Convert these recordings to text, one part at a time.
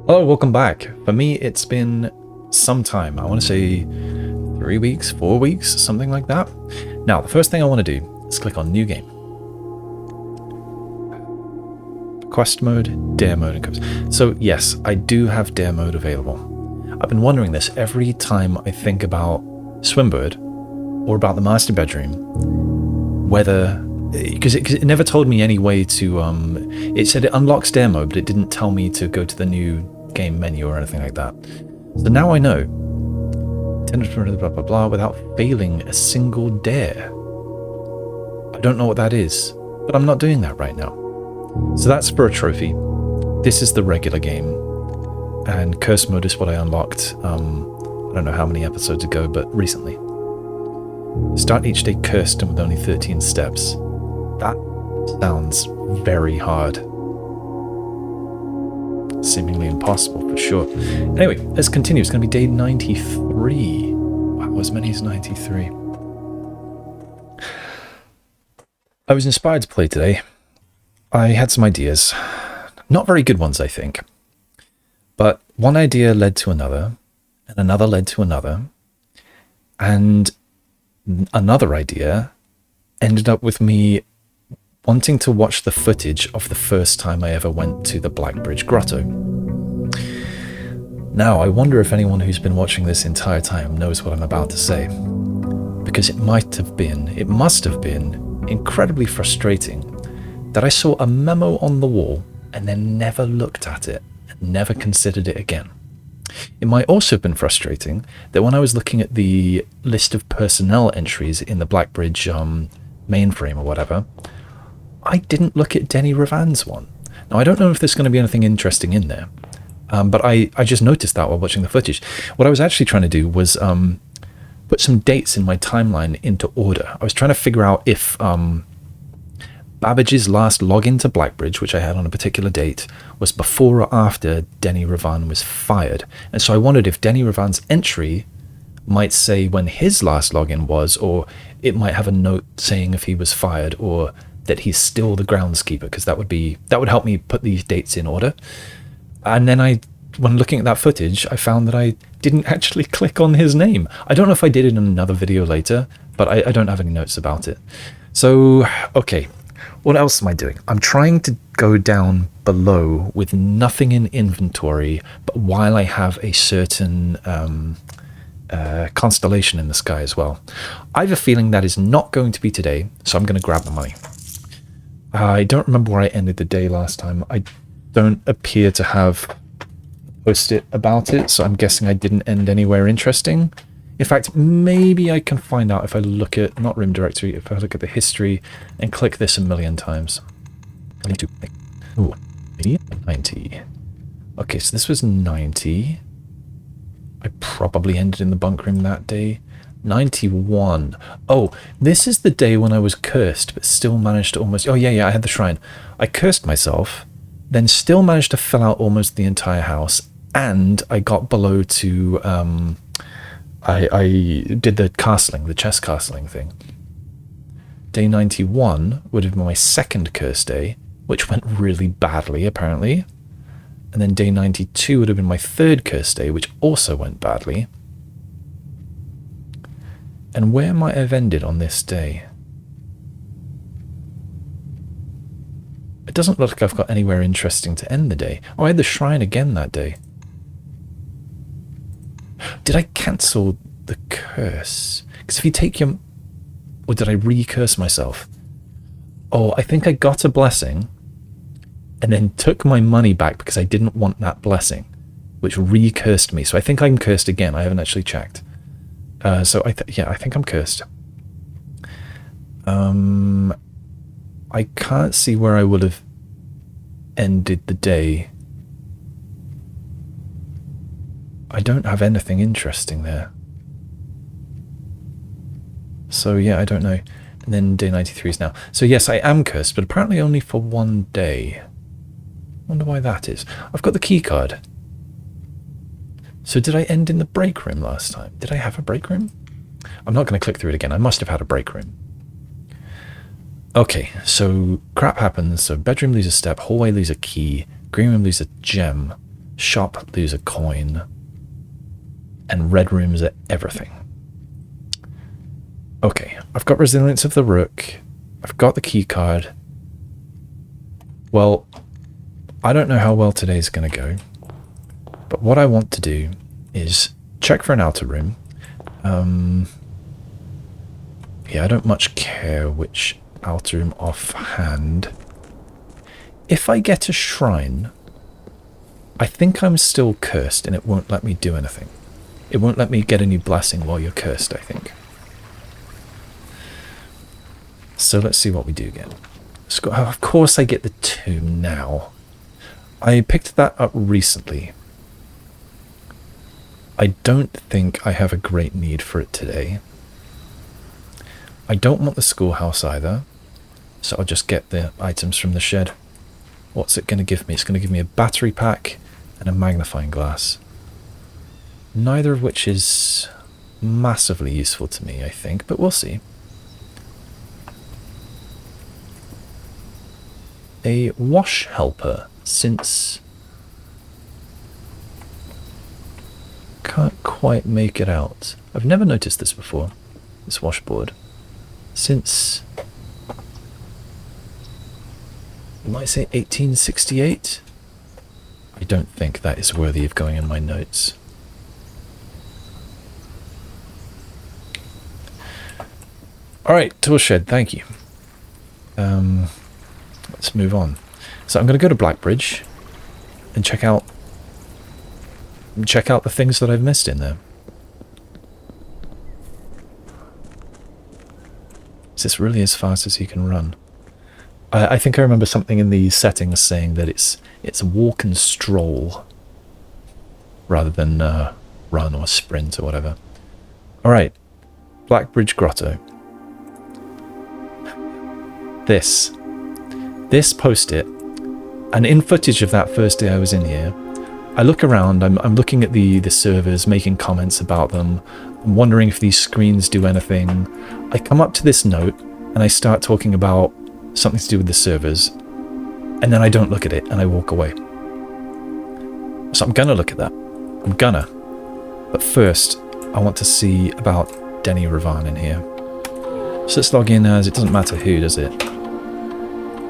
Hello, welcome back. For me, it's been some time. I want to say 3 weeks, 4 weeks, something like that. Now, the first thing I want to do is click on New Game. Quest mode, Dare mode, and comes. So yes, I do have Dare mode available. I've been wondering this every time I think about Swimbird or about the master bedroom, whether, because it never told me any way to, it said it unlocks Dare mode, but it didn't tell me to go to the new game menu or anything like that. So now I know. Blah, blah, blah, without failing a single dare. I don't know what that is, but I'm not doing that right now. So that's for a trophy. This is the regular game. And Curse mode is what I unlocked, I don't know how many episodes ago, but recently. Start each day cursed and with only 13 steps. That sounds very hard. Seemingly impossible for sure. Anyway, let's continue. It's going to be day 93. Wow, as many as 93. I was inspired to play today. I had some ideas. Not very good ones, I think. But one idea led to another, and another led to another, and another idea ended up with me wanting to watch the footage of the first time I ever went to the Blackbridge Grotto. Now, I wonder if anyone who's been watching this entire time knows what I'm about to say, because it must have been incredibly frustrating that I saw a memo on the wall and then never looked at it and never considered it again. It might also have been frustrating that when I was looking at the list of personnel entries in the Blackbridge mainframe or whatever, I didn't look at Denny Ravan's one. Now, I don't know if there's going to be anything interesting in there, but I just noticed that while watching the footage. What I was actually trying to do was put some dates in my timeline into order. I was trying to figure out if Babbage's last login to Blackbridge, which I had on a particular date, was before or after Denny Ravan was fired. And so I wondered if Denny Ravan's entry might say when his last login was, or it might have a note saying if he was fired, or that he's still the groundskeeper, because that would help me put these dates in order. And then when looking at that footage, I found that I didn't actually click on his name. I don't know if I did it in another video later, but I don't have any notes about it. So, okay, what else am I doing? I'm trying to go down below with nothing in inventory, but while I have a certain constellation in the sky as well. I have a feeling that is not going to be today, so I'm going to grab the money. I don't remember where I ended the day last time. I don't appear to have posted about it, so I'm guessing I didn't end anywhere interesting. In fact, maybe I can find out if I look at, not room directory, if I look at the history and click this a million times. Ooh, 90. Okay, so this was 90. I probably ended in the bunk room that day. 91. Oh, this is the day when I was cursed, but still managed to almost... Oh, yeah, I had the shrine. I cursed myself, then still managed to fill out almost the entire house, and I got below to... I did the castling, the chest castling thing. Day 91 would have been my second curse day, which went really badly, apparently. And then day 92 would have been my third curse day, which also went badly. And where might I have ended on this day? It doesn't look like I've got anywhere interesting to end the day. Oh, I had the shrine again that day. Did I cancel the curse? Because if you take your... Or did I re-curse myself? Oh, I think I got a blessing and then took my money back because I didn't want that blessing, which re-cursed me. So I think I'm cursed again. I haven't actually checked. So I think I'm cursed. I can't see where I would have ended the day. I don't have anything interesting there. So yeah, I don't know. And then day 93 is now. So yes, I am cursed, but apparently only for one day. Wonder why that is. I've got the key card. So did I end in the break room last time? Did I have a break room? I'm not going to click through it again. I must have had a break room. Okay, so crap happens. So bedroom loses a step, hallway loses a key, green room loses a gem, Shop, lose a coin. And red rooms are everything. Okay, I've got Resilience of the Rook. I've got the key card. Well, I don't know how well today's going to go. But what I want to do is check for an outer room. Yeah, I don't much care which outer room offhand. If I get a shrine, I think I'm still cursed and it won't let me do anything. It won't let me get a new blessing while you're cursed, I think. So let's see what we do again. So, of course I get the tomb now. I picked that up recently. I don't think I have a great need for it today. I don't want the schoolhouse either, so I'll just get the items from the shed. What's it going to give me? It's going to give me a battery pack and a magnifying glass. Neither of which is massively useful to me, I think, but we'll see. A wash helper, since... Can't quite make it out. I've never noticed this before, this washboard. Since... I might say 1868? I don't think that is worthy of going in my notes. Alright, Toolshed, thank you. Let's move on. So I'm going to go to Blackbridge and check out the things that I've missed in there. Is this really as fast as you can run? I think I remember something in the settings saying that it's walk and stroll rather than run or sprint or whatever. Alright, Blackbridge Grotto. This post-it, and in footage of that first day I was in here, I look around, I'm looking at the servers, making comments about them, I'm wondering if these screens do anything. I come up to this note, and I start talking about something to do with the servers, and then I don't look at it, and I walk away. So I'm gonna look at that. I'm gonna. But first, I want to see about Denny Ravan in here. So let's log in as, it doesn't matter who, does it?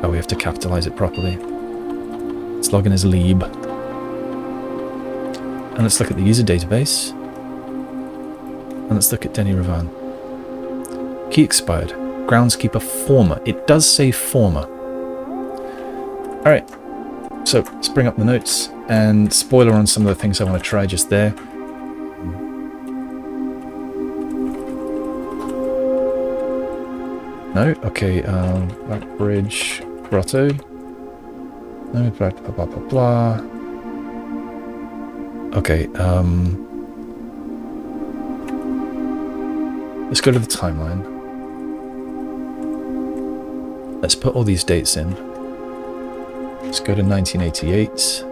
Oh, we have to capitalize it properly. Let's log in as Lieb. And let's look at the user database. And let's look at Denny Ravan. Key expired. Groundskeeper former. It does say former. Alright. So, let's bring up the notes. And spoiler on some of the things I want to try just there. No? Okay, Blackbridge Grotto. No, blah, blah, blah, blah, blah. Okay, let's go to the timeline. Let's put all these dates in. Let's go to 1988.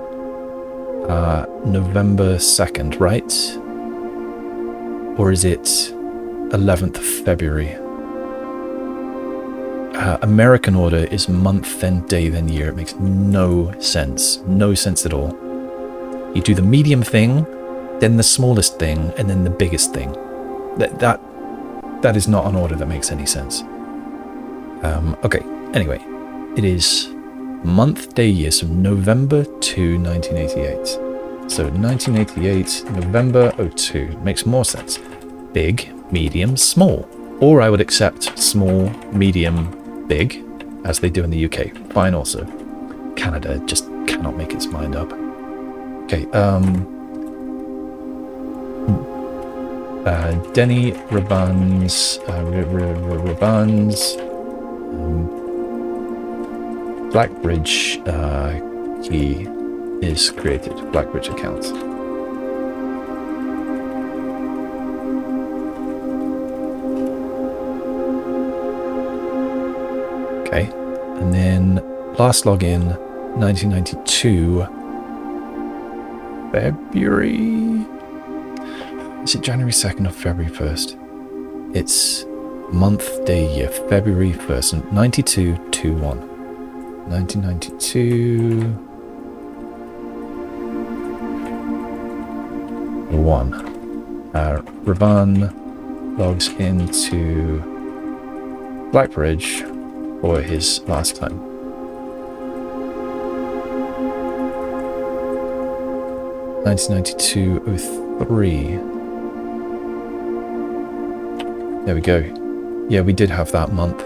November 2nd, right? Or is it 11th of February? American order is month, then day, then year. It makes no sense. No sense at all. You do the medium thing, then the smallest thing, and then the biggest thing. That is not an order that makes any sense. Okay, anyway. It is month, day, year, so November to 1988. So 1988, November 02. Makes more sense. Big, medium, small. Or I would accept small, medium, big, as they do in the UK. Fine also. Canada just cannot make its mind up. Okay, Denny Ravan's Blackbridge key is created. Blackbridge account. Okay, and then last login, 1992, February. Is it January 2nd or February 1st? It's month, day, year, February 1st, 9221. 1992. 1. Ravan logs into Blackbridge for his last time. (1992-03). There we go. Yeah, we did have that month.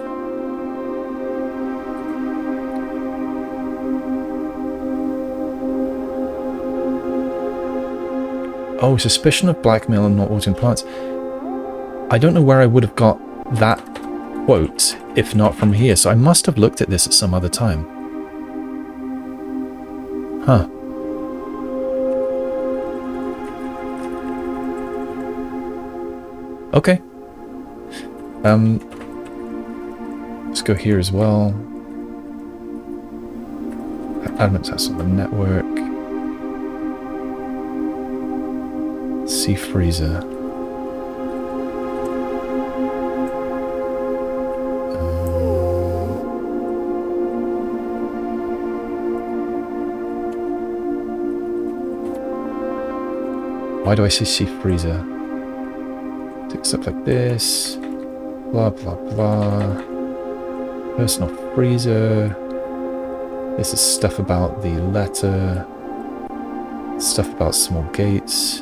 Oh, suspicion of blackmail and not watering plants. I don't know where I would have got that quote if not from here, so I must have looked at this at some other time. Huh. Okay. Let's go here as well. Admin test on the network. Sea freezer. Why do I say sea freezer? Stuff like this. Blah blah blah. Personal freezer. This is stuff about the letter. Stuff about small gates.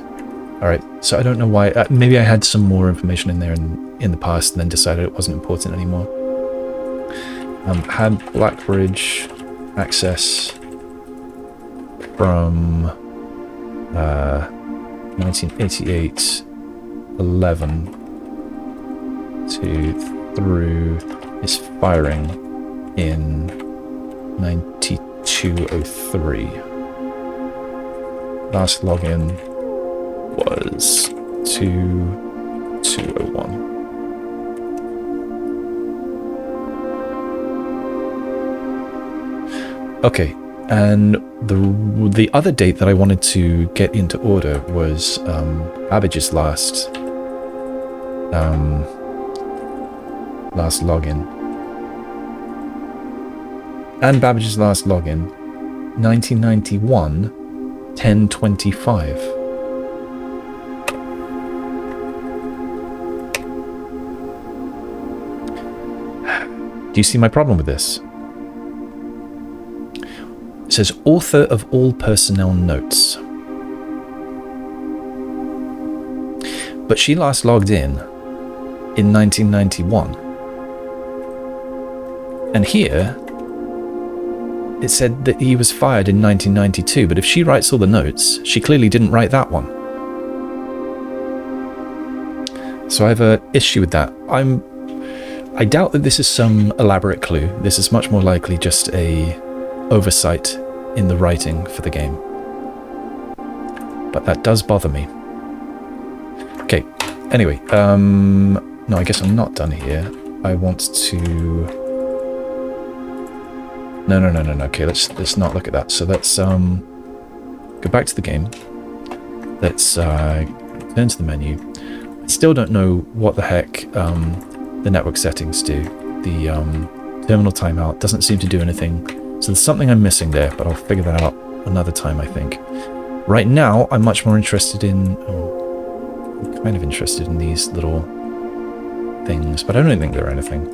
Alright, so I don't know why. Maybe I had some more information in there in the past and then decided it wasn't important anymore. Had Blackbridge access from 1988 11 to through his firing in 9203. Last login was 2201. Okay, and the other date that I wanted to get into order was Babbage's last login. And Babbage's last login, 1991, 1025. Do you see my problem with this? It says author of all personnel notes. But she last logged in 1991. And here, it said that he was fired in 1992, but if she writes all the notes, she clearly didn't write that one. So I have an issue with that. I doubt that this is some elaborate clue. This is much more likely just a oversight in the writing for the game. But that does bother me. Okay, anyway, no, I guess I'm not done here. I want to... No, okay, let's not look at that. So let's go back to the game. Let's turn to the menu. I still don't know what the heck the network settings do. The terminal timeout doesn't seem to do anything. So there's something I'm missing there, but I'll figure that out another time, I think. Right now, I'm much more interested in... I'm kind of interested in these little things, but I don't think they're anything.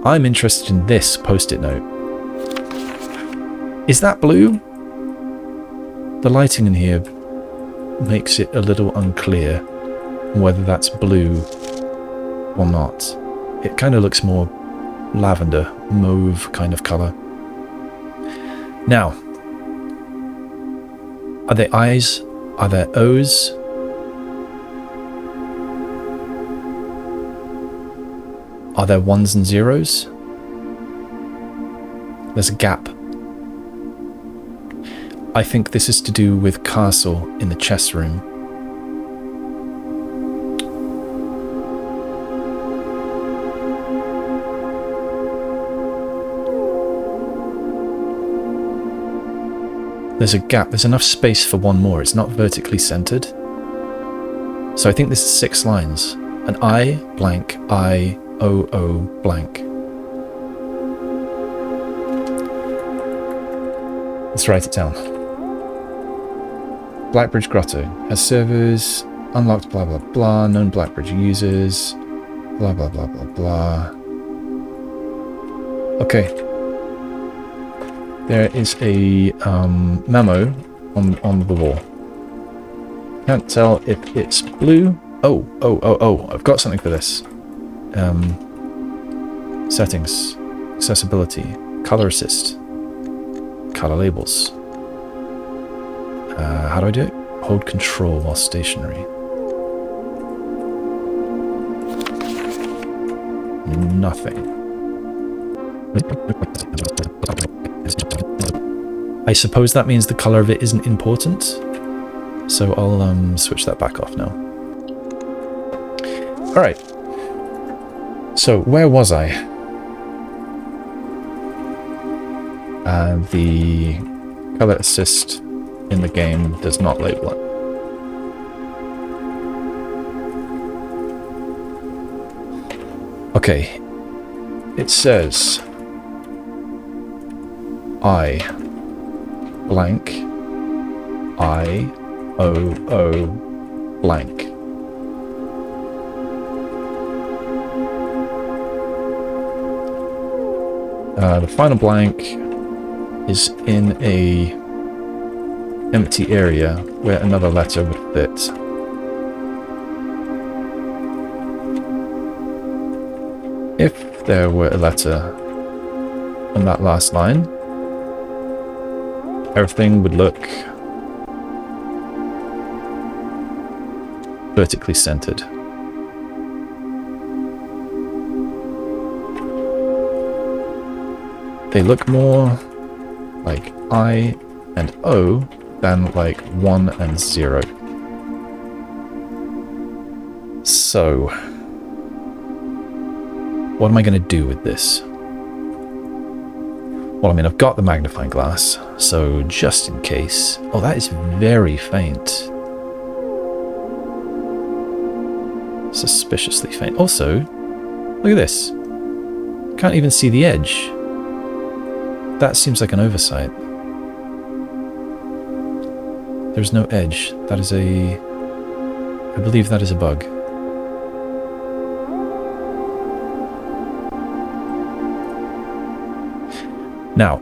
I'm interested in this post-it note. Is that blue? The lighting in here makes it a little unclear whether that's blue or not. It kind of looks more lavender, mauve kind of colour. Now, are there I's? Are there O's? Are there ones and zeros? There's a gap. I think this is to do with castle in the chess room. There's a gap. There's enough space for one more. It's not vertically centered. So I think this is 6 lines. An I, blank, I, O, O, blank. Let's write it down. Blackbridge Grotto has servers, unlocked blah blah blah, known Blackbridge users, blah blah blah blah blah. Okay. There is a memo on the wall. Can't tell if it's blue. Oh, I've got something for this. Settings, accessibility, color assist, color labels. How do I do it? Hold control while stationary. Nothing. I suppose that means the color of it isn't important. So I'll switch that back off now. Alright. So where was I? The color assist in the game does not label it. Okay. It says I blank I-O-O blank. The final blank is in a empty area where another letter would fit. If there were a letter on that last line, everything would look vertically centered. They look more like I and O than like 1 and 0. So, what am I going to do with this? Well, I mean, I've got the magnifying glass, so just in case... Oh, that is very faint. Suspiciously faint. Also, look at this. Can't even see the edge. That seems like an oversight. There's no edge. That is a... I believe that is a bug. Now,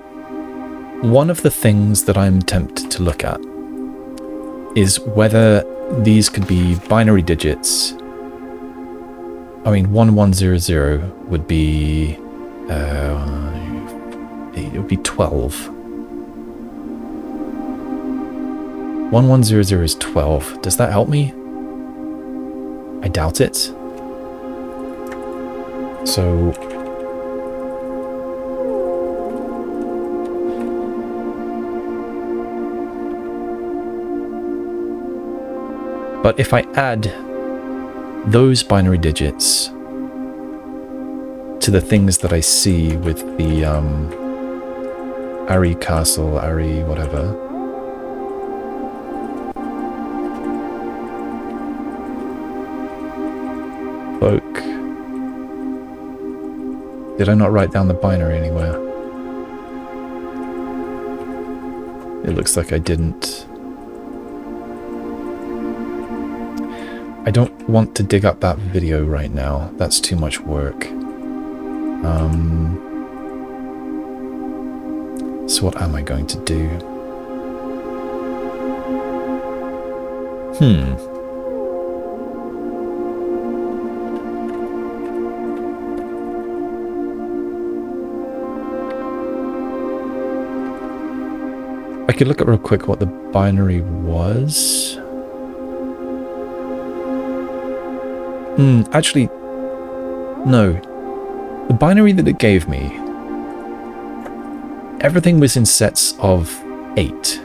one of the things that I'm tempted to look at is whether these could be binary digits. I mean, 1100 would be... it would be 12. 1100 is 12. Does that help me? I doubt it. So... But if I add those binary digits to the things that I see with the Ari Castle, Ari whatever, cloak. Did I not write down the binary anywhere? It looks like I didn't. I don't want to dig up that video right now. That's too much work. So what am I going to do? I could look up real quick what the binary was. Actually, no. The binary that it gave me, everything was in sets of 8.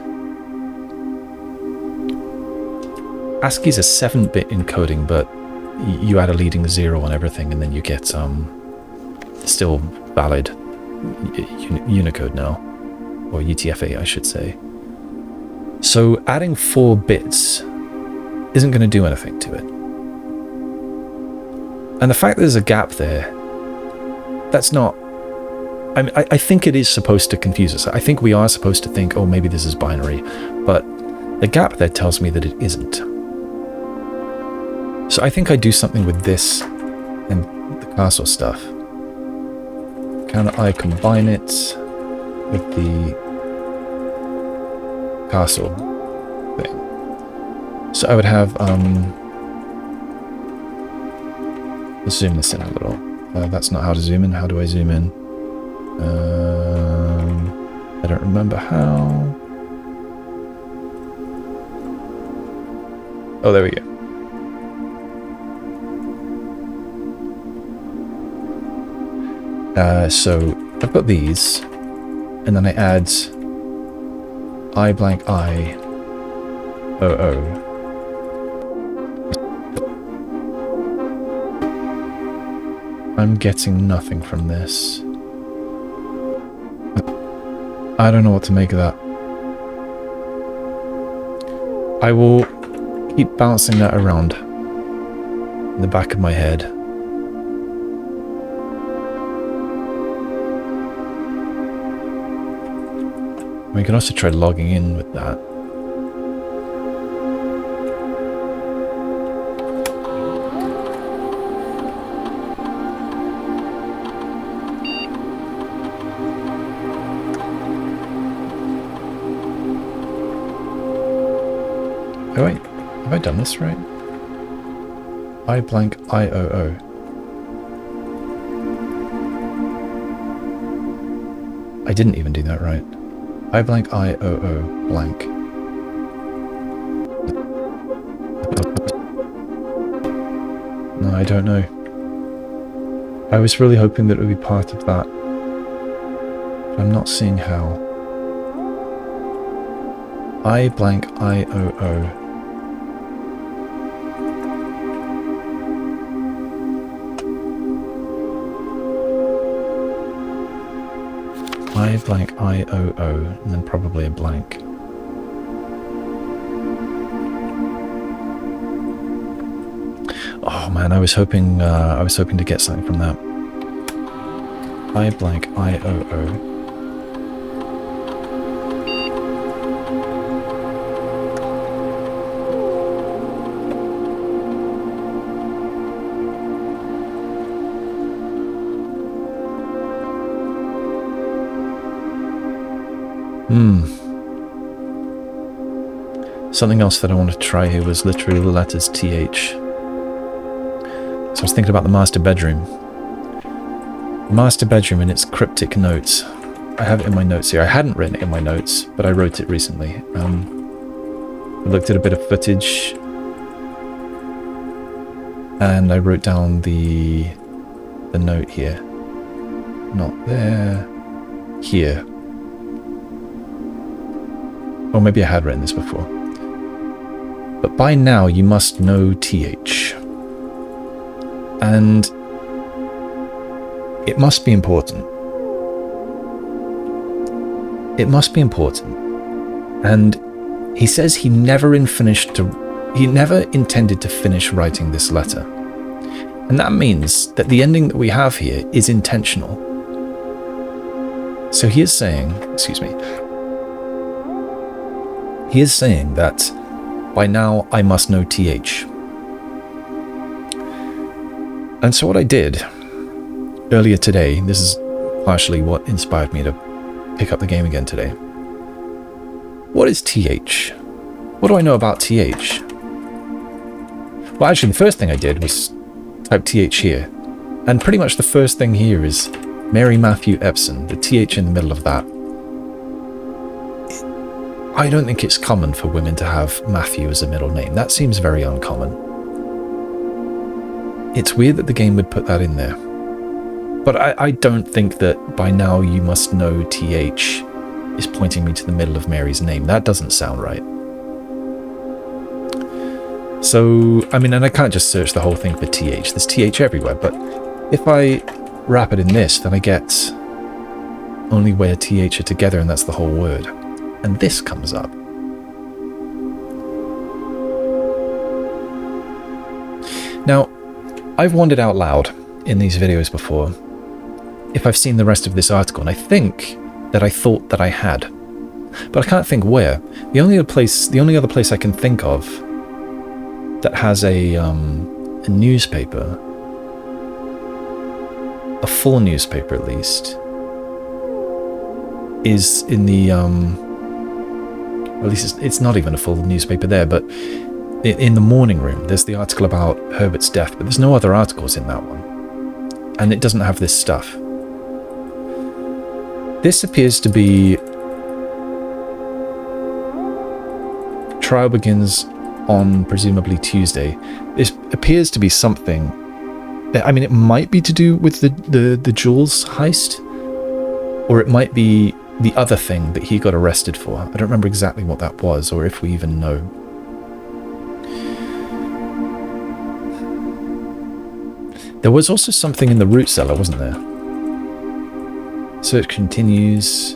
ASCII's a 7-bit encoding, but you add a leading 0 on everything, and then you get still valid Unicode now, or UTF-8, I should say. So adding 4 bits isn't going to do anything to it. And the fact that there's a gap there, that's not... I mean, I think it is supposed to confuse us. I think we are supposed to think, oh, maybe this is binary. But The gap there tells me that it isn't. So I think I do something with this and the castle stuff. Can I combine it with the castle thing? So I would have, let's zoom this in a little. That's not how to zoom in. How do I zoom in? I don't remember how. Oh, there we go. So I've got these, and then I add I blank I O O. I'm getting nothing from this. I don't know what to make of that. I will keep bouncing that around in the back of my head. We can also try logging in with that. Oh wait, have I done this right? I blank IOO. I didn't even do that right. I blank IOO blank. No, I don't know. I was really hoping that it would be part of that. But I'm not seeing how. I blank IOO. I blank IOO, and then probably a blank. Oh man, I was hoping to get something from that. I blank IOO. Something else that I wanted to try here was literally the letters TH. So I was thinking about the master bedroom. The master bedroom and its cryptic notes. I have it in my notes here. I hadn't written it in my notes, but I wrote it recently. I looked at a bit of footage and I wrote down the note here. Not there. Here. Or maybe I had written this before. But by now you must know TH. And it must be important. It must be important. And he says he never intended to finish writing this letter. And that means that the ending that we have here is intentional. So he is saying, excuse me, he is saying that by now I must know TH. And so what I did earlier today, this is partially what inspired me to pick up the game again today. What is TH? What do I know about TH? Well, actually, the first thing I did was type TH here. And pretty much the first thing here is Mary Matthew Epson, the TH in the middle of that. I don't think it's common for women to have Matthew as a middle name. That seems very uncommon. It's weird that the game would put that in there. But I don't think that by now you must know TH is pointing me to the middle of Mary's name. That doesn't sound right. So, I mean, and I can't just search the whole thing for TH. There's TH everywhere, but if I wrap it in this, then I get only where TH are together, and that's the whole word. And this comes up. Now, I've wondered out loud in these videos before if I've seen the rest of this article, and I think that I thought that I had. but I can't think where. The only other place I can think of that has a newspaper, a full newspaper at least, is in the at least it's not even a full newspaper there, but in the morning room there's the article about Herbert's death, but there's no other articles in that one, and it doesn't have this stuff. This appears to be trial begins on presumably Tuesday. This appears to be something, I mean, it might be to do with the jewels heist, or it might be the other thing that he got arrested for. I don't remember exactly what that was, or if we even know. There was also something in the root cellar, wasn't there? Search continues.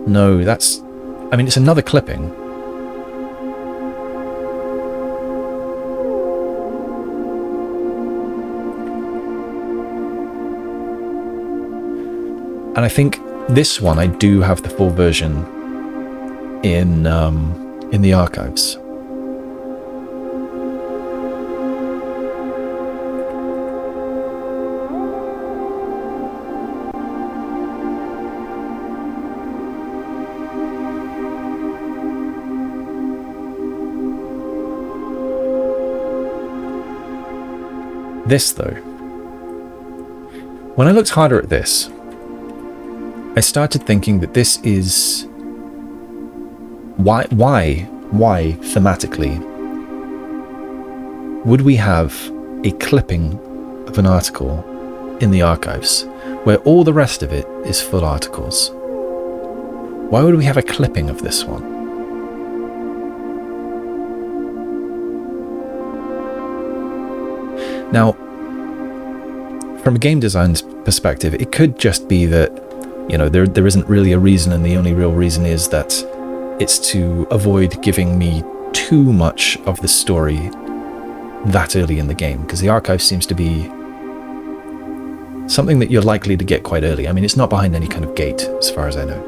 No, that's... I mean, it's another clipping. And I think this one, I do have the full version in the archives. This, though, when I looked harder at this, I started thinking that this is why thematically would we have a clipping of an article in the archives where all the rest of it is full articles? Why would we have a clipping of this one? Now, from a game design's perspective, it could just be that, you know, there isn't really a reason, and the only real reason is that it's to avoid giving me too much of the story that early in the game, because the archive seems to be something that you're likely to get quite early. I mean, it's not behind any kind of gate, as far as I know.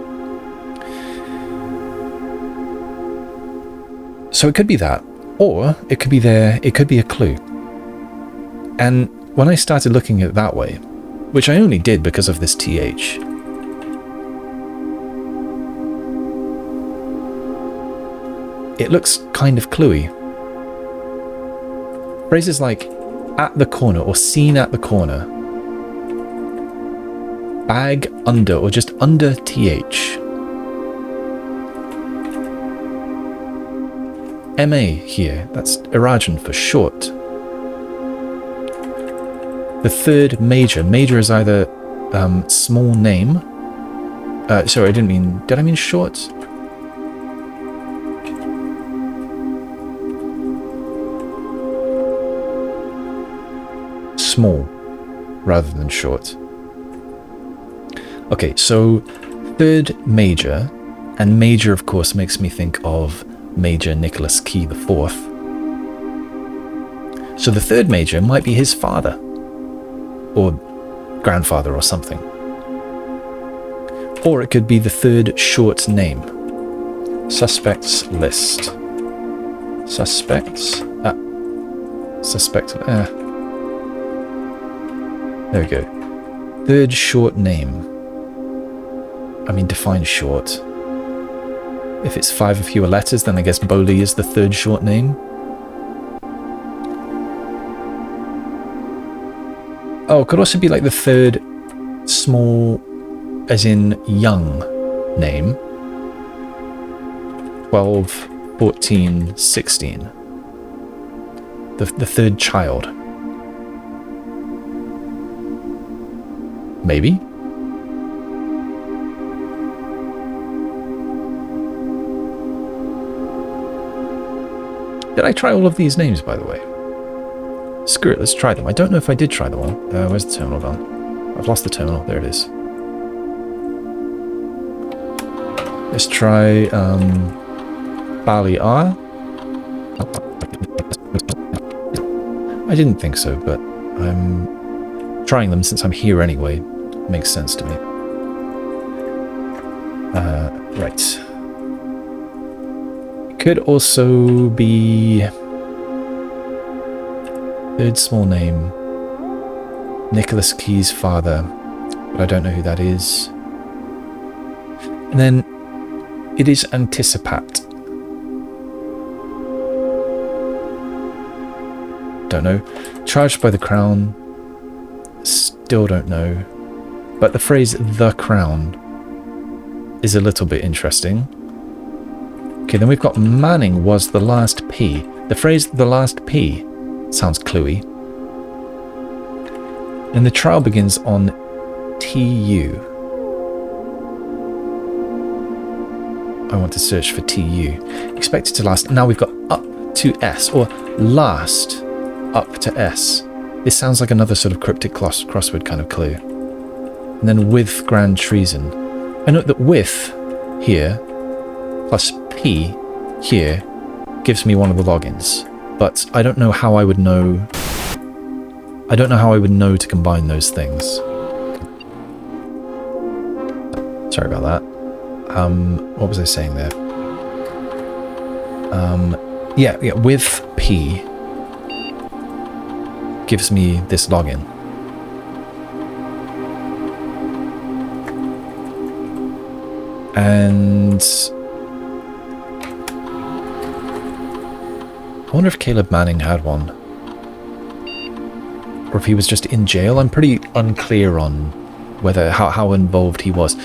So it could be that, or it could be there, it could be a clue. And when I started looking at it that way, which I only did because of this TH, it looks kind of cluey. Phrases like at the corner or seen at the corner, bag under or just under TH, MA here, that's Irajan for short. The third major. Major is either small name. Sorry, did I mean short? Small rather than short. Okay, so third major, and major of course makes me think of Major Nicholas Key IV. So the third major might be his father, or grandfather or something. Or it could be the third short name. Suspects list. Suspects. There we go. Third short name. I mean, define short. If it's 5 or fewer letters, then I guess Bowley is the third short name. Oh, it could also be like the third small, as in young, name. 12, 14, 16. The third child. Maybe? Did I try all of these names, by the way? Screw it, let's try them. I don't know if I did try them all. Where's the terminal gone? I've lost the terminal. There it is. Let's try Bali R. I didn't think so, but I'm trying them since I'm here anyway. Makes sense to me. Right. Could also be third small name, Nicholas Key's father, but I don't know who that is. And then it is Anticipat. Don't know. Charged by the crown. Still don't know. But the phrase "the crown" is a little bit interesting. Okay, then we've got Manning was the last P. The phrase "the last P" sounds cluey. And the trial begins on TU. I want to search for TU. Expected to last. Now we've got up to S, or last up to S. This sounds like another sort of cryptic crossword kind of clue. And then with grand treason. I note that with here plus P here gives me one of the logins, but I don't know how I would know. I don't know how I would know to combine those things. Sorry about that. What was I saying there? Yeah, with P gives me this login. And I wonder if Caleb Manning had one. Or if he was just in jail. I'm pretty unclear on whether how involved he was.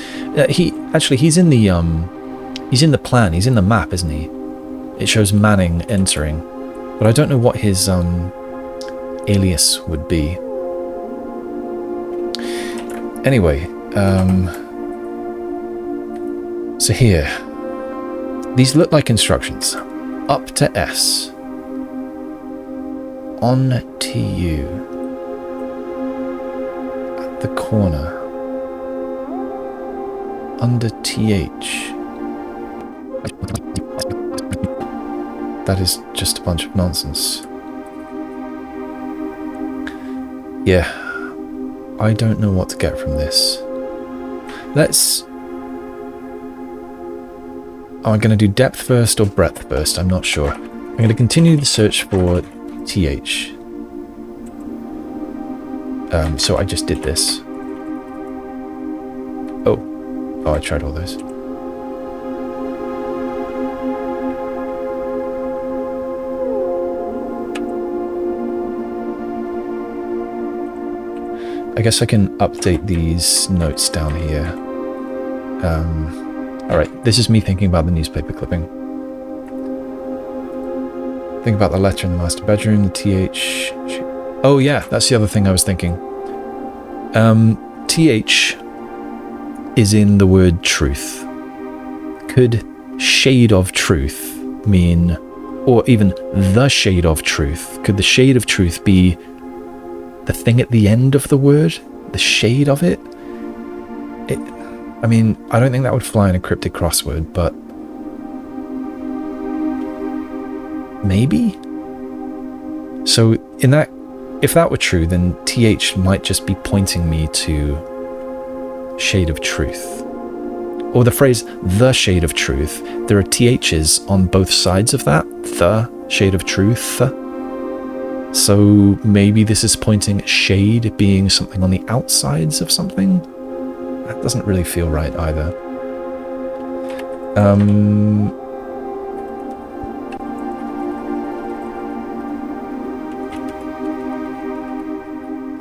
He's in the plan, he's in the map, isn't he? It shows Manning entering. But I don't know what his alias would be. Anyway, so here, these look like instructions. Up to S, on TU, at the corner, under TH. That is just a bunch of nonsense. Yeah, I don't know what to get from this. I'm going to do depth first or breadth first, I'm not sure. I'm going to continue the search for TH. So I just did this. Oh, I tried all those. I guess I can update these notes down here. Alright, this is me thinking about the newspaper clipping. Think about the letter in the master bedroom, the TH. Oh yeah, that's the other thing I was thinking. TH is in the word truth. Could shade of truth mean, or even the shade of truth? Could the shade of truth be the thing at the end of the word? The shade of it? I mean, I don't think that would fly in a cryptic crossword, but maybe? So if that were true, then TH might just be pointing me to shade of truth. Or the phrase, the shade of truth, there are THs on both sides of that, the shade of truth. So maybe this is pointing shade being something on the outsides of something? That doesn't really feel right either.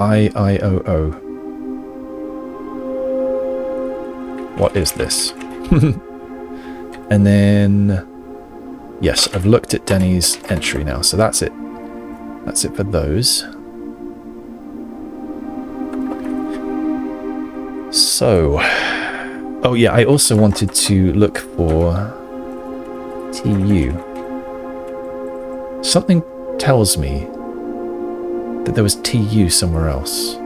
IIOO. What is this? And then, yes, I've looked at Denny's entry now, so that's it. That's it for those. So, oh yeah, I also wanted to look for TU. Something tells me that there was TU somewhere else.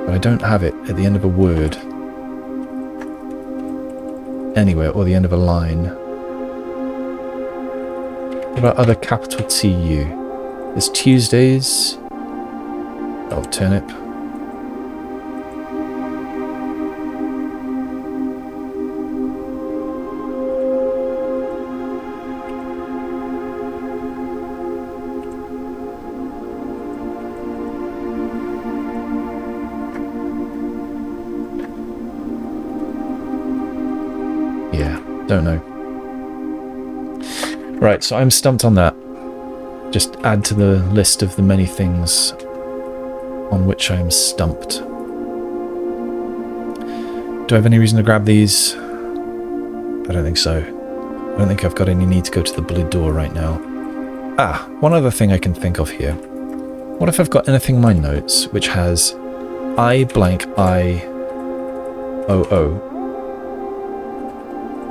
But I don't have it at the end of a word anywhere, or the end of a line. What about other capital TU? There's Tuesdays. Oh, turnip. Don't know. Right, so I'm stumped on that. Just add to the list of the many things on which I am stumped. Do I have any reason to grab these? I don't think so. I don't think I've got any need to go to the Boudoir right now. Ah, one other thing I can think of here. What if I've got anything in my notes which has I blank I OO?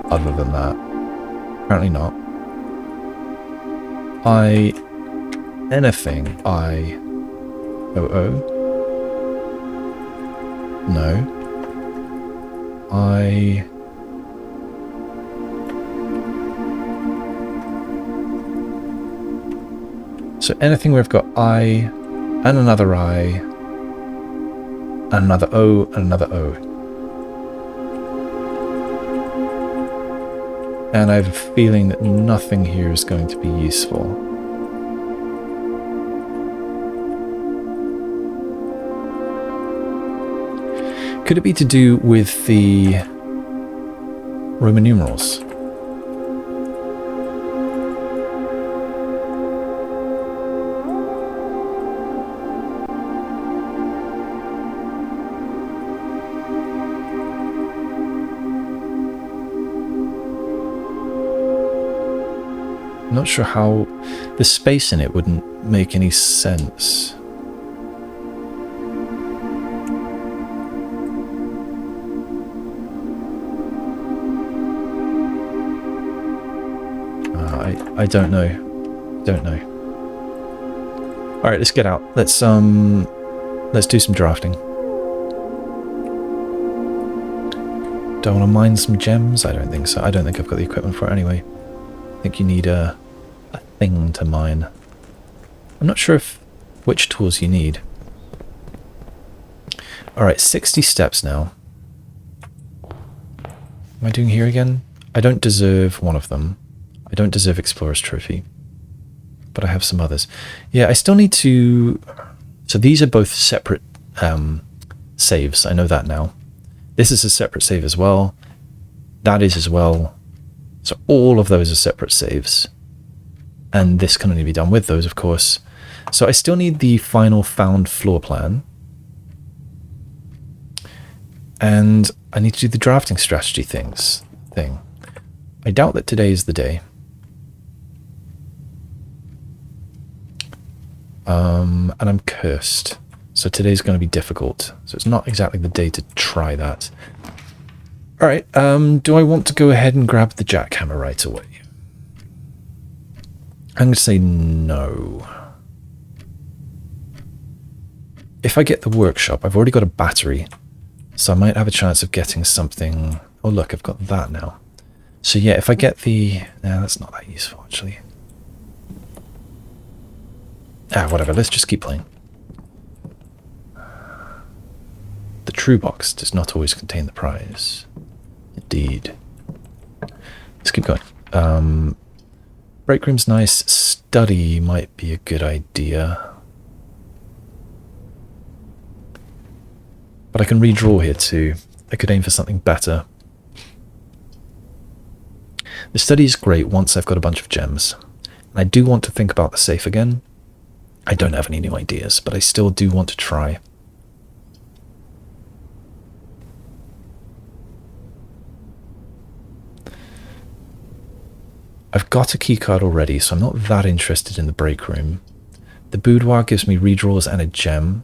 Other than that. Apparently not. I anything I OO? No. I so anything where I've got I and another I and another O and another O. And I have a feeling that nothing here is going to be useful. Could it be to do with the Roman numerals? Not sure how the space in it wouldn't make any sense. I don't know. Don't know. All right, let's get out. Let's do some drafting. Do I want to mine some gems? I don't think so. I don't think I've got the equipment for it anyway. I think you need a thing to mine. I'm not sure which tools you need. Alright, 60 steps now. Am I doing here again? I don't deserve one of them. I don't deserve Explorer's Trophy. But I have some others. Yeah, I still need to... So these are both separate saves. I know that now. This is a separate save as well. That is as well. So all of those are separate saves. And this can only be done with those, of course. So I still need the final found floor plan. And I need to do the drafting strategy thing. I doubt that today is the day. And I'm cursed. So today's going to be difficult. So it's not exactly the day to try that. Alright, do I want to go ahead and grab the jackhammer right away? I'm going to say no. If I get the workshop, I've already got a battery. So I might have a chance of getting something... Oh look, I've got that now. So yeah, if I get the... No, that's not that useful actually. Ah, whatever, let's just keep playing. The true box does not always contain the prize. Indeed. Let's keep going. Break room's nice. Study might be a good idea. But I can redraw here too. I could aim for something better. The study is great once I've got a bunch of gems. And I do want to think about the safe again. I don't have any new ideas, but I still do want to try. I've got a keycard already, so I'm not that interested in the break room. The Boudoir gives me redraws and a gem.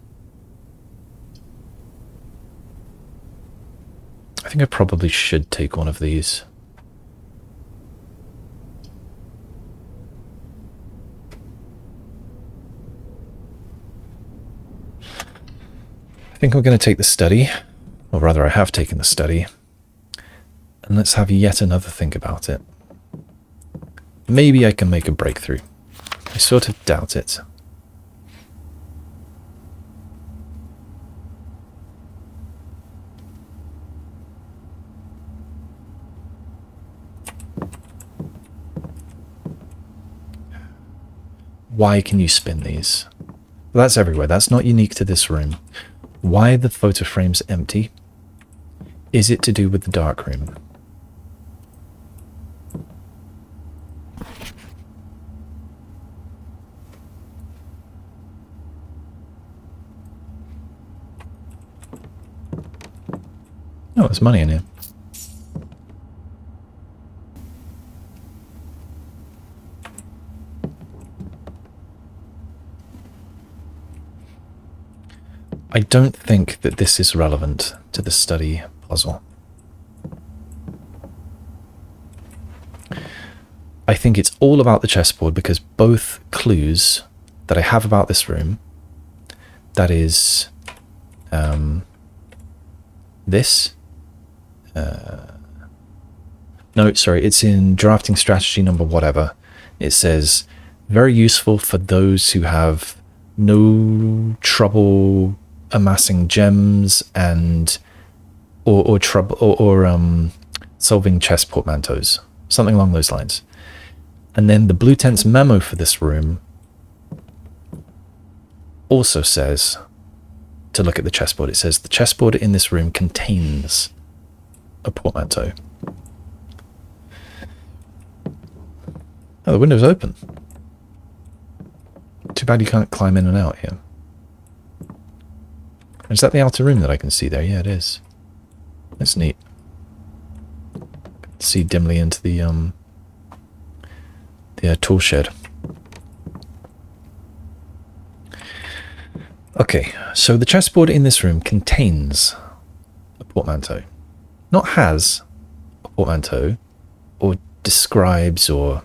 I think I probably should take one of these. I think I'm going to take the study, or rather I have taken the study, and let's have yet another think about it. Maybe I can make a breakthrough. I sort of doubt it. Why can you spin these? Well, that's everywhere. That's not unique to this room. Why are the photo frames empty? Is it to do with the dark room? there's money in here. I don't think that this is relevant to the study puzzle. I think it's all about the chessboard because both clues that I have about this room, that is this. No, sorry, it's in drafting strategy number whatever. It says, very useful for those who have no trouble amassing gems and or solving chess portmanteaus, something along those lines. And then the blue tent's memo for this room also says to look at the chessboard. It says the chessboard in this room contains a portmanteau. Oh, the window's open. Too bad you can't climb in and out here. Is that the outer room that I can see there? Yeah, it is. That's neat. See dimly into the toolshed. Okay, so the chessboard in this room contains a portmanteau. Not has a portmanteau, or describes, or...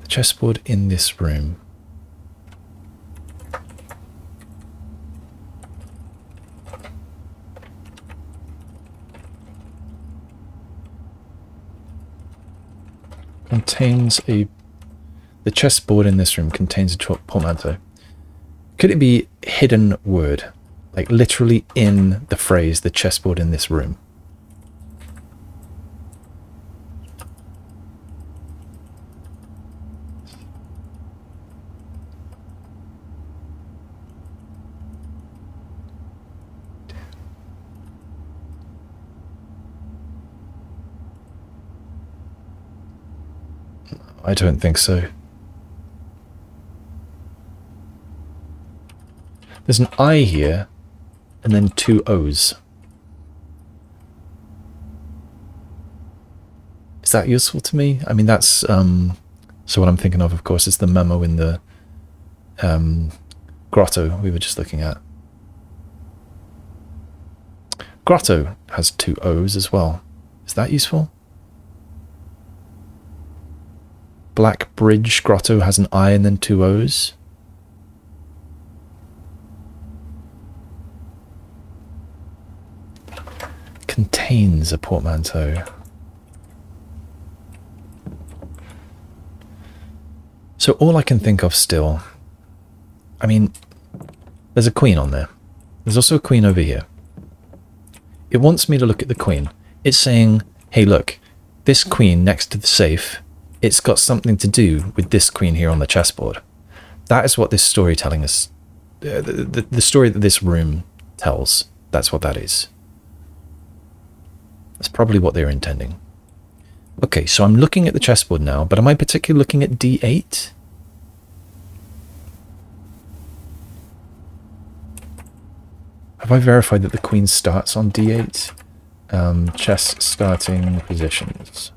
The chessboard in this room. The chessboard in this room contains a portmanteau. Could it be hidden word? Like literally in the phrase, the chessboard in this room? I don't think so. There's an I here, and then two O's. Is that useful to me? I mean, that's... so what I'm thinking of course, is the memo in the grotto we were just looking at. Grotto has two O's as well. Is that useful? Blackbridge Grotto has an I and then two O's. Contains a portmanteau. So all I can think of still... I mean, there's a queen on there. There's also a queen over here. It wants me to look at the queen. It's saying, hey look, this queen next to the safe... It's got something to do with this queen here on the chessboard. That is what this story telling us. The story that this room tells. That's what that is. That's probably what they're intending. Okay, so I'm looking at the chessboard now, but am I particularly looking at D8? Have I verified that the queen starts on D8? Chess starting positions.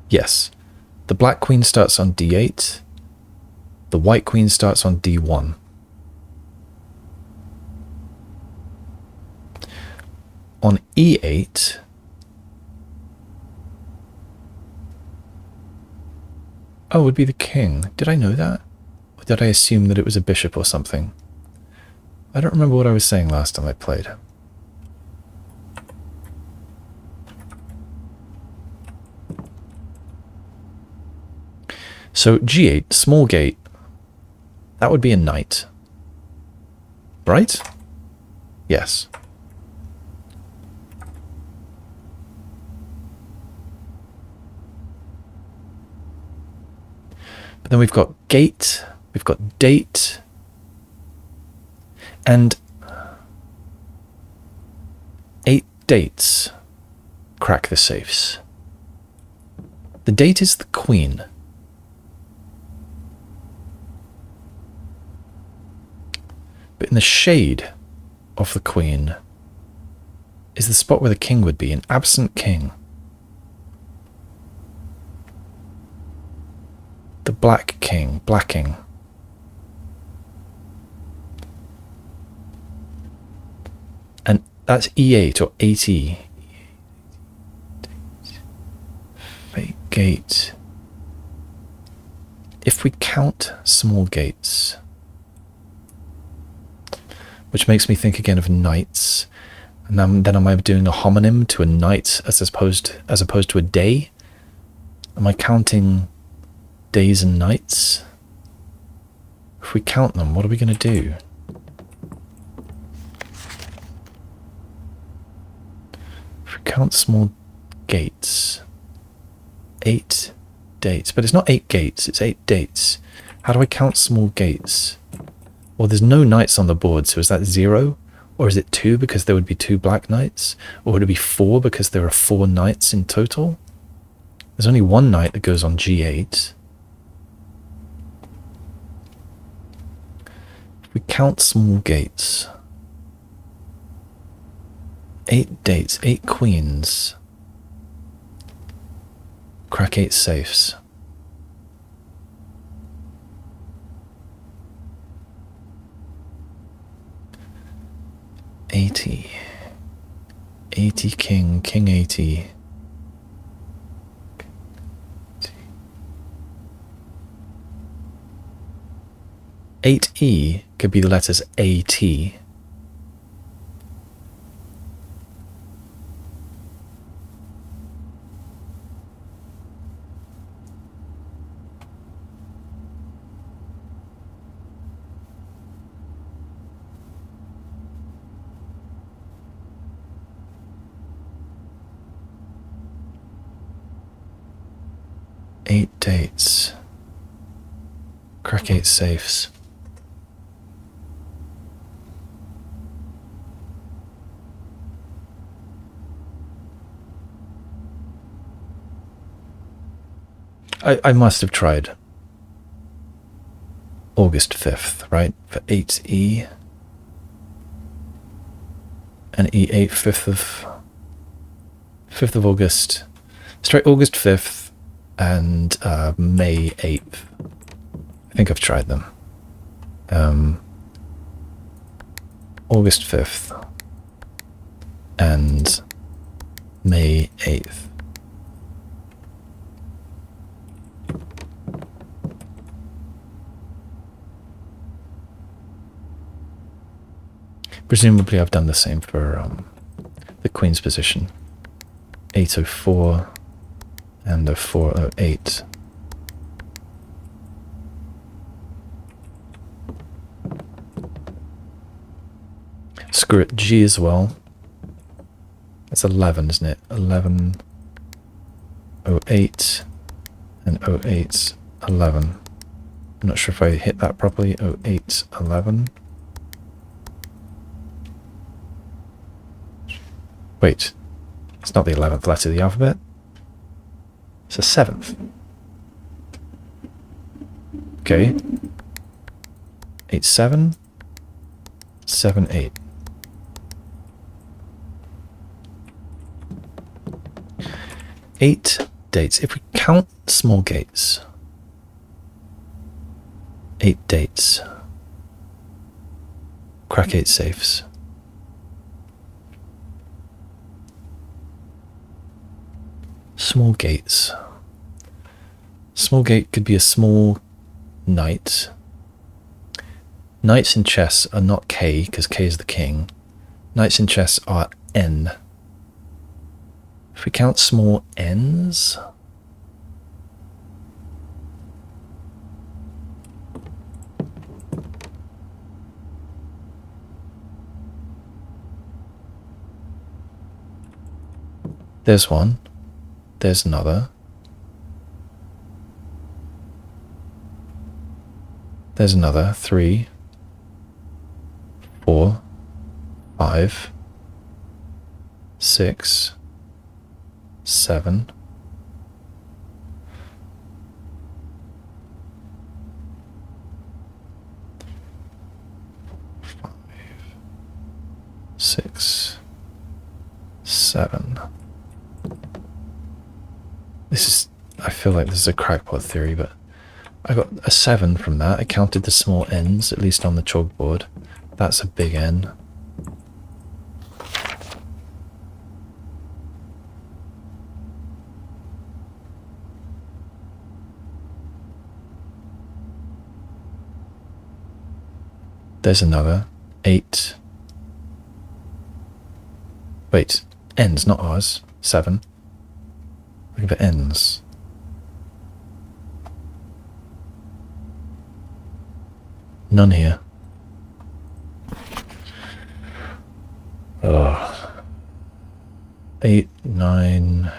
Yes, the black queen starts on D8, the white queen starts on D1. On E8, oh, it would be the king. Did I know that? Or did I assume that it was a bishop or something? I don't remember what I was saying last time I played. So G8, small gate, that would be a knight, right? Yes. But then we've got gate, we've got date, and 8 dates crack the safes. The date is the queen. But in the shade of the queen is the spot where the king would be, an absent king. The black king, blacking. And that's E8 or 8E. Fake gate. If we count small gates, which makes me think again of knights, and then am I doing a homonym to a knight as opposed to a day? Am I counting days and nights? If we count them, what are we going to do? If we count small gates, 8 dates, but it's not 8 gates, it's 8 dates. How do I count small gates? Well, there's no knights on the board, so is that 0? Or is it 2 because there would be 2 black knights? Or would it be 4 because there are 4 knights in total? There's only 1 knight that goes on G8. If we count small gates, 8 dates, 8 queens. Crack 8 safes. $80 king, king 80. $8E could be the letters AT. Eight dates. Crack 8 safes. I must have tried August 5th, right? For 8E. And E8, 5th of August. Straight August 5th. And May 8th. I think I've tried them. August 5th and May 8th. Presumably I've done the same for the Queen's position. 804 and a 408. Screw it, G as well. It's 11, isn't it? 11, 08, and 08, 11. I'm not sure if I hit that properly. 08, 11. Wait, it's not the 11th letter of the alphabet. It's the 7th. Okay. 8, 7. 7, 8. Eight dates. If we count small gates, 8 dates. Crack 8 safes. Small gates. Small gate could be a small knight. Knights in chess are not K, because K is the king. Knights in chess are N. If we count small N's, there's one, there's another, there's another, 3, 4, 5, 6, 7, 5, 6, 7. This is, I feel like this is a crackpot theory, but I got a 7 from that. I counted the small n's, at least on the chalkboard. That's a big N. There's another 8. Wait, N's, not R's. 7. Looking for N's. None here. Oh. 8, 9,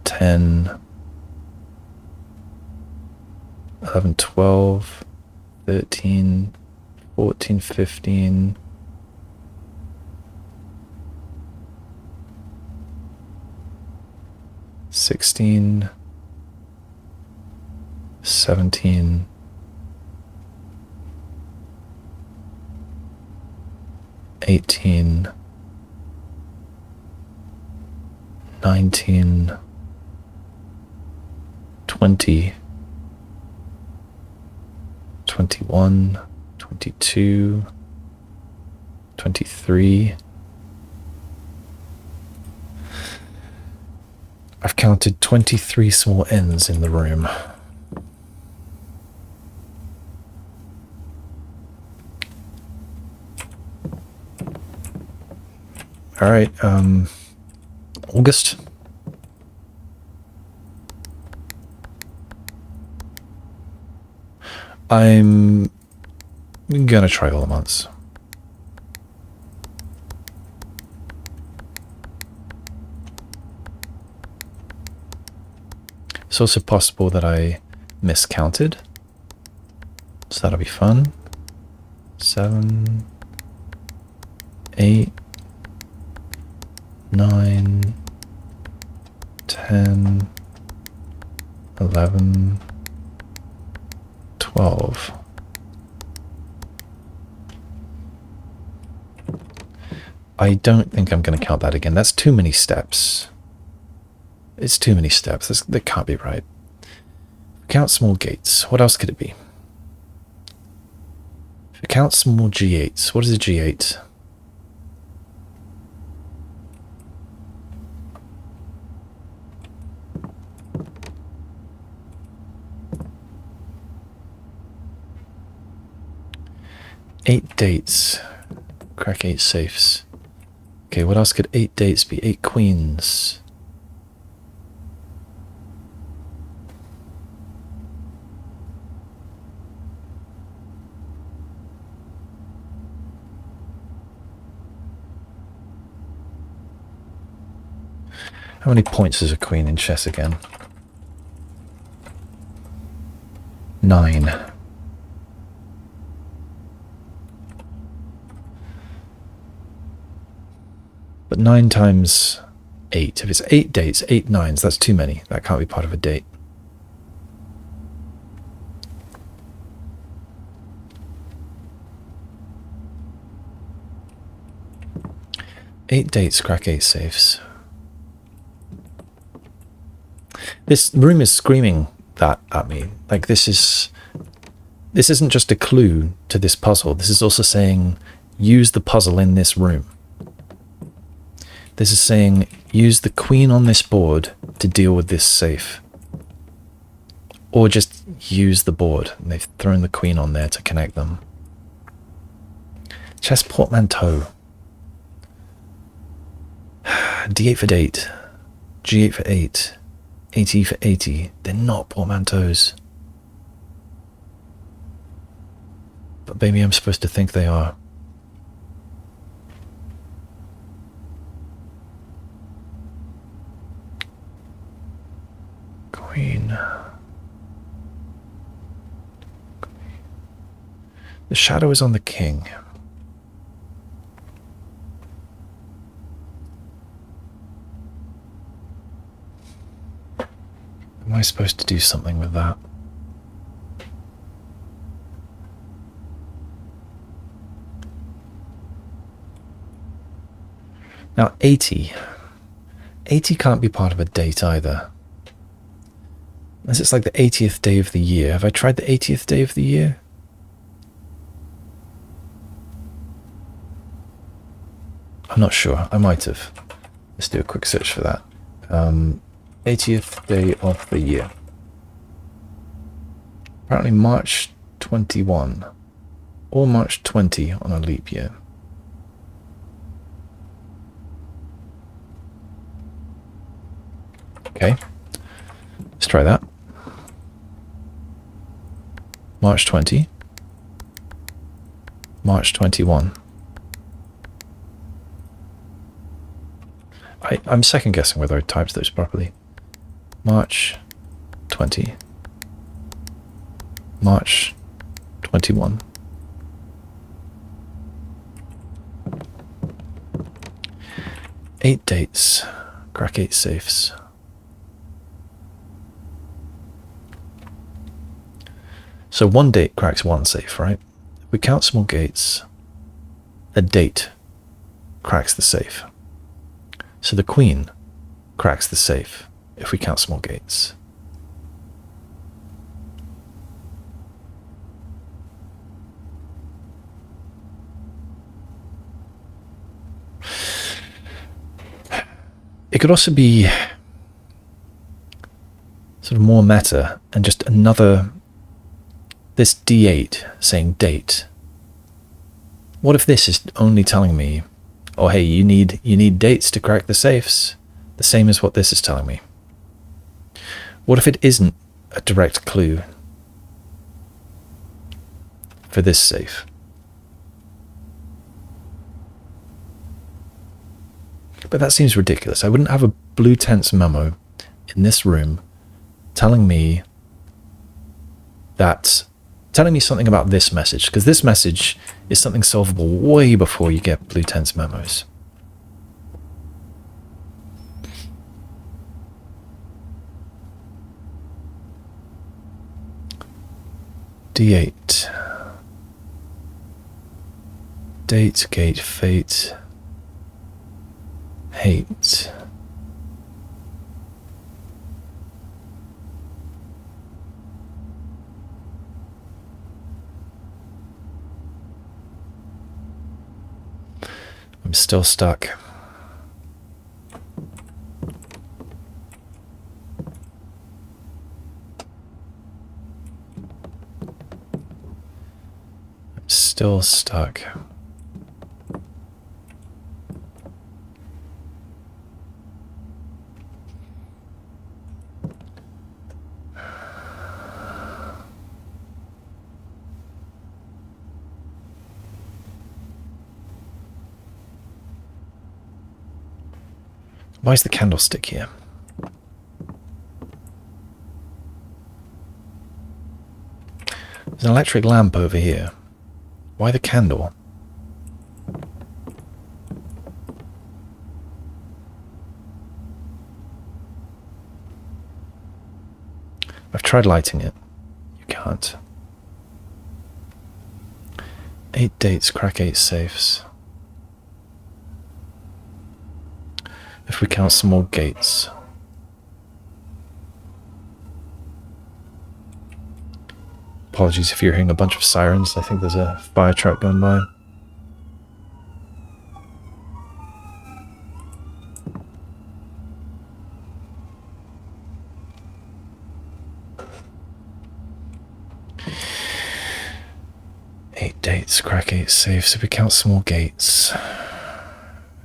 10, 11, 12, 13, 14, 15. 16, 17, 18, 19, 20, 21, 22, 23. I've counted 23 small n's in the room. All right, August. I'm gonna try all the months. It's also possible that I miscounted, so that'll be fun. 7, 8, 9, 10, 11, 12. I don't think I'm going to count that again. That's too many steps. It's too many steps. That can't be right. Count small gates. What else could it be? If I count small G8s, what is a G8? Eight dates. Crack 8 safes. Okay, what else could 8 dates be? 8 queens. How many points is a queen in chess again? 9. But 9 times 8. If it's 8 dates, 8 nines, that's too many. That can't be part of a date. Eight dates, crack 8 safes. This room is screaming that at me. Like this isn't just a clue to this puzzle. This is also saying use the puzzle in this room. This is saying use the queen on this board to deal with this safe. Or just use the board. And they've thrown the queen on there to connect them. Chess portmanteau. D8 for date. G8 for 8. 80 for 80. They're not portmanteaus. But maybe I'm supposed to think they are. Queen. The shadow is on the king. Am I supposed to do something with that? Now 80. 80 can't be part of a date either. Unless it's like the 80th day of the year. Have I tried the 80th day of the year? I'm not sure. I might have. Let's do a quick search for that. 80th day of the year. Apparently March 21. Or March 20 on a leap year. Okay. Let's try that. March 20. March 21. I'm second guessing whether I typed those properly. March 20. March 21. Eight dates. Crack 8 safes. So one date cracks one safe, right? If we count small gates, a date cracks the safe. So the queen cracks the safe if we count small gates. It could also be sort of more meta and just another, this D8 saying date. What if this is only telling me, oh hey, you need dates to crack the safes, the same as what this is telling me? What if it isn't a direct clue for this safe? But that seems ridiculous. I wouldn't have a blue tense memo in this room telling me something about this message, because this message is something solvable way before you get blue tense memos. D8. Date, gate, fate, hate. I'm still stuck. I'm still stuck. Why is the candlestick here? There's an electric lamp over here. Why the candle? I've tried lighting it. You can't. 8 dates, crack 8 safes. If we count small gates. Apologies if you're hearing a bunch of sirens. I think there's a fire truck going by. Eight dates, crack 8 safes. If we count small gates.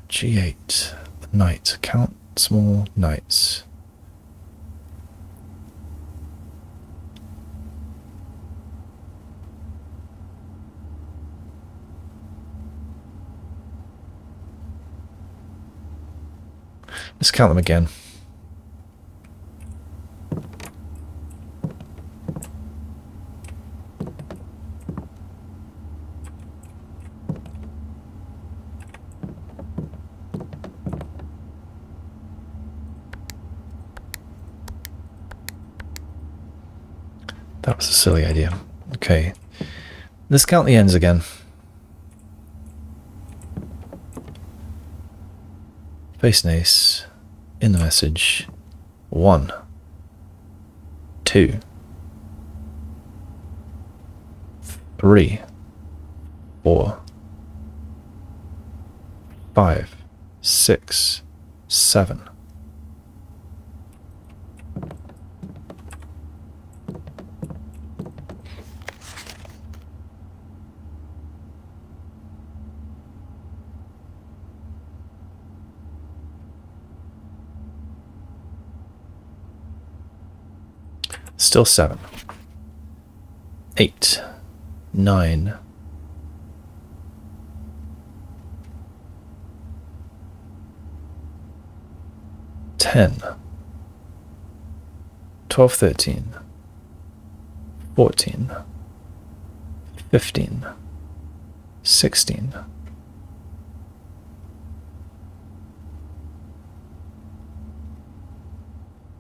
G8. Knight. Count small knights. Let's count them again. That was a silly idea. Okay. Let's count the ends again. face and ace in the message. 1, 2, 3, 4, 5, 6, 7. Still 7. 8, 9, 10, 12, 13, 14, 15, 16,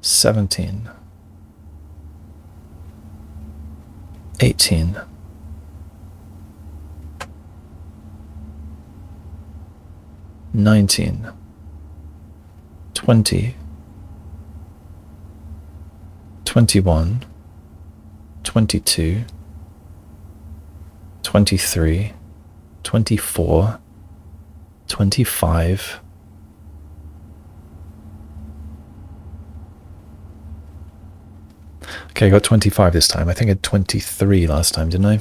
17, 18, 19, 20, 21, 22, 23, 24, 25, 'kay, I got 25 this time. I think I had 23 last time, didn't I?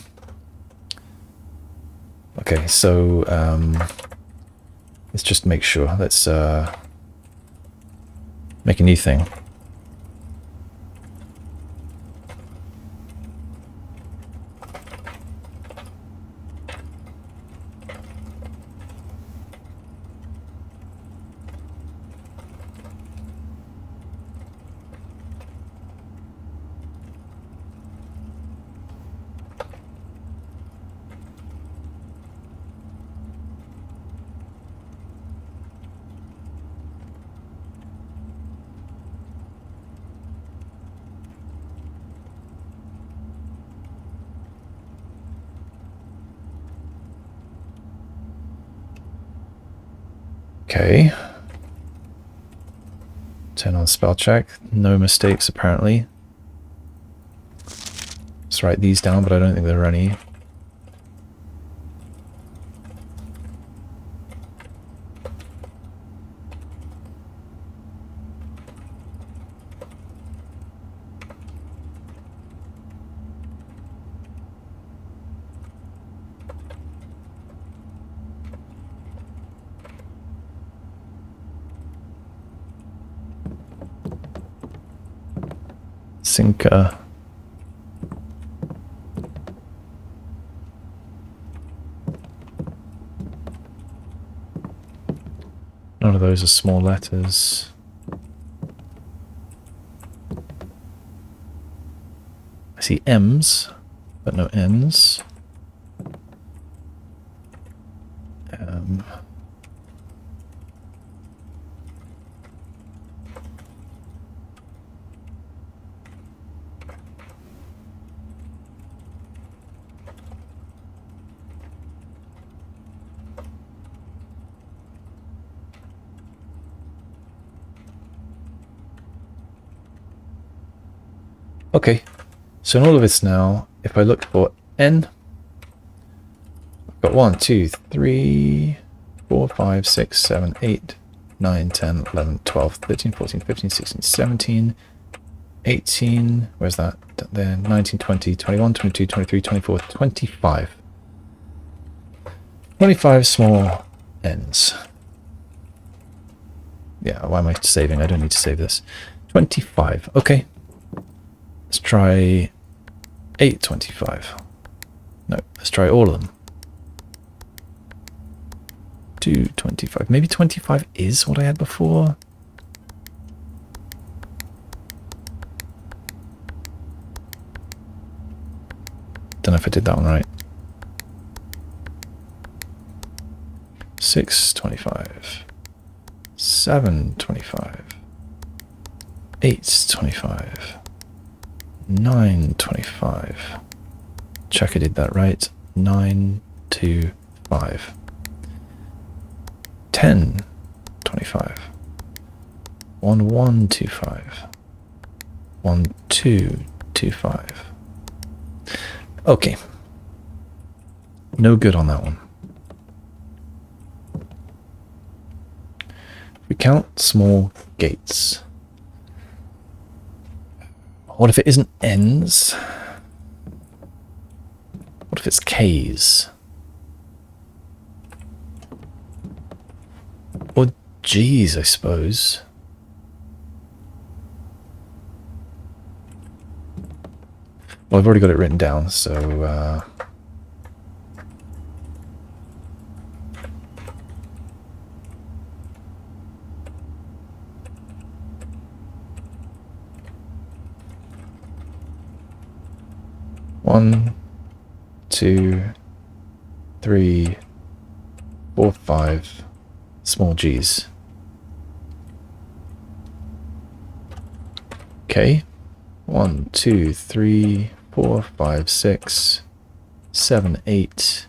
Okay, so let's just make sure. Let's make a new thing. Okay. Turn on spell check. No mistakes, apparently. Let's write these down, but I don't think there are any. Sinker. None of those are small letters. I see M's, but no N's. Okay, so in all of this now, if I look for N, I've got 1, 2, 3, 4, 5, 6, 7, 8, 9, 10, 11, 12, 13, 14, 15, 16, 17, 18, where's that? There, 19, 20, 21, 22, 23, 24, 25. 25 small N's. Yeah, why am I saving? I don't need to save this. 25, okay. Let's try 825. No, let's try all of them. 225. Maybe 25 is what I had before. Don't know if I did that one right. 625. 725. 825. 925. Check I did that right. 925. 1025. 1125. 1225. Okay. No good on that one. We count small gates. What if it isn't N's? What if it's K's? Or G's, I suppose. Well, I've already got it written down, so... 1, 2, 3, 4, 5 small G's. Okay. 1, 2, 3, 4, 5, 6, 7, 8.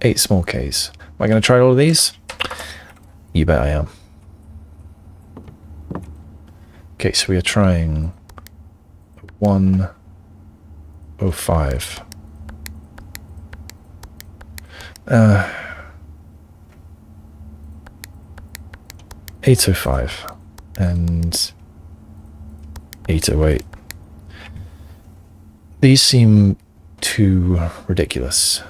8 small K's. Am I going to try all of these? You bet I am. Okay, so we are trying 105. 805 and 808. These seem too ridiculous.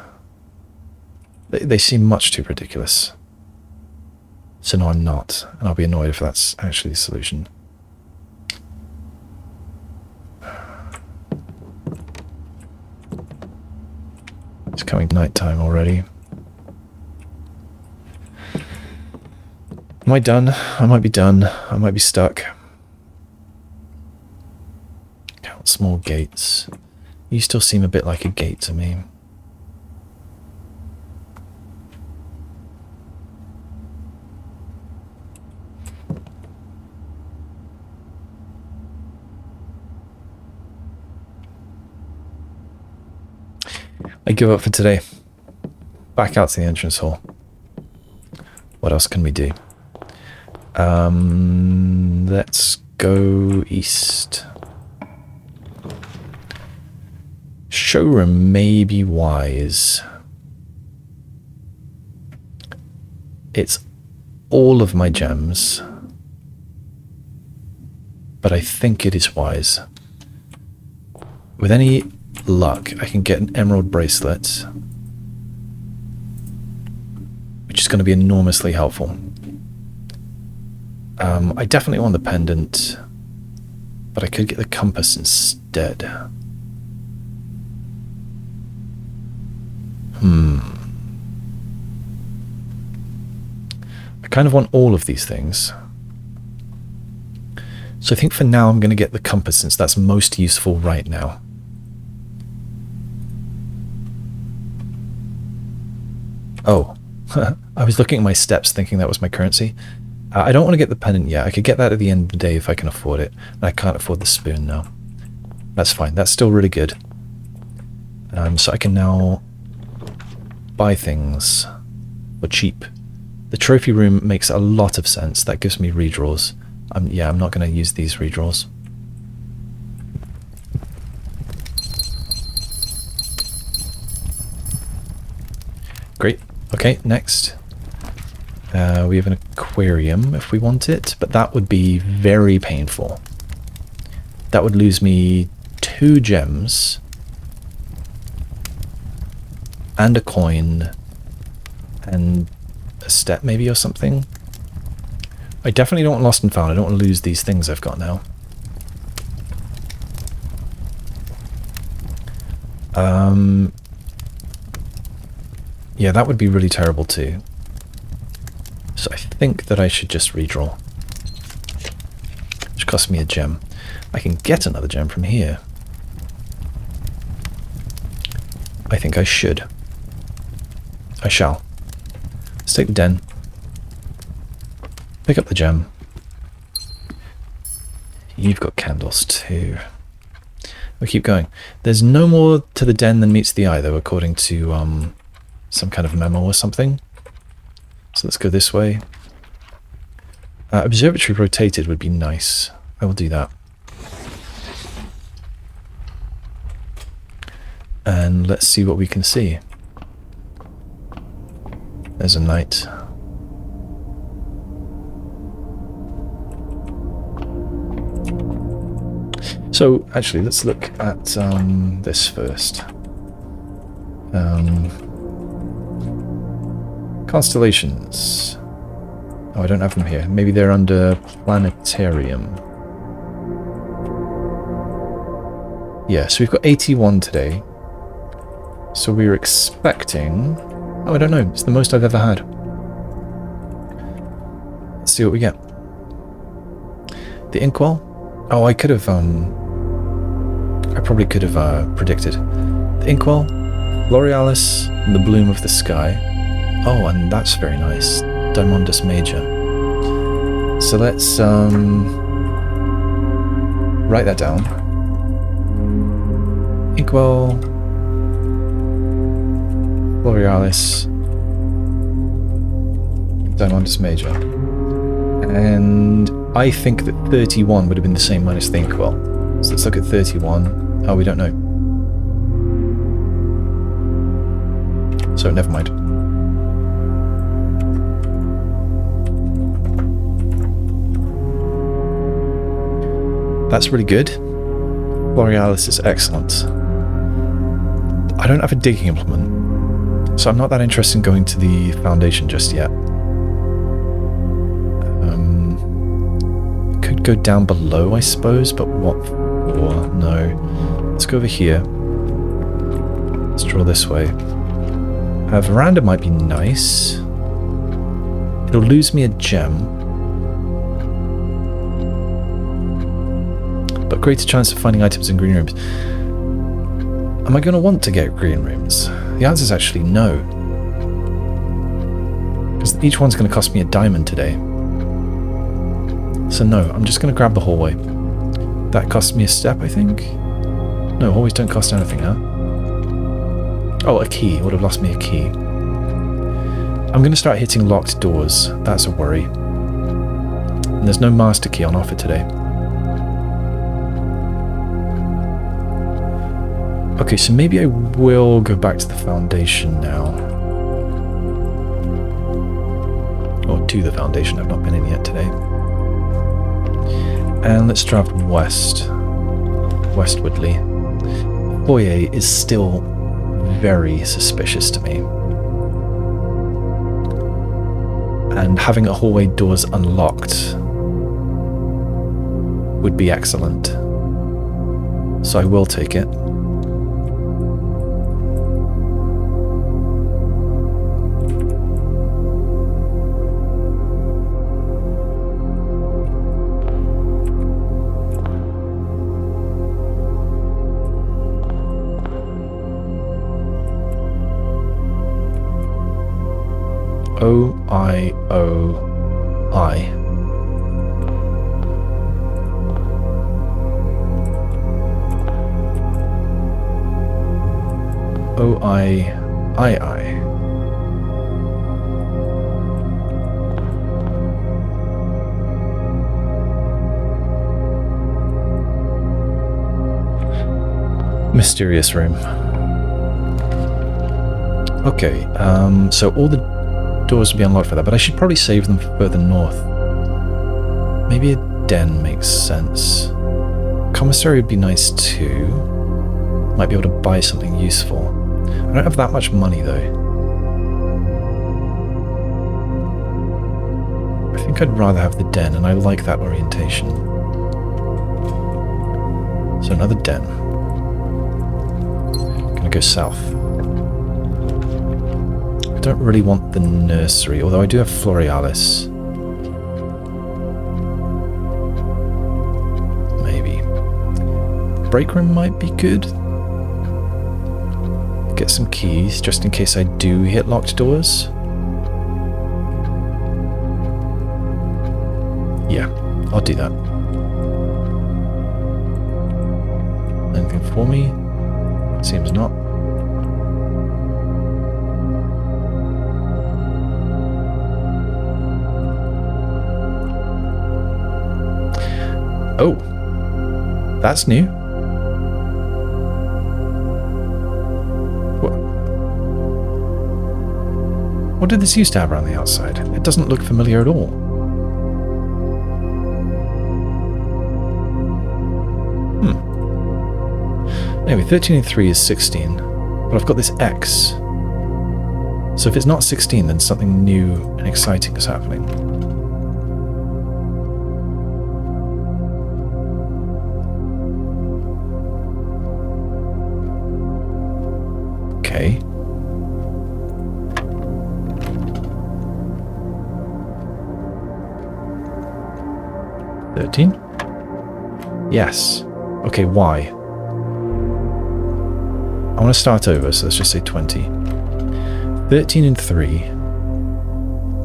They seem much too ridiculous. So no, I'm not, and I'll be annoyed if that's actually the solution. It's coming nighttime already. Am I done? I might be done. I might be stuck. Count small gates. You still seem a bit like a gate to me. I give up for today. Back out to the entrance hall. What else can we do? Let's go east. Showroom may be wise. It's all of my gems, but I think it is wise. With any luck, I can get an emerald bracelet, which is going to be enormously helpful. I definitely want the pendant, but I could get the compass instead. I kind of want all of these things. So I think for now I'm going to get the compass since that's most useful right now. Oh, I was looking at my steps thinking that was my currency. I don't want to get the pendant yet. I could get that at the end of the day if I can afford it. And I can't afford the spoon now. That's fine. That's still really good. So I can now buy things for cheap. The trophy room makes a lot of sense. That gives me redraws. Yeah, I'm not going to use these redraws. Great. Okay, next. We have an aquarium if we want it, but that would be very painful. That would lose me 2 gems and a coin and a step maybe or something. I definitely don't want lost and found. I don't want to lose these things I've got now. Yeah, that would be really terrible too. So I think that I should just redraw. Which costs me a gem. I can get another gem from here. I think I should. I shall. Let's take the den. Pick up the gem. You've got candles too. We'll keep going. There's no more to the den than meets the eye though, according to some kind of memo or something. So let's go this way. Observatory rotated would be nice. I will do that. And let's see what we can see. There's a knight. So, actually, let's look at this first. Constellations. Oh, I don't have them here. Maybe they're under Planetarium. Yeah, so we've got 81 today. So we were expecting... Oh, I don't know. It's the most I've ever had. Let's see what we get. The inkwell? Oh, I could have... I probably could have predicted. The inkwell, L'Orealis, and the bloom of the sky. Oh, and that's very nice. Diamondus Major. So let's write that down. Inkwell, L'Orealis, Diamondus Major. And I think that 31 would have been the same minus the inkwell. So let's look at 31. Oh, we don't know. So never mind. That's really good. L'Orealis is excellent. I don't have a digging implement, so I'm not that interested in going to the foundation just yet. Could go down below, I suppose, but what for? No. Let's go over here. Let's draw this way. A veranda might be nice. It'll lose me a gem. But greater chance of finding items in green rooms. Am I going to want to get green rooms? The answer is actually no. Because each one's going to cost me a diamond today. So no, I'm just going to grab the hallway. That cost me a step, I think? No, hallways don't cost anything, huh? Oh, a key. It would have lost me a key. I'm going to start hitting locked doors. That's a worry. And there's no master key on offer today. Okay, so maybe I will go back to the foundation now. Or to the foundation. I've not been in yet today. And let's travel westwardly. Foyer is still very suspicious to me. And having a hallway doors unlocked would be excellent. So I will take it. O-I-O-I. O-I-I-I. Mysterious room. Okay, so all the doors will be unlocked for that, but I should probably save them further north. Maybe a den makes sense. Commissary would be nice too. Might be able to buy something useful. I don't have that much money though. I think I'd rather have the den, and I like that orientation. So another den. Gonna go south. I don't really want the nursery, although I do have L'Orealis. Maybe. Break room might be good. Get some keys, just in case I do hit locked doors. Yeah, I'll do that. Anything for me? Seems not. Oh, that's new. What did this used to have around the outside? It doesn't look familiar at all. Anyway, 13 and 3 is 16, but I've got this X. So if it's not 16, then something new and exciting is happening. Okay. Yes. Okay, why? I want to start over, so let's just say 20. 13 and 3.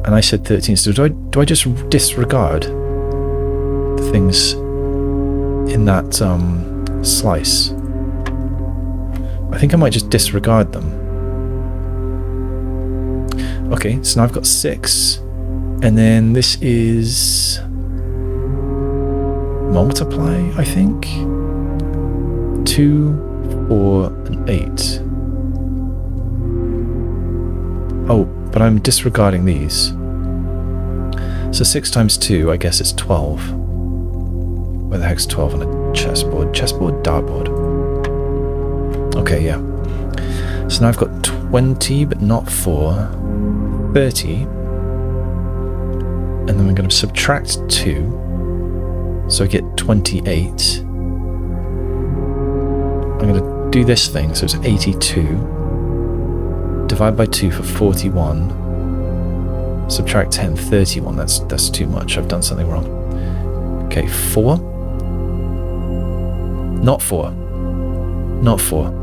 And I said 13, so do I just disregard the things in that slice? I think I might just disregard them. Okay, so now I've got 6. And then this is multiply, I think. 2, 4, and 8. Oh, but I'm disregarding these. So 6 times 2, I guess it's 12. Where the heck's 12 on a chessboard? Chessboard? Dartboard. Okay, yeah. So now I've got 20, but not 4. 30. And then we're going to subtract 2. So I get 28. I'm going to do this thing, so it's 82. Divide by 2 for 41. Subtract 10, 31. That's too much. I've done something wrong. Okay, 4. Not 4. Not 4.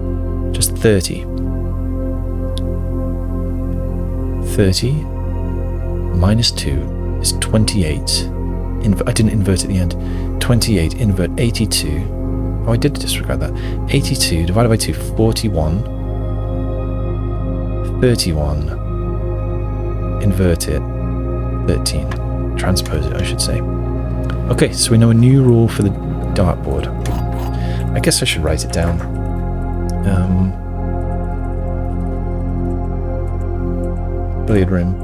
Just 30. 30 minus 2 is 28. I didn't invert at the end. 28, invert 82. Oh, I did disregard that. 82 divided by 2, 41. 31. Invert it. 13. Transpose it, I should say. Okay, so we know a new rule for the dartboard. I guess I should write it down. Billiard room.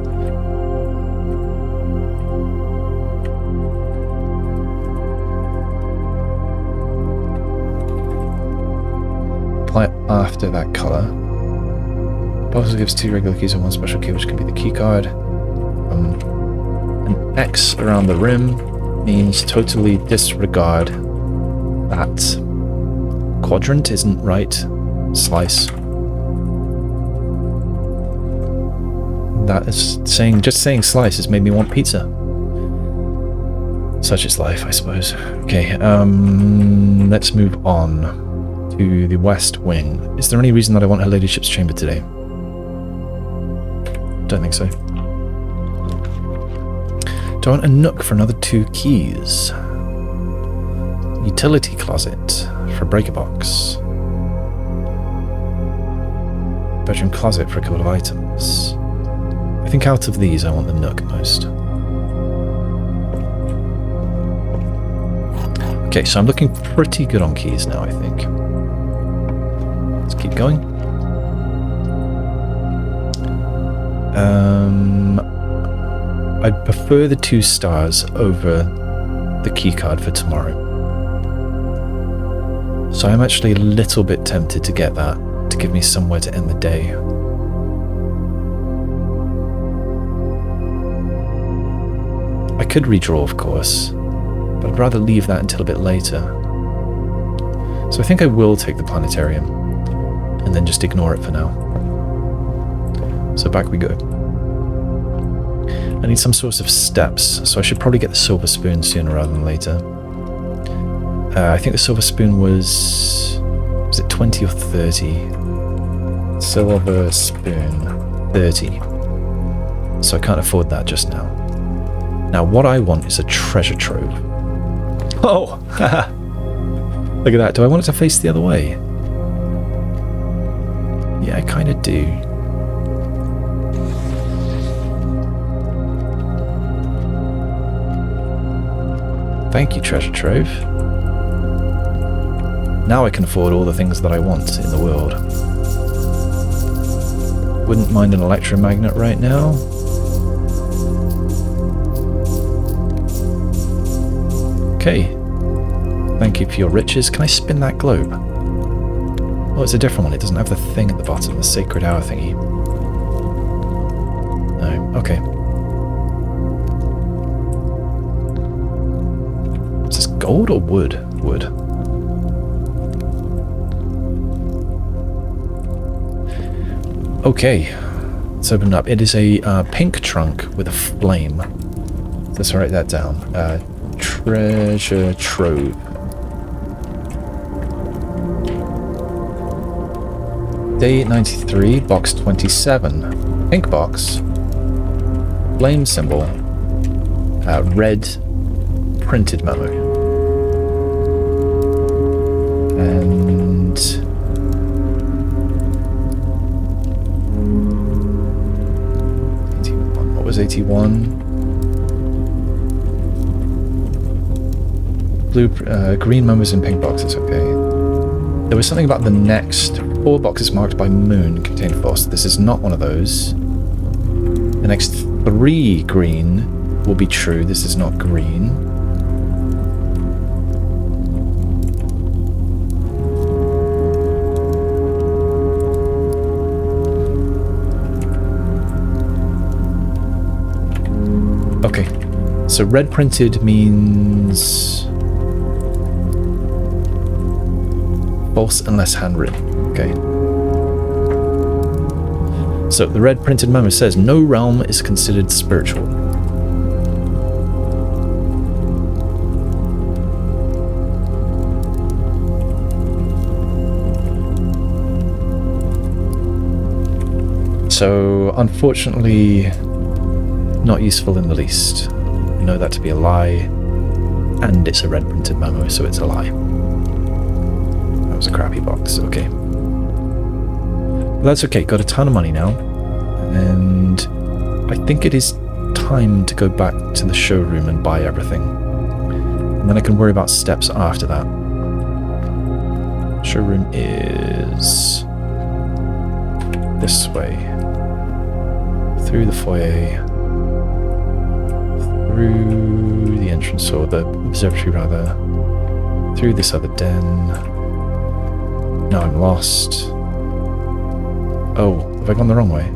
Apply it after that colour. Also gives 2 regular keys and 1 special key, which can be the key card. An X around the rim means totally disregard that quadrant isn't right. Slice. That is saying, just saying slice has made me want pizza. Such is life, I suppose. Okay, let's move on to the west wing. Is there any reason that I want her ladyship's chamber today? Don't think so. Do I want a nook for another 2 keys? Utility closet for a breaker box. Bedroom closet for a couple of items. I think out of these I want the nook most. Okay, so I'm looking pretty good on keys now, I think. Let's keep going. I'd prefer the 2 stars over the keycard for tomorrow. So I'm actually a little bit tempted to get that to give me somewhere to end the day. I could redraw, of course, but I'd rather leave that until a bit later. So I think I will take the Planetarium and then just ignore it for now. So back we go. I need some sort of steps, so I should probably get the silver spoon sooner rather than later. I think the silver spoon was it 20 or 30? Silver spoon, 30. So I can't afford that just now. Now what I want is a treasure trove. Oh! Look at that. Do I want it to face the other way? Yeah, I kind of do. Thank you, treasure trove. Now I can afford all the things that I want in the world. Wouldn't mind an electromagnet right now. Okay. Thank you for your riches. Can I spin that globe? Oh, it's a different one. It doesn't have the thing at the bottom, the sacred hour thingy. No, okay. Is this gold or wood? Wood. Okay, let's open it up. It is a pink trunk with a flame. Let's write that down. Treasure trove. Day 93, box 27. Pink box. Flame symbol. Red printed memo. And... what was 81? Blue, green memos in pink boxes, okay. There was something about the next 4 boxes marked by moon contain false. This is not one of those. The next 3 green will be true. This is not green. Okay, so red printed means false unless handwritten. Okay. So the red printed memo says no realm is considered spiritual. So unfortunately, not useful in the least. I know that to be a lie, and it's a red printed memo, so it's a lie. That was a crappy box, okay. But that's okay, got a ton of money now, and I think it is time to go back to the showroom and buy everything. And then I can worry about steps after that. Showroom is this way. Through the foyer. Through the entrance, or the observatory rather, through this other den. Now I'm lost. Oh, have I gone the wrong way?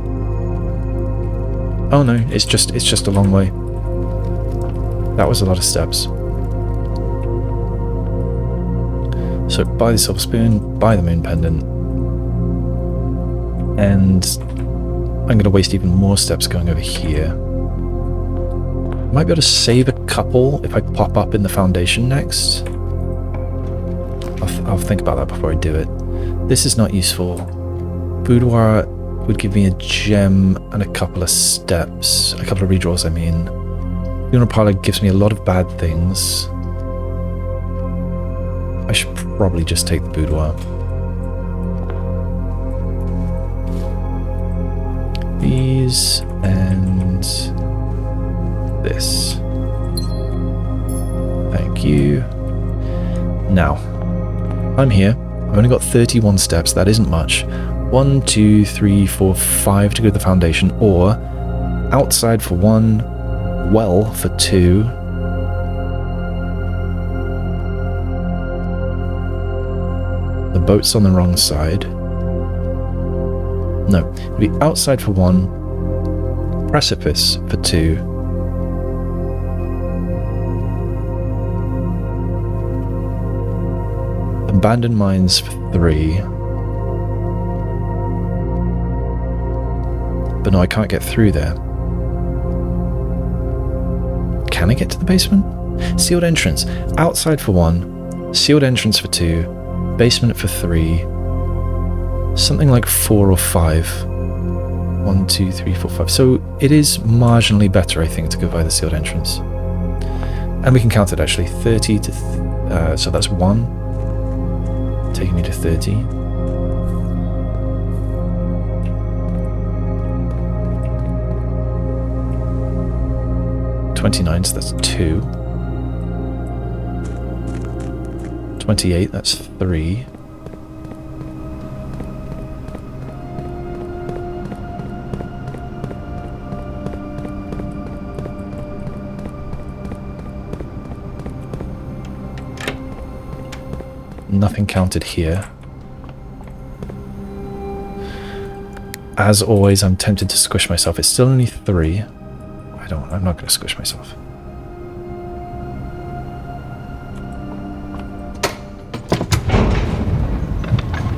Oh no, it's just a long way. That was a lot of steps. So buy the silver spoon, buy the moon pendant, and I'm going to waste even more steps going over here. Might be able to save a couple if I pop up in the foundation next. I'll think about that before I do it. This is not useful. Boudoir would give me a gem and a couple of steps. A couple of redraws, I mean. Funeral Parlor gives me a lot of bad things. I should probably just take the Boudoir. These and... this. Thank you. Now, I'm here. I've only got 31 steps. That isn't much. 1, 2, 3, 4, 5 to go to the foundation, or outside for 1, well for 2. The boat's on the wrong side. No, it'll be outside for 1, precipice for 2. Abandoned mines for 3. But no, I can't get through there. Can I get to the basement? Sealed entrance. Outside for 1. Sealed entrance for 2. Basement for 3. Something like 4 or 5. 1, 2, 3, 4, 5. So it is marginally better, I think, to go by the sealed entrance. And we can count it actually. 30 to... so that's 1. Taking me to 30. $29, so that's 2. 28, that's 3. Nothing counted here. As always, I'm tempted to squish myself. It's still only 3. I'm not going to squish myself.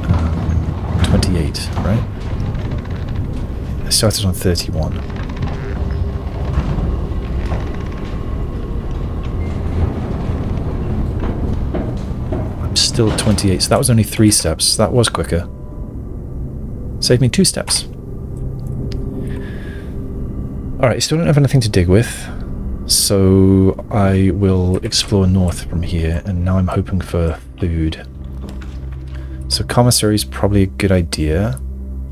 Um, 28, right? I started on 31. I'm still at 28, so that was only 3 steps. That was quicker. Saved me 2 steps. Alright, still don't have anything to dig with, so I will explore north from here, and now I'm hoping for food. So Commissary is probably a good idea.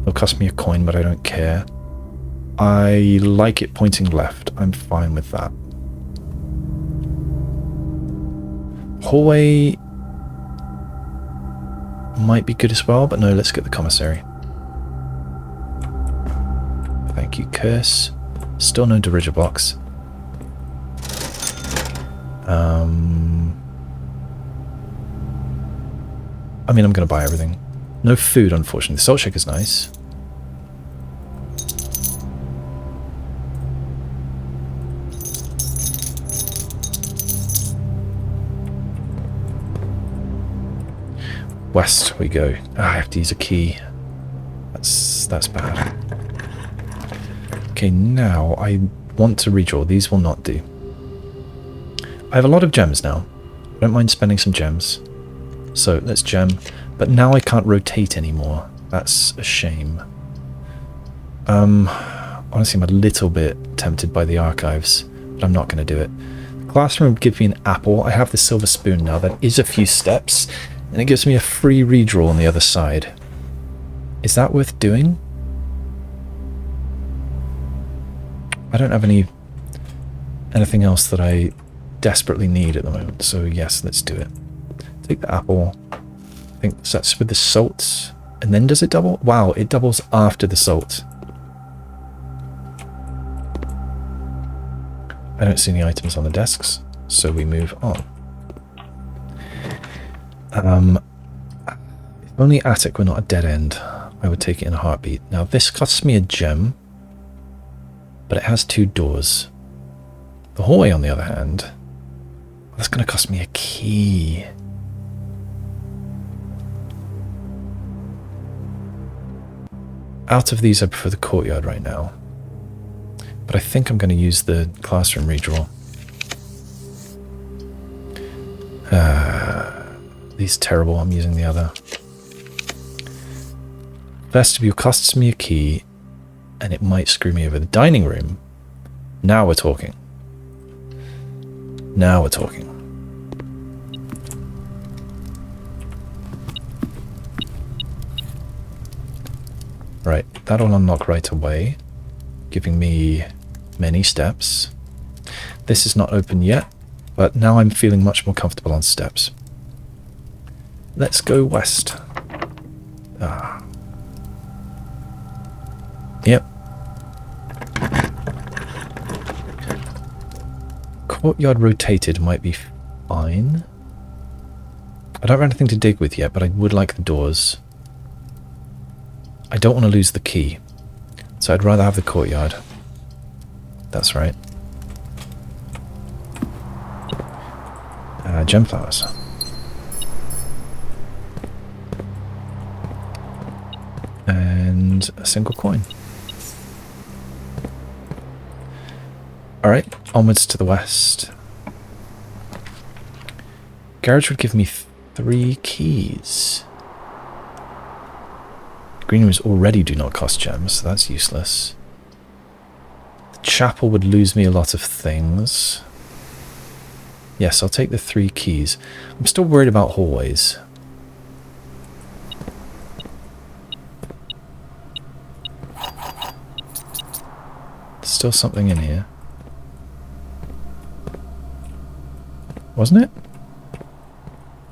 It'll cost me a coin, but I don't care. I like it pointing left. I'm fine with that. Hallway might be good as well, but no, let's get the Commissary. Thank you, Curse. Still no diriger box. I mean, I'm going to buy everything. No food, unfortunately. The salt shaker's nice. West we go. Ah, I have to use a key. That's bad. Okay, now I want to redraw. These will not do. I have a lot of gems now. I don't mind spending some gems. So let's gem. But now I can't rotate anymore. That's a shame. Honestly, I'm a little bit tempted by the archives, but I'm not going to do it. The classroom would give me an apple. I have the silver spoon now. That is a few steps. And it gives me a free redraw on the other side. Is that worth doing? I don't have anything else that I desperately need at the moment, so yes, let's do it. Take the apple. I think that's with the salt, and then does it double? Wow, it doubles after the salt. I don't see any items on the desks, so we move on. If only attic were not a dead end, I would take it in a heartbeat. Now this costs me a gem, but it has 2 doors. The hallway, on the other hand, that's going to cost me a key. Out of these, I prefer the courtyard right now. But I think I'm going to use the classroom redraw. These terrible, I'm using the other. Vestibule costs me a key, and it might screw me over. The dining room, now we're talking. Now we're talking. Right, that'll unlock right away, giving me many steps. This is not open yet, but now I'm feeling much more comfortable on steps. Let's go west. Ah. Yep. Courtyard rotated might be fine. I don't have anything to dig with yet, but I would like the doors. I don't want to lose the key, so I'd rather have the courtyard. That's right. Gem flowers. And a single coin. Alright, onwards to the west. Garage would give me 3 keys. Green rooms already do not cost gems, so that's useless. The chapel would lose me a lot of things. Yes, I'll take the 3 keys. I'm still worried about hallways. There's still something in here. Wasn't it?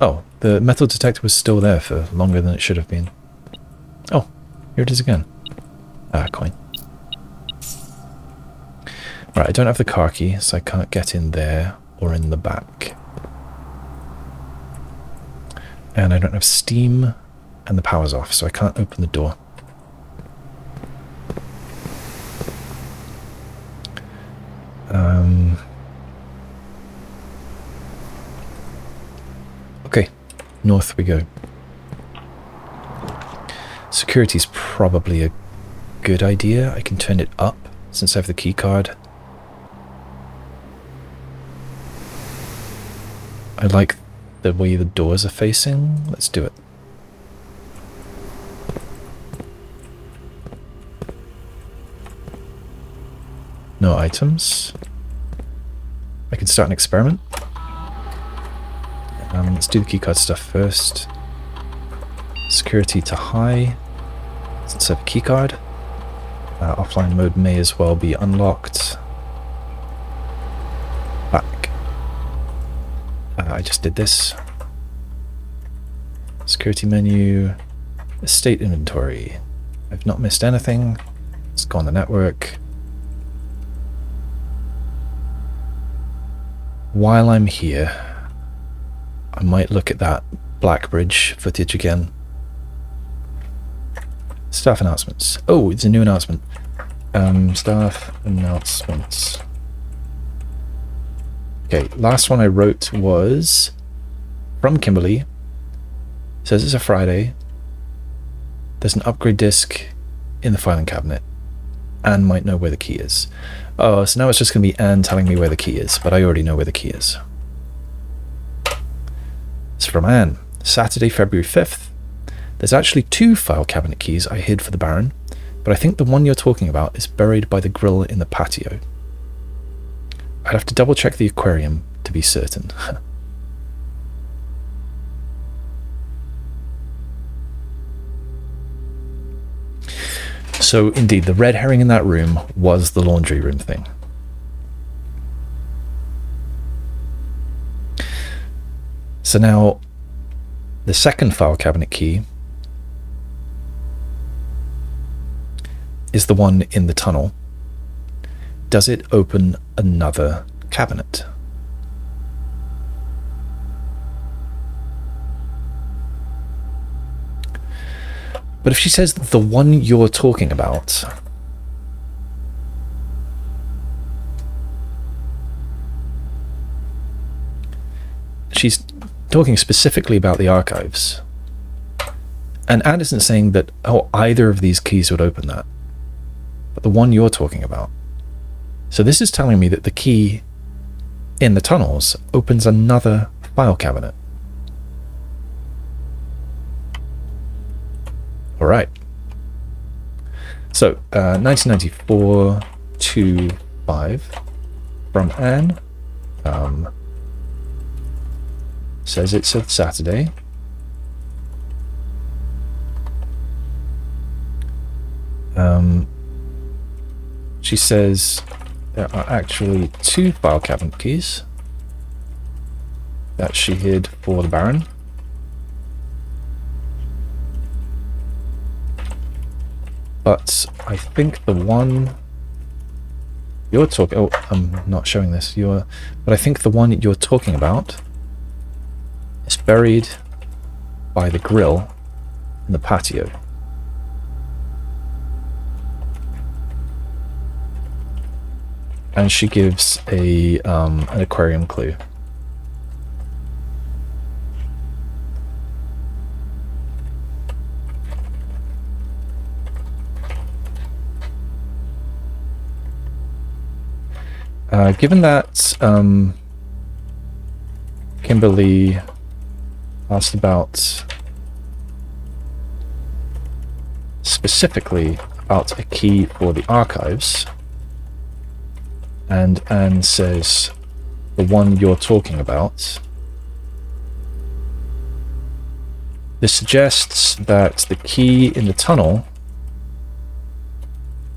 Oh, The metal detector was still there for longer than it should have been. Oh, here it is again. Ah, coin. Right, I don't have the car key, so I can't get in there or in the back. And I don't have steam, and the power's off, so I can't open the door. Okay, north we go. Security's probably a good idea. I can turn it up since I have the key card. I like the way the doors are facing. Let's do it. No items. I can start an experiment. Let's do the keycard stuff first. Security to high, since I have a keycard. Offline mode may as well be unlocked. Back. I just did this. Security menu. Estate inventory. I've not missed anything. Let's go on the network. While I'm here, I might look at that Blackbridge footage again. Staff announcements. Oh, it's a new announcement. Staff announcements. Okay, last one I wrote was from Kimberly. Says it's a Friday. There's an upgrade disc in the filing cabinet. Anne might know where the key is. Oh, so now it's just going to be Anne telling me where the key is, but I already know where the key is. It's from Anne. Saturday, February 5th. There's actually 2 file cabinet keys I hid for the Baron, but I think the one you're talking about is buried by the grill in the patio. I'd have to double check the aquarium to be certain. So indeed, the red herring in that room was the laundry room thing. So now, the second file cabinet key is the one in the tunnel. Does it open another cabinet? But if she says the one you're talking about, she's talking specifically about the archives. And Anne isn't saying that, oh, either of these keys would open that, but the one you're talking about. So this is telling me that the key in the tunnels opens another file cabinet. All right. So 1994 to 5 from Anne. Says it's a Saturday. She says there are actually 2 file cabinet keys that she hid for the Baron. But I think the one you're talking... Oh, I'm not showing this. But I think the one you're talking about is buried by the grill in the patio. And she gives an aquarium clue. Given that Kimberly asked about specifically about a key for the archives, and Anne says the one you're talking about, this suggests that the key in the tunnel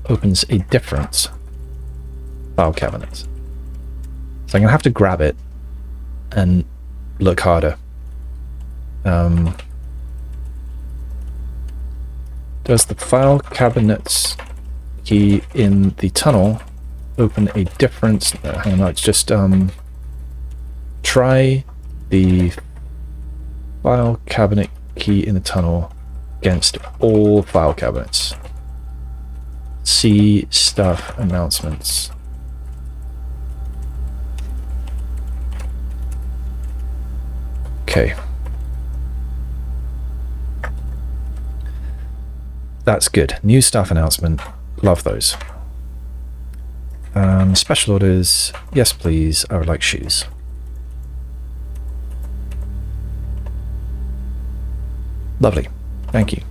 opens a different file cabinet. So I'm going to have to grab it and look harder. Does the file cabinets key in the tunnel open a different... hang on, no, it's just try the file cabinet key in the tunnel against all file cabinets. See stuff announcements. Okay. That's good. New staff announcement. Love those. Special orders. Yes, please. I would like shoes. Lovely. Thank you.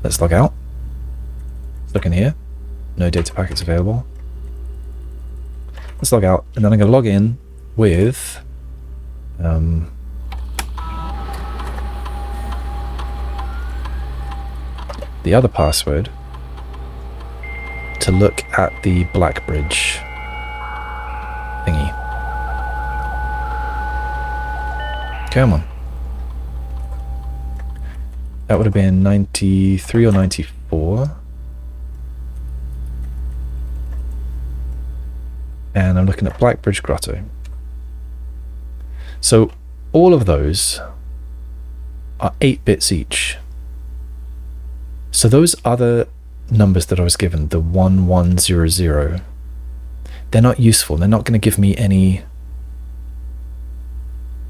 Let's log out. Look in here. No data packets available. Let's log out, and then I'm going to log in with the other password to look at the Blackbridge thingy. Come on. That would have been 93 or 94. And I'm looking at Blackbridge Grotto. So all of those are 8 bits each. So those other numbers that I was given, the 1100, they're not useful. They're not going to give me any...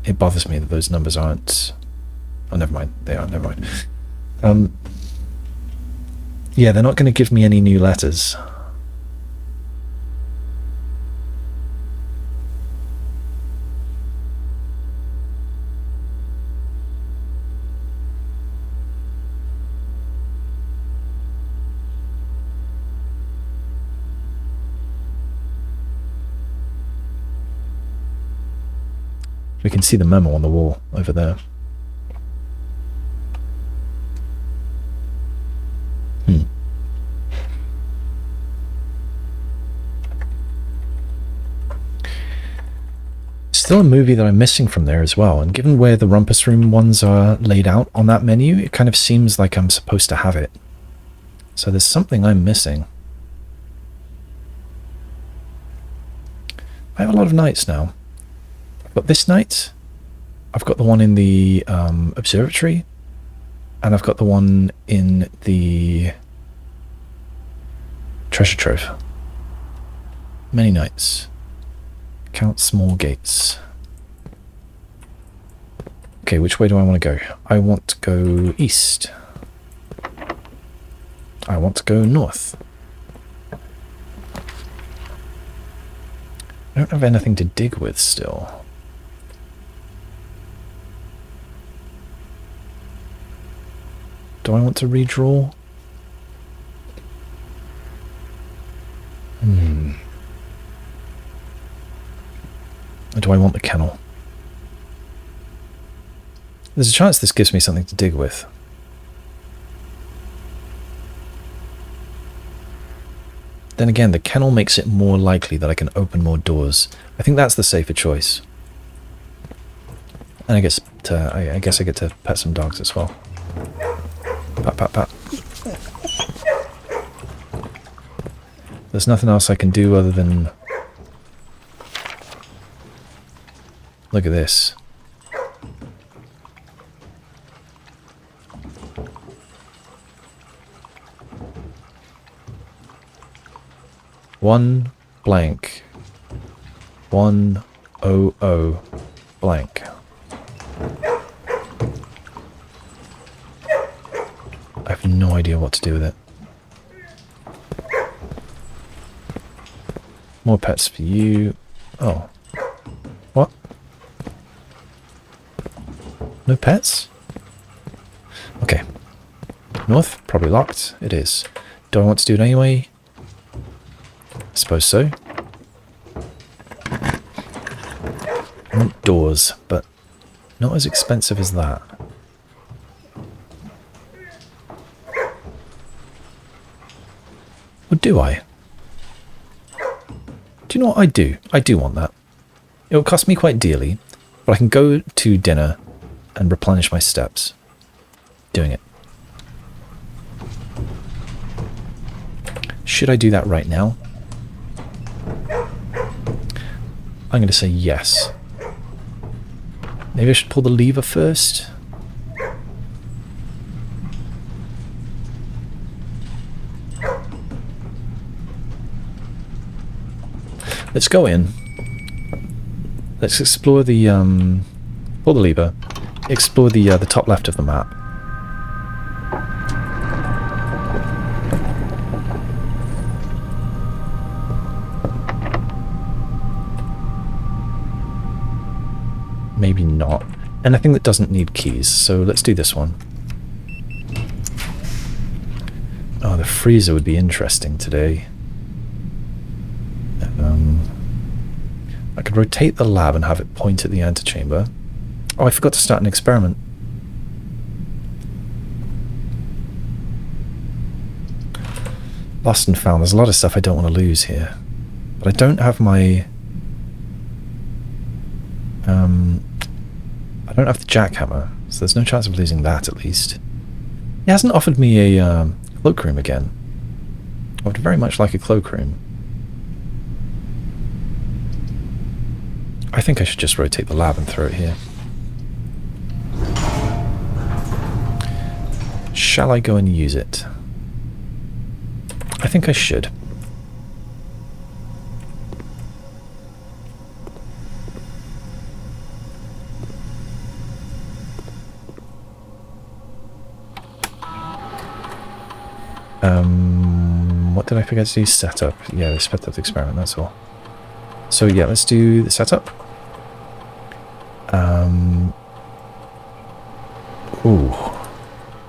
It bothers me that those numbers aren't... Oh, never mind. They are, never mind. Yeah, they're not going to give me any new letters. We can see the memo on the wall over there. Still a movie that I'm missing from there as well, and given where the rumpus room ones are laid out on that menu, it kind of seems like I'm supposed to have it. So there's something I'm missing. I have a lot of nights now. But this night, I've got the one in the Observatory, and I've got the one in the treasure trove. Many nights. Count small gates. Okay, which way do I want to go? I want to go east. I want to go north. I don't have anything to dig with still. Do I want to redraw? Or do I want the kennel? There's a chance this gives me something to dig with. Then again, the kennel makes it more likely that I can open more doors. I think that's the safer choice. And I guess I get to pet some dogs as well. Pat, pat, pat. There's nothing else I can do other than... Look at this. One blank. 100 blank. I have no idea what to do with it. More pets for you. Oh. What? No pets? Okay. North, probably locked. It is. Do I want to do it anyway? I suppose so. I want doors, but not as expensive as that. Or do I? Do you know what I do? I do want that. It will cost me quite dearly, but I can go to dinner and replenish my steps. Doing it. Should I do that right now? I'm going to say yes. Maybe I should pull the lever first. Let's go in. Let's explore the pull the lever. Explore the top left of the map. Maybe not. Anything that doesn't need keys, so let's do this one. Oh, the freezer would be interesting today. I could rotate the lab and have it point at the antechamber. Oh, I forgot to start an experiment. Lost and found. There's a lot of stuff I don't want to lose here. But I don't have my... I don't have the jackhammer, so there's no chance of losing that at least. He hasn't offered me a cloakroom again. I would very much like a cloakroom. I think I should just rotate the lab and throw it here. Shall I go and use it? I think I should. What did I forget to do? Setup. Yeah, the setup experiment, that's all. So yeah, let's do the setup. Ooh.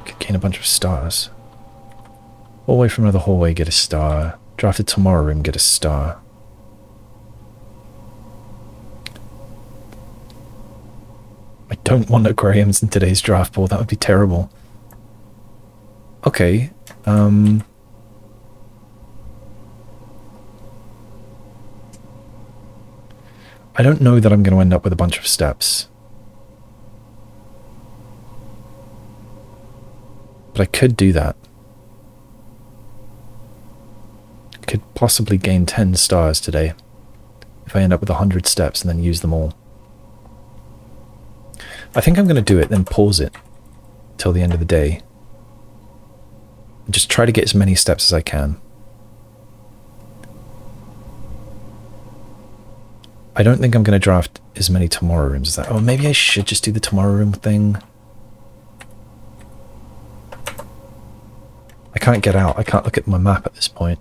Could gain a bunch of stars. Hallway from another hallway, get a star. Drafted tomorrow room, get a star. I don't want aquariums in today's draft pool, that would be terrible. Okay, I don't know that I'm going to end up with a bunch of steps. But I could do that. I could possibly gain 10 stars today. If I end up with 100 steps and then use them all. I think I'm going to do it, then pause it till the end of the day. And just try to get as many steps as I can. I don't think I'm going to draft as many tomorrow rooms as that. Oh, maybe I should just do the tomorrow room thing. I can't get out. I can't look at my map at this point.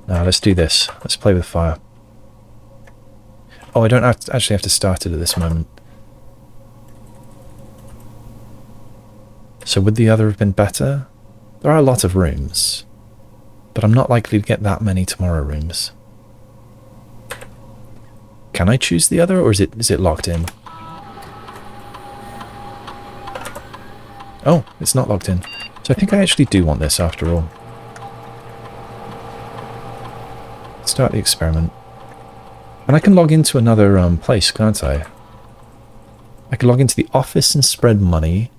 Now let's do this. Let's play with fire. Oh, I don't actually have to start it at this moment. So would the other have been better? There are a lot of rooms, but I'm not likely to get that many tomorrow rooms. Can I choose the other, or is it locked in? Oh, it's not locked in. So I think I actually do want this after all. Start the experiment. And I can log into another place, can't I? I can log into the office and spread money,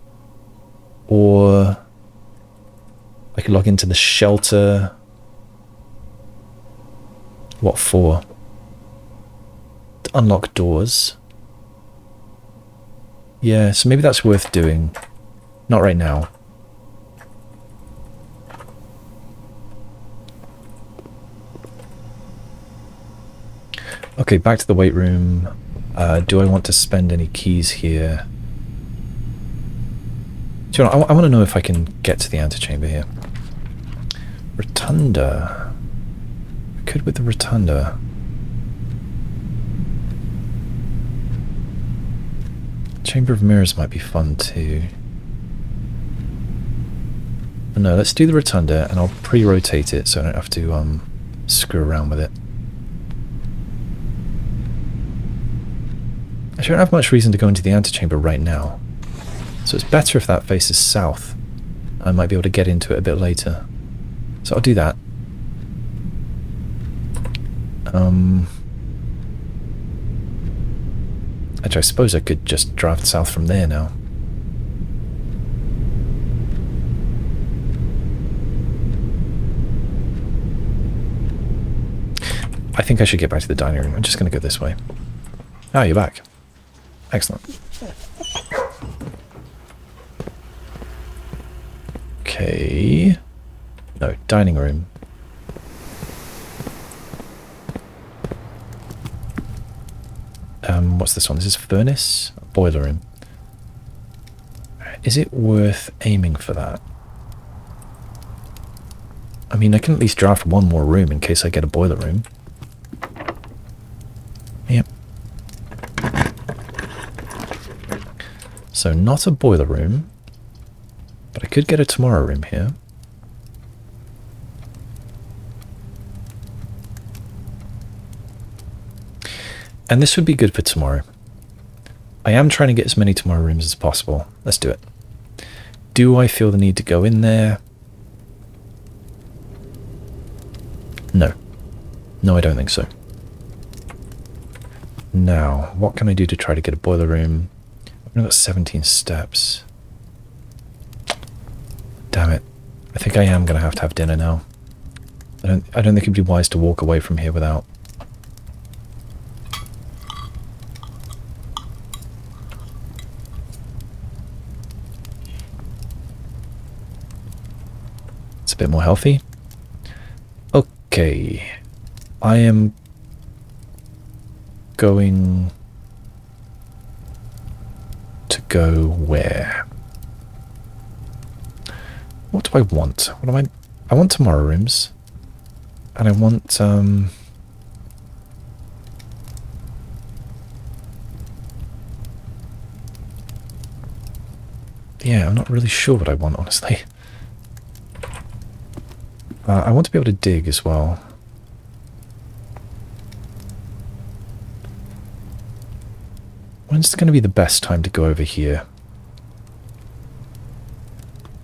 or I could log into the shelter. What for? To unlock doors. Yeah, so maybe that's worth doing. Not right now. Okay, back to the weight room. Do I want to spend any keys here? Do you know, I want to know if I can get to the antechamber here. Rotunda. I could with the rotunda. Chamber of Mirrors might be fun too. But no, let's do the rotunda and I'll pre-rotate it so I don't have to screw around with it. I don't have much reason to go into the antechamber right now. So it's better if that faces south. I might be able to get into it a bit later. So I'll do that. Actually, I suppose I could just drive south from there now. I think I should get back to the dining room. I'm just going to go this way. Ah, you're back. Excellent. Okay. No, dining room. What's this one? This is furnace? Boiler room. Is it worth aiming for that? I mean, I can at least draft one more room in case I get a boiler room. Yep. So not a boiler room, but I could get a tomorrow room here. And this would be good for tomorrow. I am trying to get as many tomorrow rooms as possible. Let's do it. Do I feel the need to go in there? No. No, I don't think so. Now, what can I do to try to get a boiler room? I've only got 17 steps. Damn it. I think I am going to have dinner now. I don't think it'd be wise to walk away from here without. It's a bit more healthy. Okay. I am going to go where? What do I want? What am I want tomorrow rooms. And I want yeah, I'm not really sure what I want, honestly. I want to be able to dig as well. When's going to be the best time to go over here?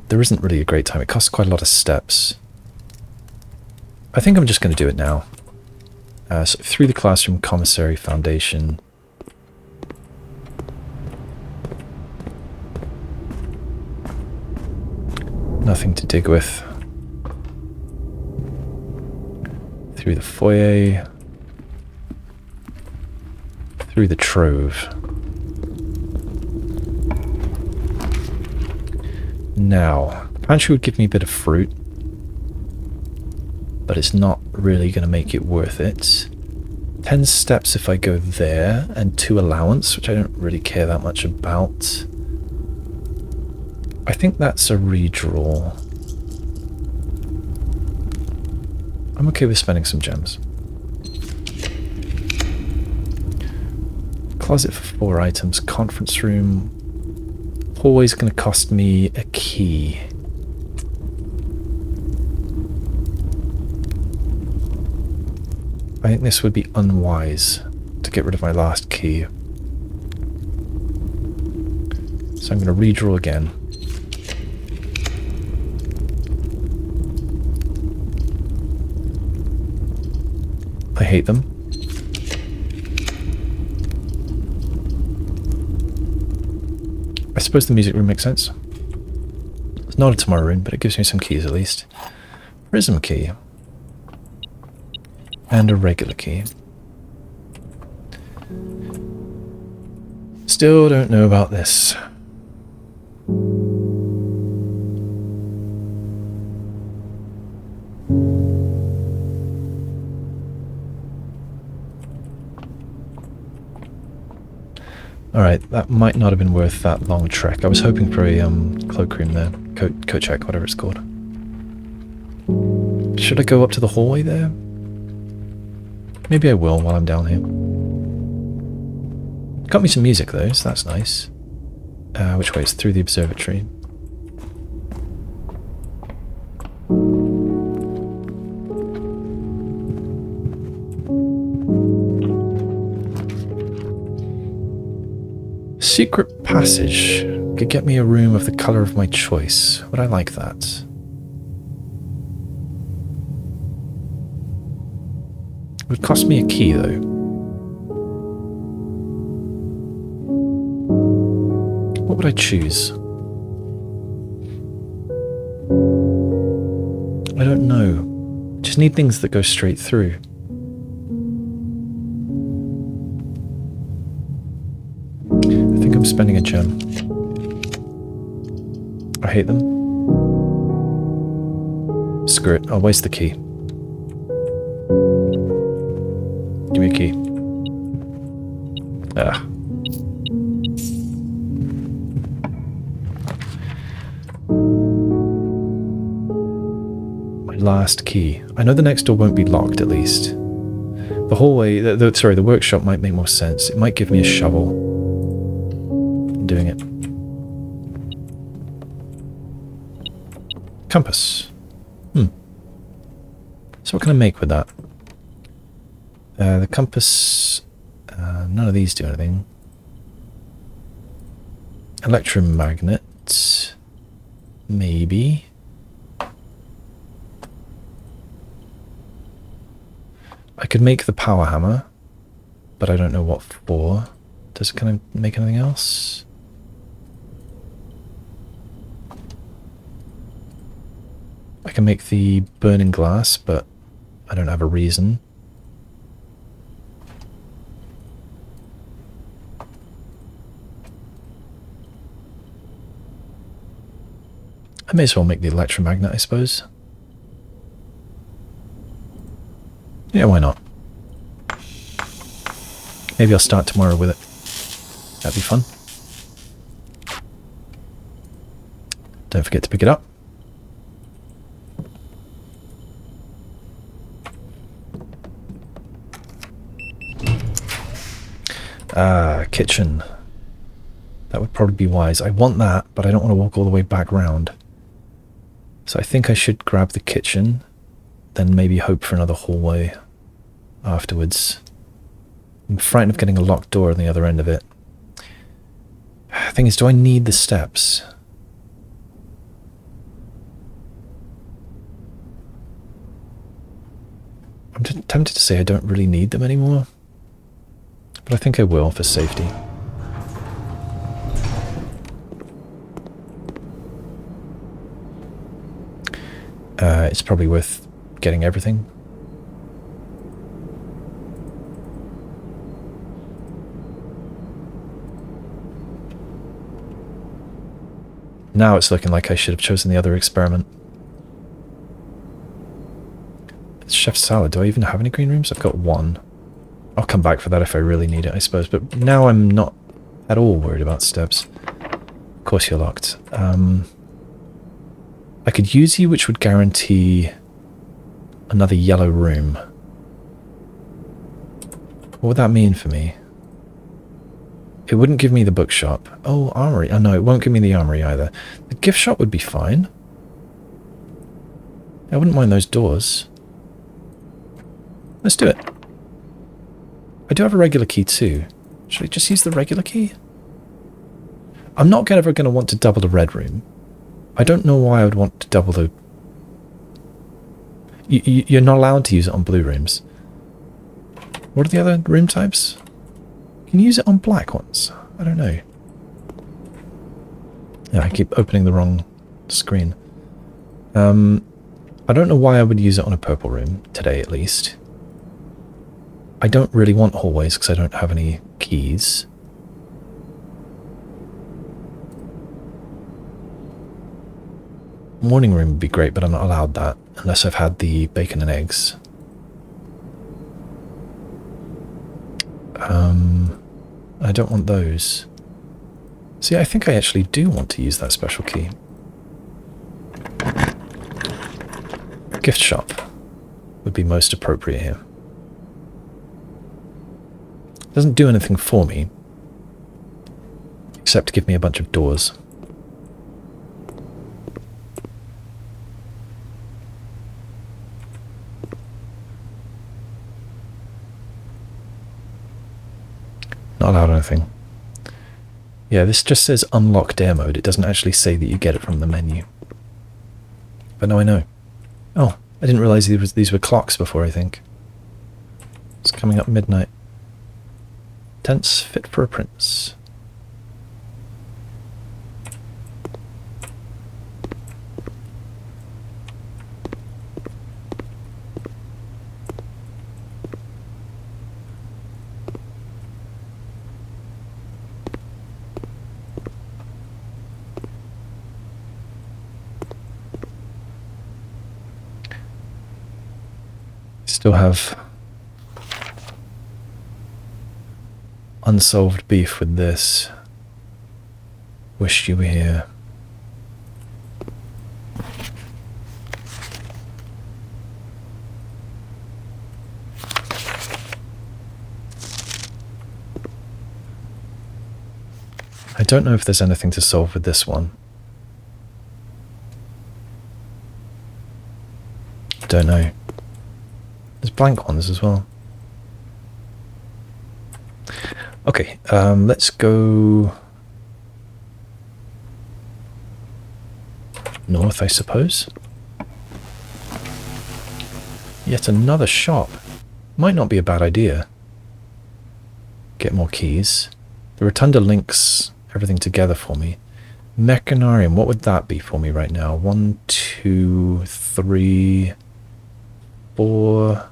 There isn't really a great time. It costs quite a lot of steps. I think I'm just going to do it now. So through the classroom, commissary, foundation. Nothing to dig with. Through the foyer. Through the trove. Now, pantry would give me a bit of fruit, but it's not really going to make it worth it. 10 steps if I go there, and 2 allowance, which I don't really care that much about. I think that's a redraw. I'm okay with spending some gems. Closet for 4 items. Conference room. Always going to cost me a key. I think this would be unwise to get rid of my last key. So I'm going to redraw again. I hate them. I suppose the music room makes sense. It's not a tomorrow room, but it gives me some keys at least. Prism key. And a regular key. Still don't know about this. Alright, that might not have been worth that long trek. I was hoping for a cloakroom there. Coat check, whatever it's called. Should I go up to the hallway there? Maybe I will while I'm down here. Got me some music though, so that's nice. Which way? It's through the observatory. Secret passage could get me a room of the colour of my choice. Would I like that? It would cost me a key, though. What would I choose? I don't know. Just need things that go straight through. I think I'm spending a gem. I hate them. Screw it. I'll waste the key. Give me a key. Ah. My last key. I know the next door won't be locked, at least. The hallway, the workshop might make more sense. It might give me a shovel. I'm doing it. Compass. So what can I make with that? The compass... none of these do anything. Electromagnet. Maybe. I could make the power hammer, but I don't know what for. Does it kind of make anything else? I can make the burning glass, but I don't have a reason. I may as well make the electromagnet, I suppose. Yeah, why not? Maybe I'll start tomorrow with it. That'd be fun. Don't forget to pick it up. Kitchen. That would probably be wise. I want that, but I don't want to walk all the way back round. So I think I should grab the kitchen, then maybe hope for another hallway afterwards. I'm frightened of getting a locked door on the other end of it. The thing is, do I need the steps? I'm just tempted to say I don't really need them anymore, but I think I will for safety. It's probably worth getting everything. Now it's looking like I should have chosen the other experiment. It's chef's salad. Do I even have any green rooms? I've got one. I'll come back for that if I really need it, I suppose. But now I'm not at all worried about steps. Of course you're locked. I could use you, which would guarantee another yellow room. What would that mean for me? It wouldn't give me the bookshop. Oh, armory. Oh no, it won't give me the armory either. The gift shop would be fine. I wouldn't mind those doors. Let's do it. I do have a regular key too. Should I just use the regular key? I'm not ever going to want to double the red room. I don't know why I would want to double the... You're not allowed to use it on blue rooms. What are the other room types? Can you use it on black ones? I don't know. Yeah, I keep opening the wrong screen. I don't know why I would use it on a purple room, today at least. I don't really want hallways because I don't have any keys. Morning room would be great, but I'm not allowed that unless I've had the bacon and eggs. I don't want those. See, I think I actually do want to use that special key. Gift shop would be most appropriate here. Doesn't do anything for me, except to give me a bunch of doors. Not allowed anything. Yeah, this just says unlock dare mode. It doesn't actually say that you get it from the menu. But now I know. Oh, I didn't realise these were clocks before, I think. It's coming up midnight. Tents fit for a prince. Still have unsolved beef with this. Wish you were here. I don't know if there's anything to solve with this one. Don't know. There's blank ones as well. Okay, let's go north, I suppose. Yet another shop. Might not be a bad idea. Get more keys. The Rotunda links everything together for me. Mechanarium, what would that be for me right now? 1, 2, 3, 4...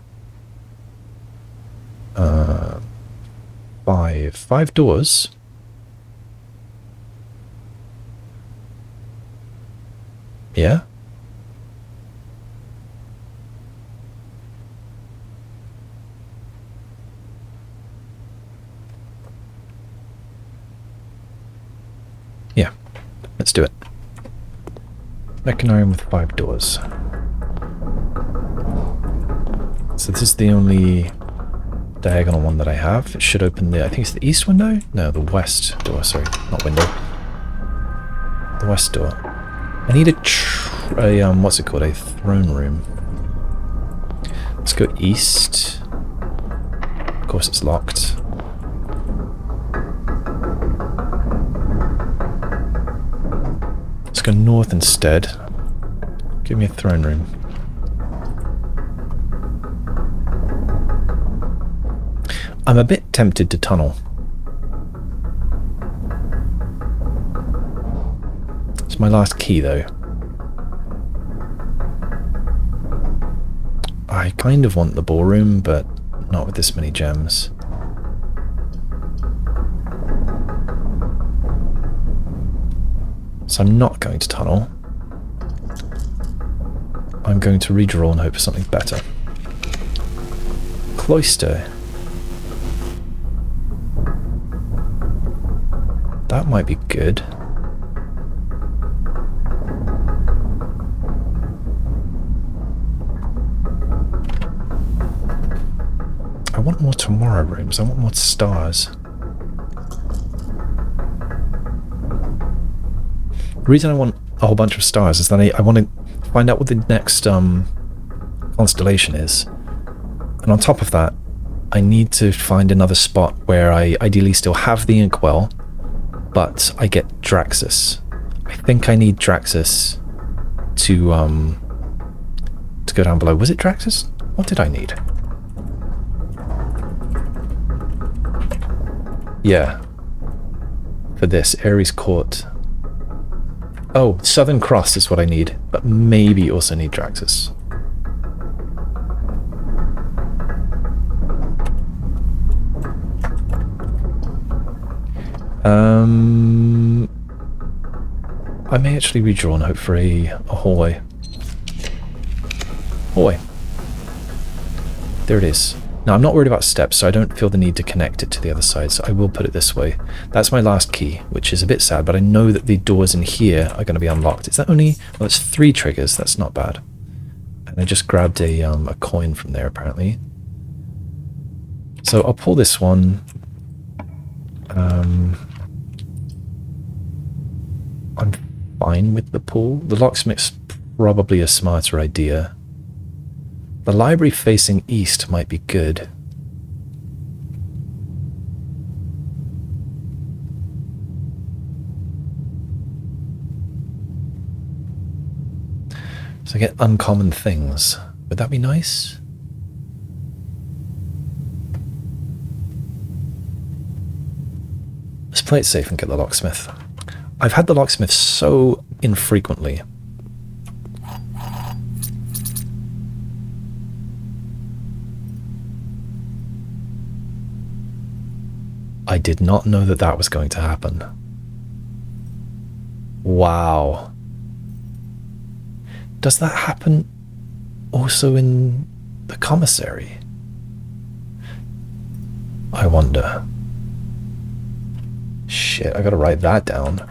5 doors. Yeah. Yeah. Let's do it. Mechanarium with 5 doors. So this is the only diagonal one that I have. It should open the, I think it's the east window? No, the west door, sorry, not window. The west door. I need a what's it called? A throne room. Let's go east. Of course it's locked. Let's go north instead. Give me a throne room. I'm a bit tempted to tunnel. It's my last key, though. I kind of want the ballroom, but not with this many gems. So I'm not going to tunnel. I'm going to redraw and hope for something better. Cloister. That might be good. I want more tomorrow rooms. I want more stars. The reason I want a whole bunch of stars is that I want to find out what the next constellation is. And on top of that, I need to find another spot where I ideally still have the inkwell, but I get Draxus. I think I need Draxus to go down below. Was it Draxus? What did I need? Yeah. For this, Ares Court. Oh, Southern Cross is what I need, but maybe also need Draxus. I may actually redraw and hope for a hallway. Hallway. There it is. Now, I'm not worried about steps, so I don't feel the need to connect it to the other side, so I will put it this way. That's my last key, which is a bit sad, but I know that the doors in here are going to be unlocked. Is that only... Well, it's 3 triggers. That's not bad. And I just grabbed a coin from there, apparently. So I'll pull this one. I'm fine with the pull. The locksmith's probably a smarter idea. The library facing east might be good. So I get uncommon things. Would that be nice? Let's play it safe and get the locksmith. I've had the locksmith so infrequently. I did not know that that was going to happen. Wow. Does that happen also in the commissary? I wonder. Shit, I gotta write that down.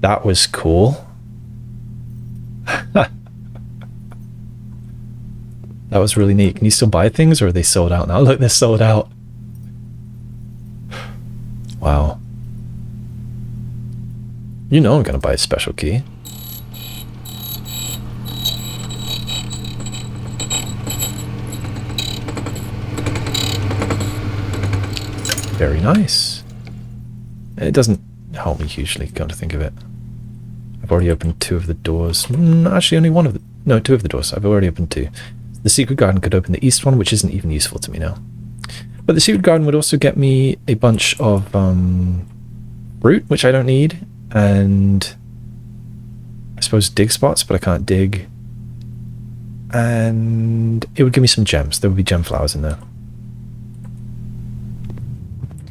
That was cool. That was really neat. Can you still buy things, or are they sold out now? Look, they're sold out. Wow. You know I'm going to buy a special key. Very nice. It doesn't help me hugely, come to think of it. I've already opened 2 of the doors. Actually, only 1 of the... No, 2 of the doors. I've already opened 2. The secret garden could open the east one, which isn't even useful to me now. But the secret garden would also get me a bunch of fruit, which I don't need, and I suppose dig spots, but I can't dig. And it would give me some gems. There would be gem flowers in there.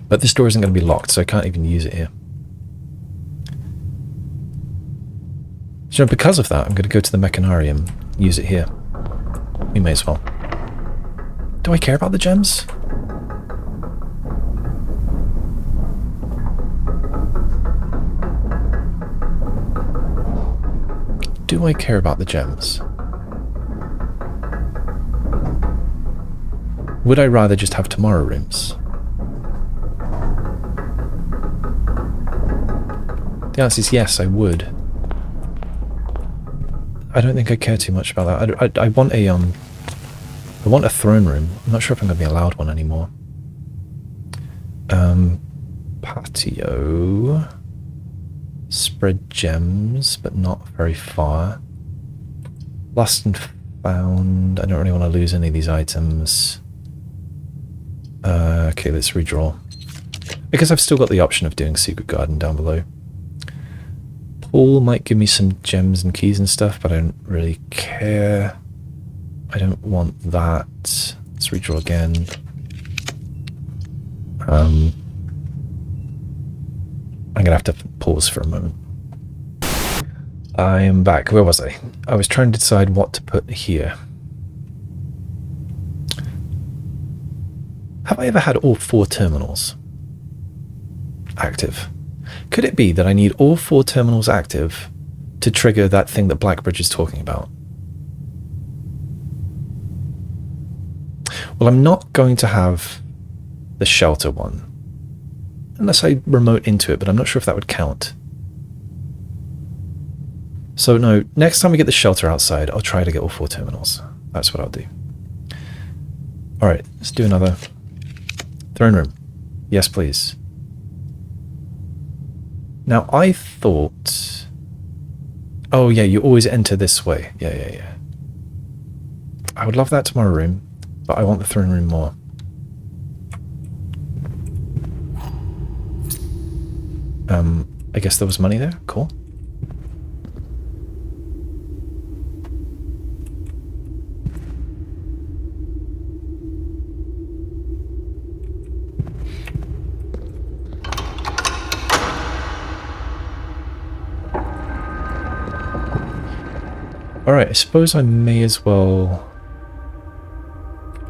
But this door isn't going to be locked, so I can't even use it here. So because of that, I'm going to go to the Mechanarium, use it here. We may as well. Do I care about the gems? Do I care about the gems? Would I rather just have tomorrow rooms? The answer is yes, I would. I don't think I care too much about that. I want a throne room. I'm not sure if I'm going to be allowed one anymore. Patio. Spread gems, but not very far. Lost and found. I don't really want to lose any of these items. Okay, let's redraw. Because I've still got the option of doing secret garden down below. Pool might give me some gems and keys and stuff, but I don't really care. I don't want that. Let's redraw again. I'm going to have to pause for a moment. I am back. Where was I? I was trying to decide what to put here. Have I ever had all 4 terminals active? Could it be that I need all 4 terminals active to trigger that thing that Blackbridge is talking about? Well, I'm not going to have the shelter one. Unless I remote into it, but I'm not sure if that would count. So no, next time we get the shelter outside, I'll try to get all 4 terminals. That's what I'll do. Alright, let's do another throne room. Yes, please. Now, I thought... Oh, yeah, you always enter this way. Yeah. I would love that tomorrow room, but I want the throne room more. I guess there was money there. Cool. Alright, I suppose I may as well...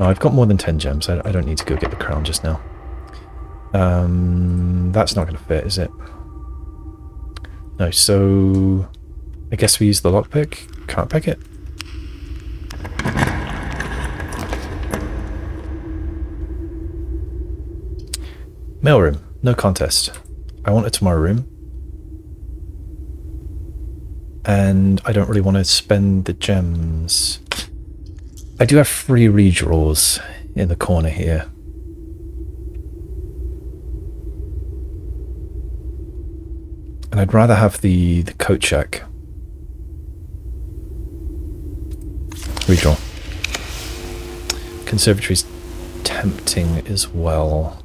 No, I've got more than 10 gems. I don't need to go get the crown just now. That's not going to fit, is it? No, so... I guess we use the lockpick. Can't pick it. Mailroom. No contest. I want a tomorrow room. and I don't really want to spend the gems. I do have 3 redraws in the corner here. And I'd rather have the coat check. Redraw. Conservatory's tempting as well.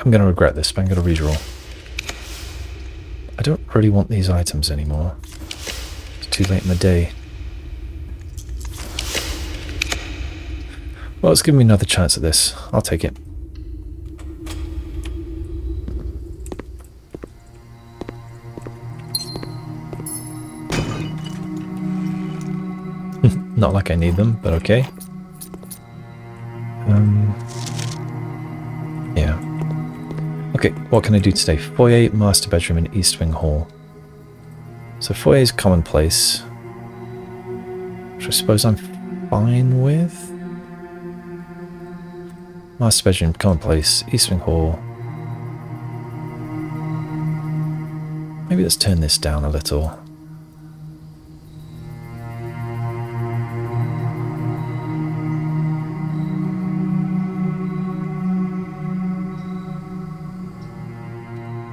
I'm going to regret this, but I'm going to redraw. I don't really want these items anymore. It's too late in the day. Well, it's given me another chance at this. I'll take it. Not like I need them, but okay. Yeah. Okay, what can I do today? Foyer, master bedroom, and east wing hall. So foyer is commonplace, which I suppose I'm fine with. Master bedroom, commonplace, east wing hall. Maybe let's turn this down a little.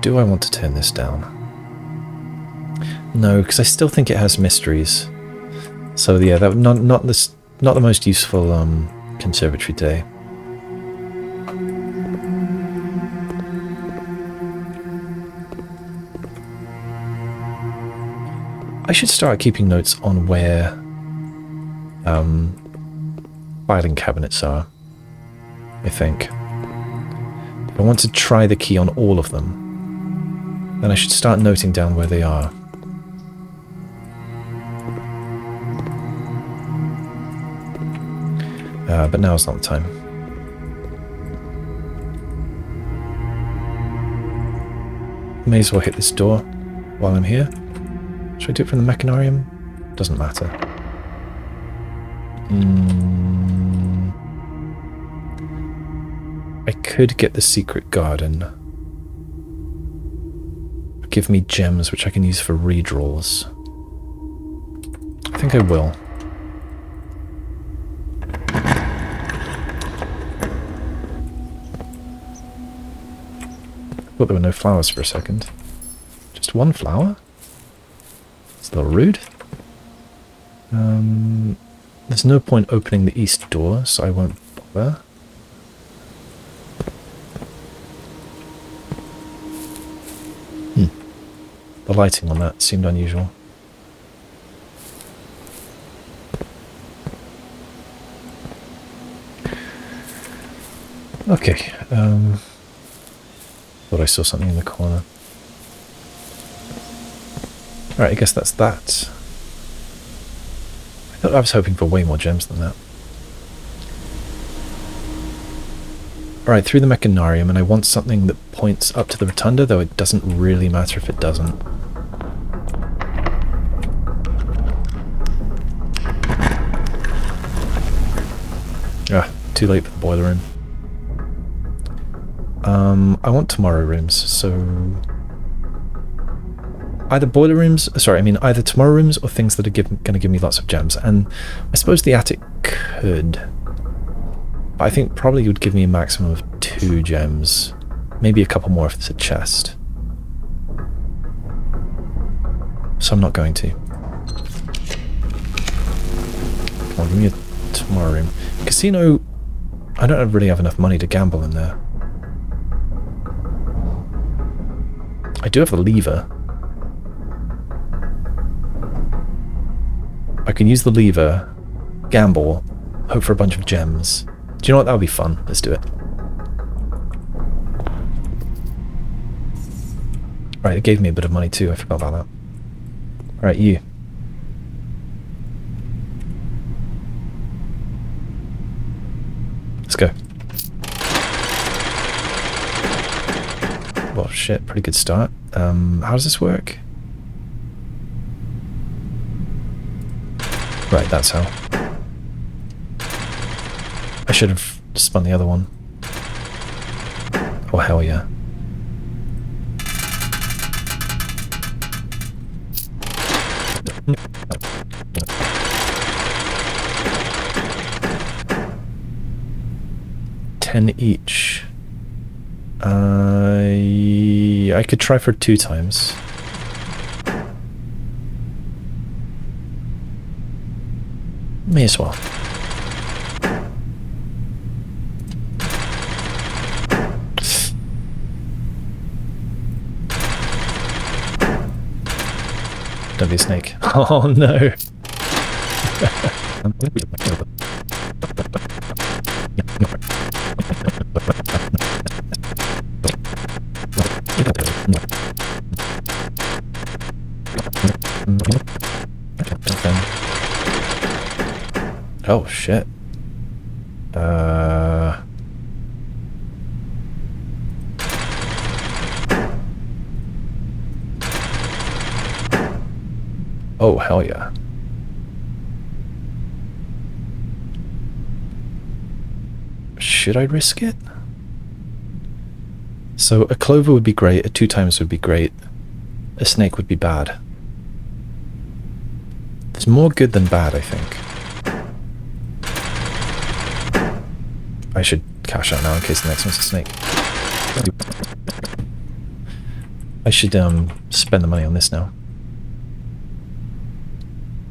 Do I want to turn this down? No, because I still think it has mysteries. So yeah, that not the most useful conservatory day. I should start keeping notes on where filing cabinets are, I think. If I want to try the key on all of them, then I should start noting down where they are. But now's not the time. May as well hit this door while I'm here. Should I do it from the Mechanarium? Doesn't matter. I could get the secret garden. Give me gems which I can use for redraws. I think I will. Thought there were no flowers for a second. Just one flower? It's a little rude. There's no point opening the east door, so I won't bother. The lighting on that seemed unusual. Okay, thought I saw something in the corner. Alright, I guess that's that. I was hoping for way more gems than that. Alright, through the Mechanarium, and I want something that points up to the Rotunda, though it doesn't really matter if it doesn't. Ah, too late for the boiler room. I want tomorrow rooms, so either boiler rooms, either tomorrow rooms or things that are going to give me lots of gems. And I suppose the attic could, but I think probably it would give me a maximum of 2 gems, maybe a couple more if it's a chest. So I'm not going to. Come on, give me a tomorrow room. Casino, I don't really have enough money to gamble in there. I do have the lever. I can use the lever, gamble, hope for a bunch of gems. Do you know what? That would be fun. Let's do it. Right, it gave me a bit of money too. I forgot about that. Alright, you. Let's go. Well, shit, pretty good start. How does this work? Right, that's how. I should have spun the other one. Oh, hell yeah. $10 each. I could try for 2 times. May as well. Don't be a snake. Oh no. Oh shit. Oh hell yeah. Should I risk it? So a clover would be great, a 2 times would be great, a snake would be bad. There's more good than bad, I think. I should cash out now in case the next one's a snake. I should spend the money on this now.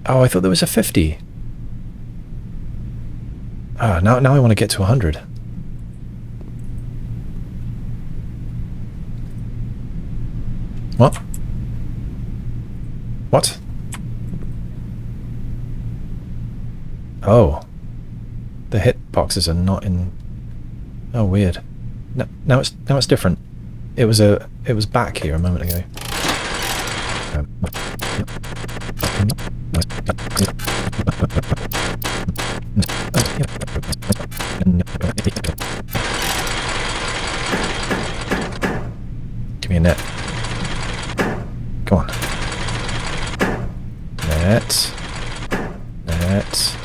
Oh, I thought there was a 50. Ah, now I want to get to 100. What? What? Oh. The hit boxes are not in... Oh, weird. No, now it's different. It was back here a moment ago. Give me a net. Come on. Net. Net.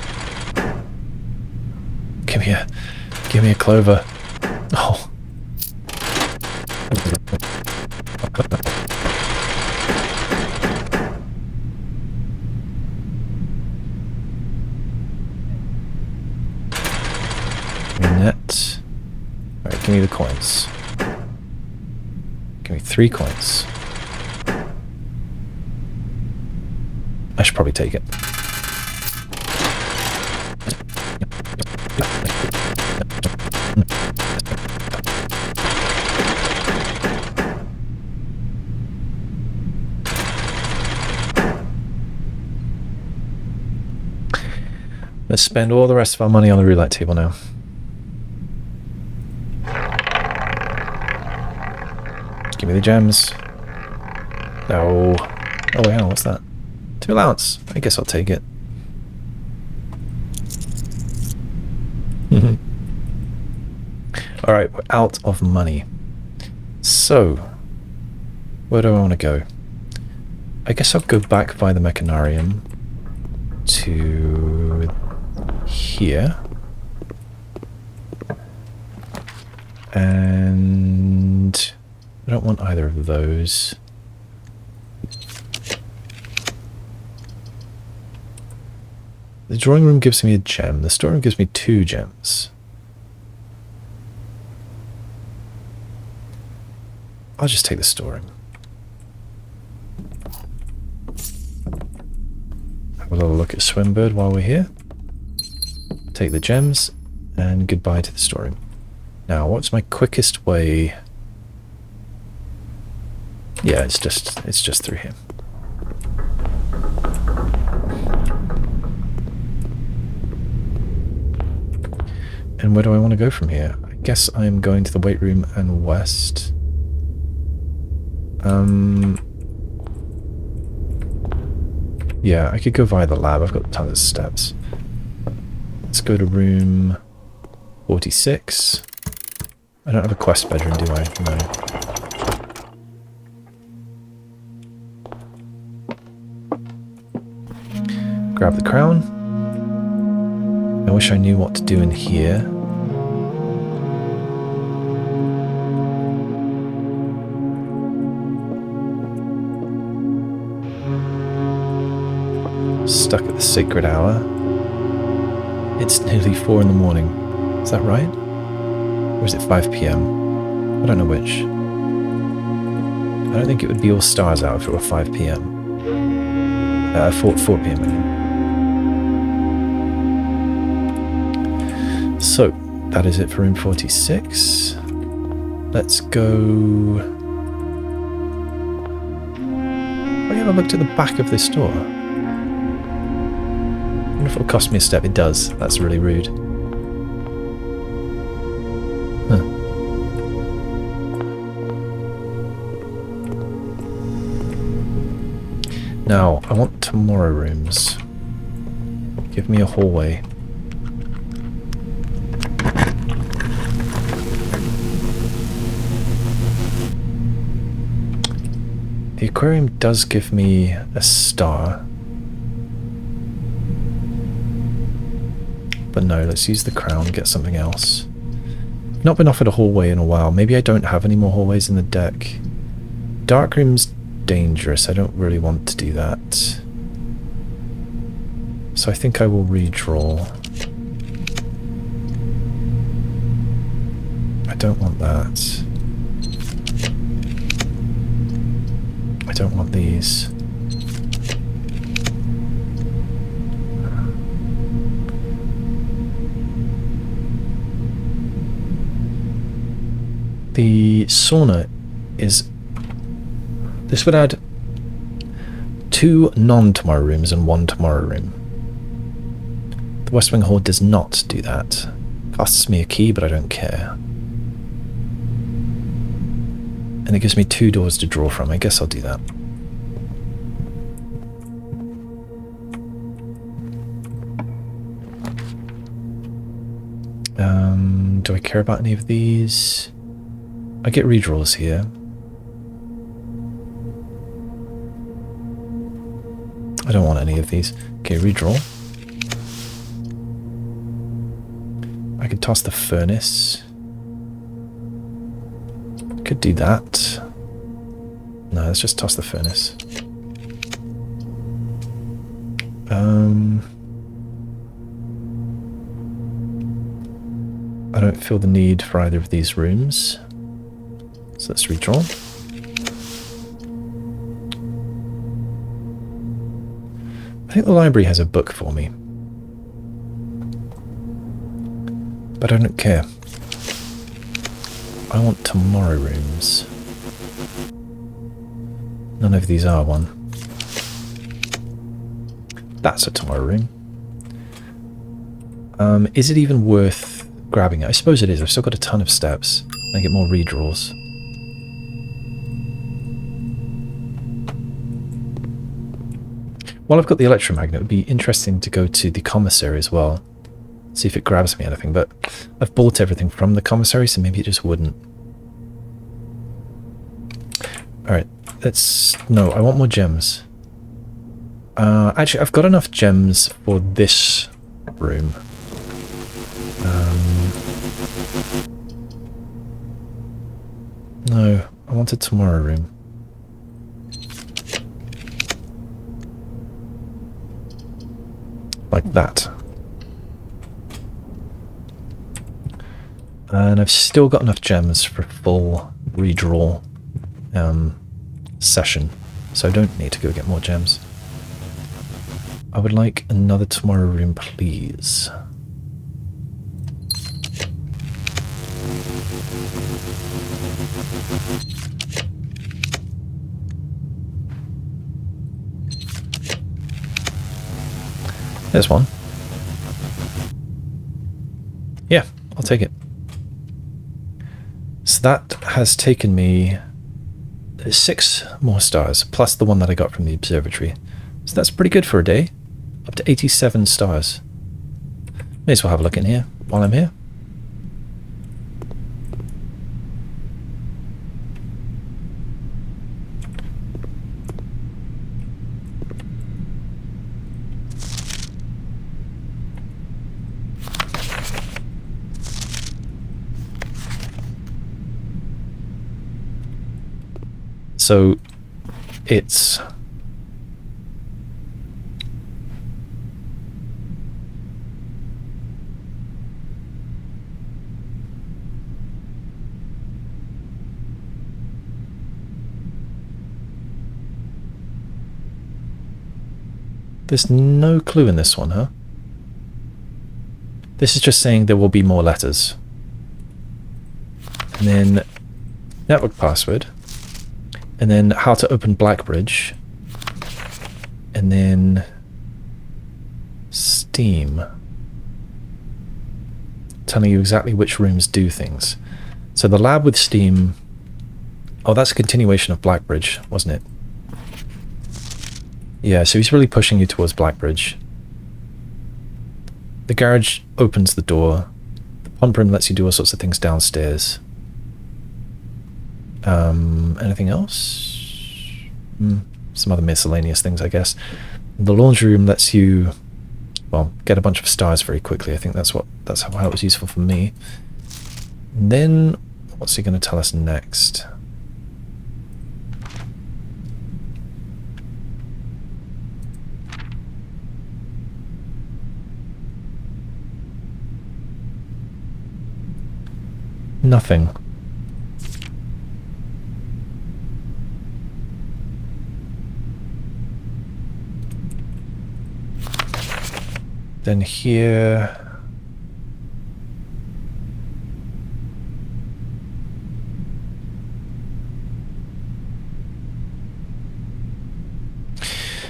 Give me a clover. Oh. Give me a net. Alright, give me the coins. Give me 3 coins. I should probably take it. Let's spend all the rest of our money on the roulette table now. Give me the gems. No. Oh, hang on, what's that? 2 allowance. I guess I'll take it. Alright, we're out of money. So, where do I want to go? I guess I'll go back by the Mechanarium to here. And I don't want either of those. The drawing room gives me a gem. The storeroom gives me 2 gems. I'll just take the storeroom. Have a little look at Swimbird while we're here. Take the gems, and goodbye to the storeroom. Now, what's my quickest way? Yeah, it's just through here. And where do I want to go from here? I guess I'm going to the weight room and west. Yeah, I could go via the lab. I've got tons of steps. Let's go to room 46. I don't have a quest bedroom, do I? No. Grab the crown. I wish I knew what to do in here. Stuck at the sacred hour. It's nearly 4 in the morning. Is that right? Or is it 5 p.m.? I don't know which. I don't think it would be all stars out if it were 5 p.m. 4 p.m. I mean. So, that is it for room 46. Let's go... Have I ever looked at the back of this door? I wonder if it'll cost me a step. It does. That's really rude. Huh. Now, I want tomorrow rooms. Give me a hallway. The aquarium does give me a star. But no, let's use the crown, get something else. Not been offered a hallway in a while. Maybe I don't have any more hallways in the deck. Dark room's dangerous. I don't really want to do that. So I think I will redraw. I don't want that. I don't want these. The sauna is... This would add 2 non-tomorrow rooms and 1 tomorrow room. The West Wing Hall does not do that. Costs me a key, but I don't care. And it gives me 2 doors to draw from. I guess I'll do that. Do I care about any of these? I get redraws here. I don't want any of these. Okay, redraw. I could toss the furnace. Could do that. No, let's just toss the furnace. I don't feel the need for either of these rooms. So let's redraw. I think the library has a book for me. But I don't care. I want tomorrow rooms. None of these are one. That's a tomorrow room. Is it even worth grabbing it? I suppose it is. I've still got a ton of steps. I get more redraws. While I've got the electromagnet, it would be interesting to go to the Commissary as well. See if it grabs me anything, but I've bought everything from the Commissary, so maybe it just wouldn't. Alright, let's... No, I want more gems. Actually, I've got enough gems for this room. No, I want a tomorrow room. Like that. And I've still got enough gems for a full redraw session, so I don't need to go get more gems. I would like another tomorrow room, please. There's one. Yeah, I'll take it. So that has taken me 6 more stars, plus the one that I got from the Observatory. So that's pretty good for a day. Up to 87 stars. May as well have a look in here while I'm here. So it's... There's no clue in this one, huh? This is just saying there will be more letters. And then network password. And then how to open Blackbridge. And then Steam. Telling you exactly which rooms do things. So the lab with Steam... Oh, that's a continuation of Blackbridge, wasn't it? Yeah, so he's really pushing you towards Blackbridge. The garage opens the door. The pump room lets you do all sorts of things downstairs. Anything else? Some other miscellaneous things, I guess. The laundry room lets you, well, get a bunch of stars very quickly. I think that's how it was useful for me. And then, what's he going to tell us next? Nothing. Then here...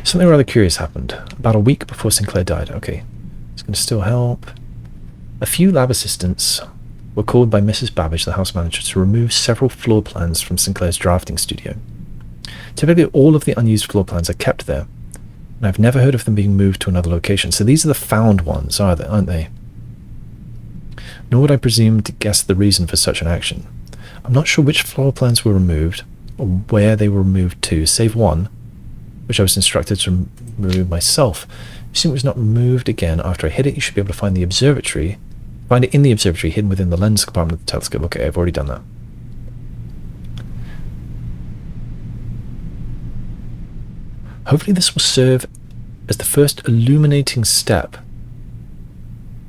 Something rather curious happened. About a week before Sinclair died. Okay. It's going to still help. A few lab assistants were called by Mrs. Babbage, the house manager, to remove several floor plans from Sinclair's drafting studio. Typically, all of the unused floor plans are kept there, and I've never heard of them being moved to another location. So these are the found ones, aren't they? Nor would I presume to guess the reason for such an action. I'm not sure which floor plans were removed, or where they were removed to, save one, which I was instructed to remove myself. Assuming it was not removed again after I hit it, you should be able to find the observatory. Find it in the observatory, hidden within the lens compartment of the telescope. Okay, I've already done that. Hopefully this will serve as the first illuminating step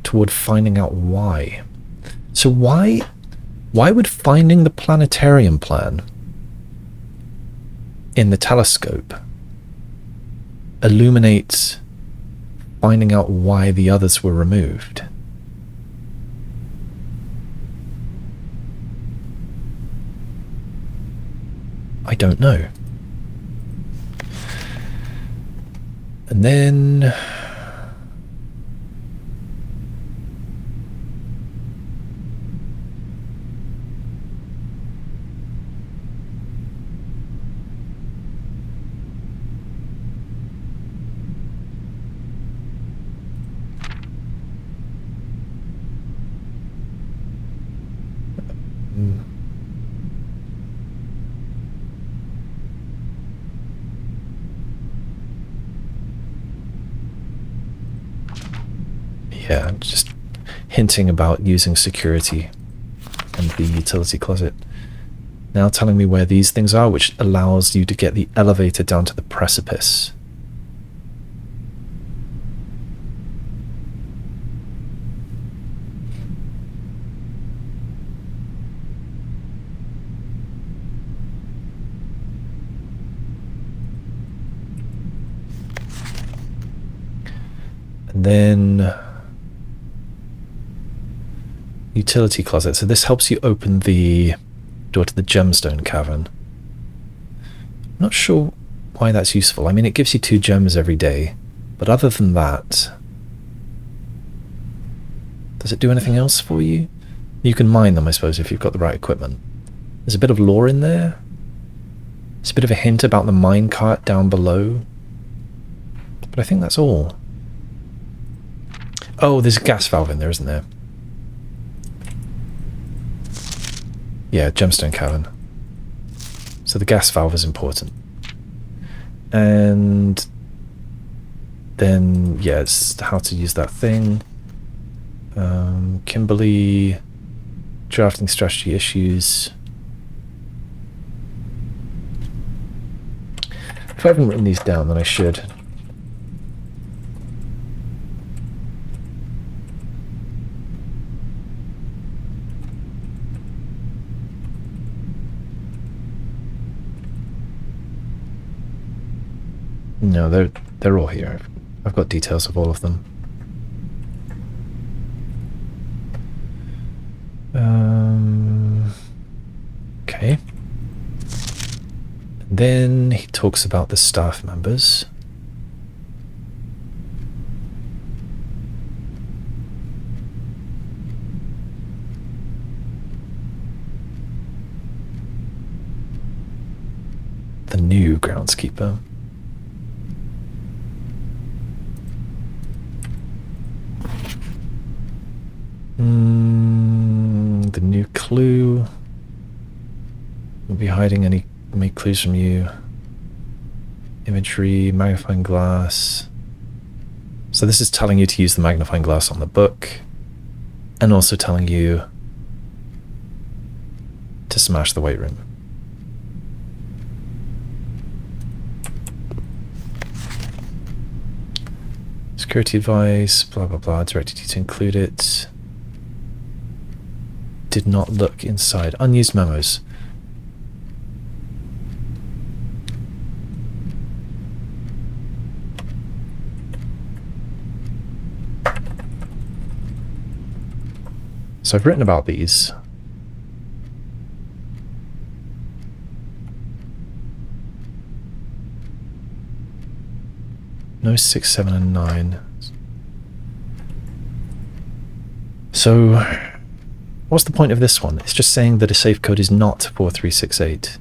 toward finding out why. So why would finding the planetarium plan in the telescope illuminate finding out why the others were removed? I don't know. And then... yeah, just hinting about using security and the utility closet. Now telling me where these things are, which allows you to get the elevator down to the precipice. And then utility closet. So this helps you open the door to the gemstone cavern. I'm not sure why that's useful. I mean, it gives you 2 gems every day, but other than that, does it do anything else for you? You can mine them, I suppose, if you've got the right equipment. There's a bit of lore in there. There's a bit of a hint about the minecart down below, but I think that's all. Oh, there's a gas valve in there, isn't there? Yeah, gemstone cavern. So the gas valve is important. And then, yeah, it's how to use that thing. Kimberly, drafting strategy issues. If I haven't written these down, then I should. No, they're all here. I've got details of all of them. Okay. Then he talks about the staff members. The new groundskeeper. The new clue. Will be hiding any clues from you. Imagery, magnifying glass. So this is telling you to use the magnifying glass on the book, and also telling you to smash the weight room. Security advice, blah blah blah, directed you to include it. Did not look inside. Unused memos. So I've written about these. No 6, 7, and 9. So, what's the point of this one? It's just saying that a safe code is not 4368.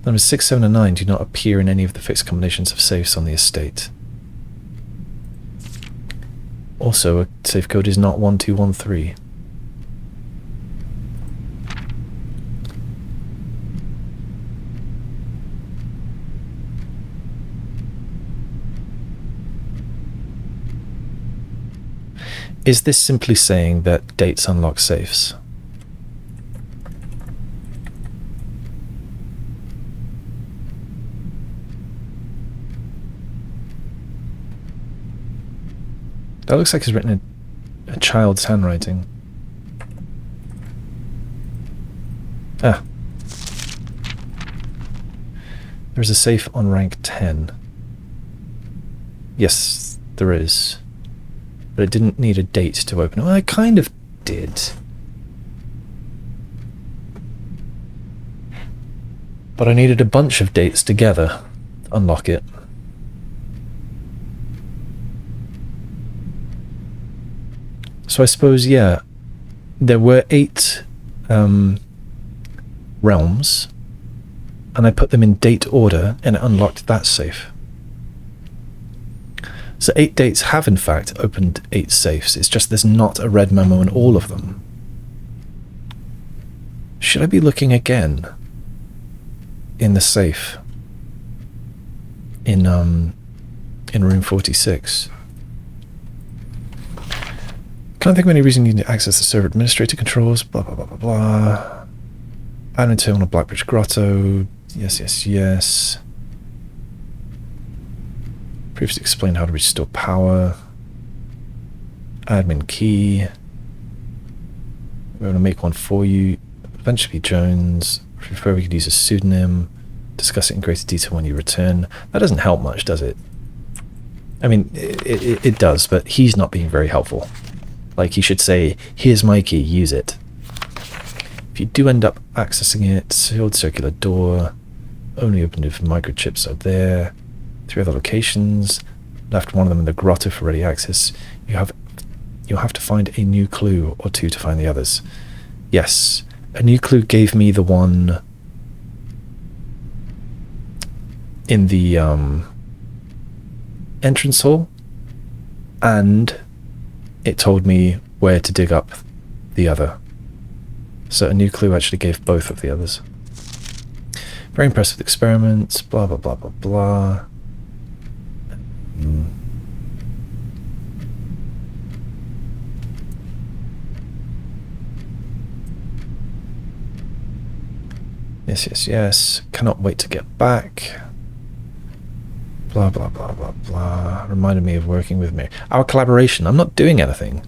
Numbers 6, 7, and 9 do not appear in any of the fixed combinations of safes on the estate. Also, a safe code is not 1213. Is this simply saying that dates unlock safes? That looks like it's written in a child's handwriting. Ah. There's a safe on rank 10. Yes, there is. But it didn't need a date to open it. Well, it kind of did. But I needed a bunch of dates together to unlock it. So I suppose, yeah, there were 8 realms, and I put them in date order, and it unlocked that safe. So 8 dates have, in fact, opened 8 safes. It's just there's not a red memo in all of them. Should I be looking again in the safe in room 46? Can't think of any reason you need to access the server administrator controls, blah blah blah blah blah. Add an terminal Blackbridge Grotto. Yes, yes, yes. Previously explained how to restore power. Admin key. We're going to make one for you. Eventually Jones. Prefer we could use a pseudonym. Discuss it in greater detail when you return. That doesn't help much, does it? I mean, it does, but he's not being very helpful. Like, he should say, here's my key, use it. If you do end up accessing it, sealed circular door, only opened if microchips are there. 3 other locations, left one of them in the grotto for ready access. You'll have to find a new clue or 2 to find the others. Yes, a new clue gave me the one in the entrance hall, and it told me where to dig up the other. So a new clue actually gave both of the others. Very impressed with experiments, blah blah blah blah blah. Yes, yes, yes. Cannot wait to get back. Blah, blah, blah, blah, blah. Reminded me of working with me. Our collaboration. I'm not doing anything.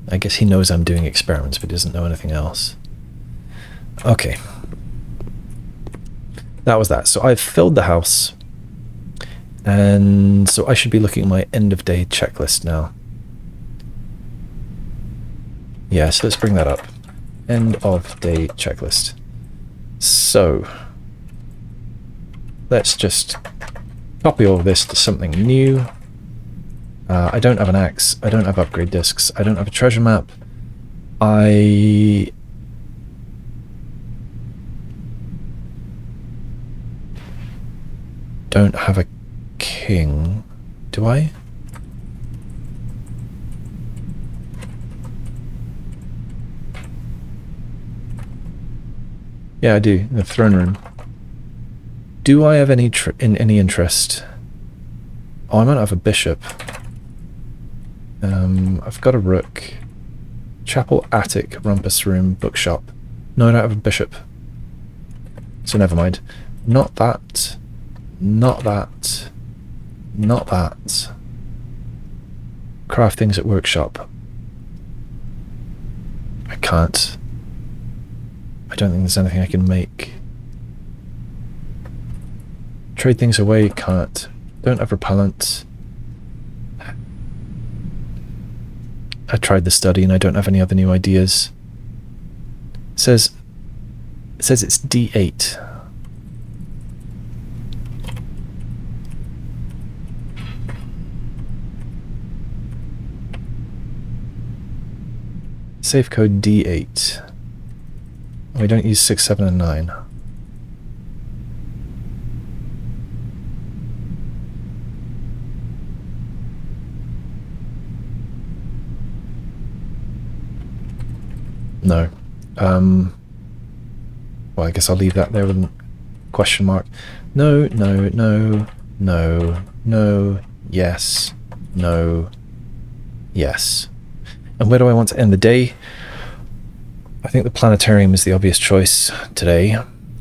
I guess he knows I'm doing experiments, but he doesn't know anything else. Okay. That was that. So I've filled the house. And so I should be looking at my end of day checklist now. Yeah, so let's bring that up. End of day checklist. So let's just copy all of this to something new. I don't have an axe. I don't have upgrade discs. I don't have a treasure map. I don't have a king. Do I? Yeah, I do. In the throne room. Do I have any any interest? Oh, I might have a bishop. I've got a rook. Chapel, attic, rumpus room, bookshop. No, I don't have a bishop. So never mind. Not that. Not that. Not that. Craft things at workshop. I can't. I don't think there's anything I can make. Trade things away, can't. Don't have repellent. I tried the study and I don't have any other new ideas. It says it's D8. Safe code D8. We don't use 6, 7, and 9. No. Well, I guess I'll leave that there with a question mark. No, no, no, no, no, yes, no, yes. And where do I want to end the day? I think the Planetarium is the obvious choice today.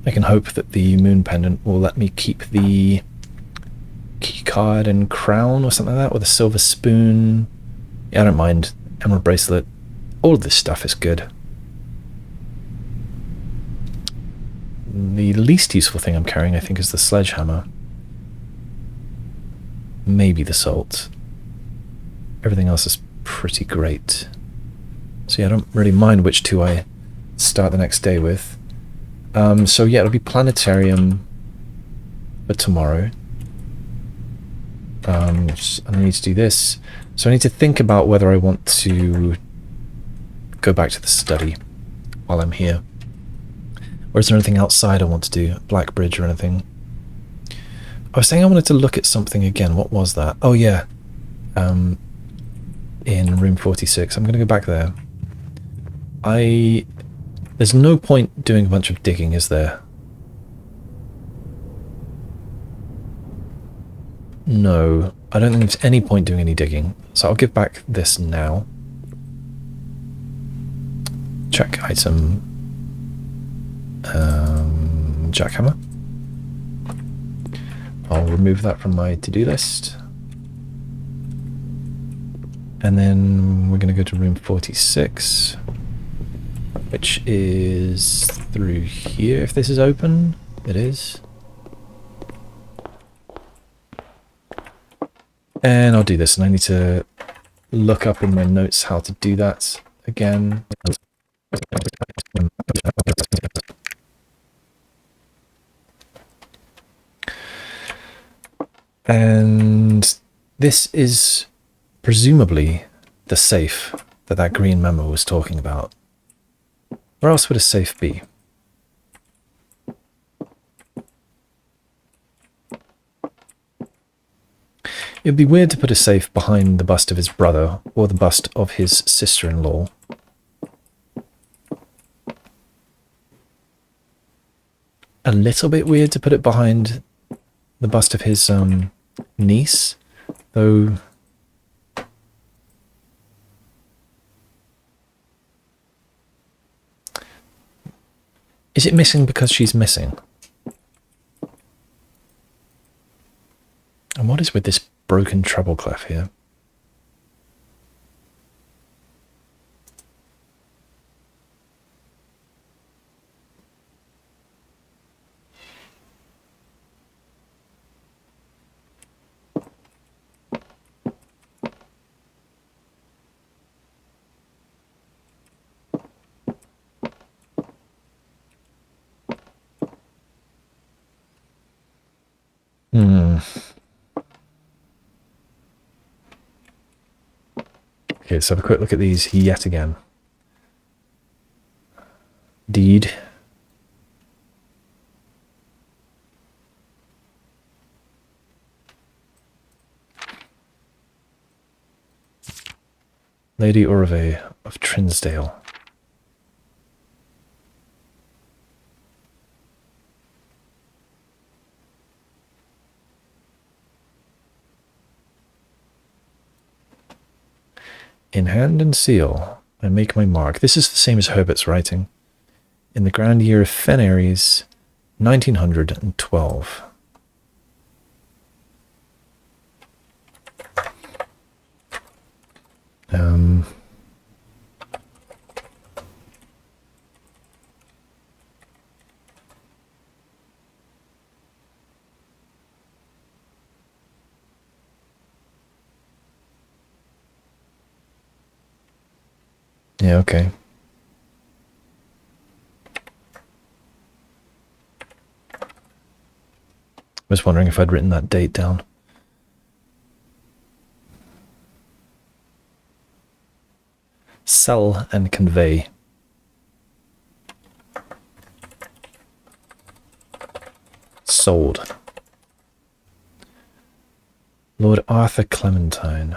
I can hope that the moon pendant will let me keep the keycard and crown or something like that, with a silver spoon. Yeah, I don't mind. Emerald bracelet. All of this stuff is good. The least useful thing I'm carrying, I think, is the sledgehammer. Maybe the salt. Everything else is pretty great. So yeah, I don't really mind which two I start the next day with. So yeah, it'll be Planetarium for tomorrow. And I need to do this. So I need to think about whether I want to go back to the study while I'm here. Or is there anything outside I want to do? Blackbridge or anything? I was saying I wanted to look at something again. What was that? Oh yeah. In room 46. I'm going to go back there. There's no point doing a bunch of digging, is there? No. I don't think there's any point doing any digging. So I'll give back this now. Check item. Jackhammer. I'll remove that from my to-do list. And then we're going to go to room 46, which is through here. If this is open, it is. And I'll do this, and I need to look up in my notes how to do that again. And this is presumably the safe that green memo was talking about. Where else would a safe be? It'd be weird to put a safe behind the bust of his brother or the bust of his sister-in-law. A little bit weird to put it behind the bust of his niece, though. Is it missing because she's missing? And what is with this broken treble clef here? Okay, let's have a quick look at these yet again. Deed. Lady Orve of Trinsdale. In hand and seal, I make my mark. This is the same as Herbert's writing. In the grand year of Fenaries, 1912. Yeah, okay. I was wondering if I'd written that date down. Sell and convey. Sold. Lord Arthur Clementine.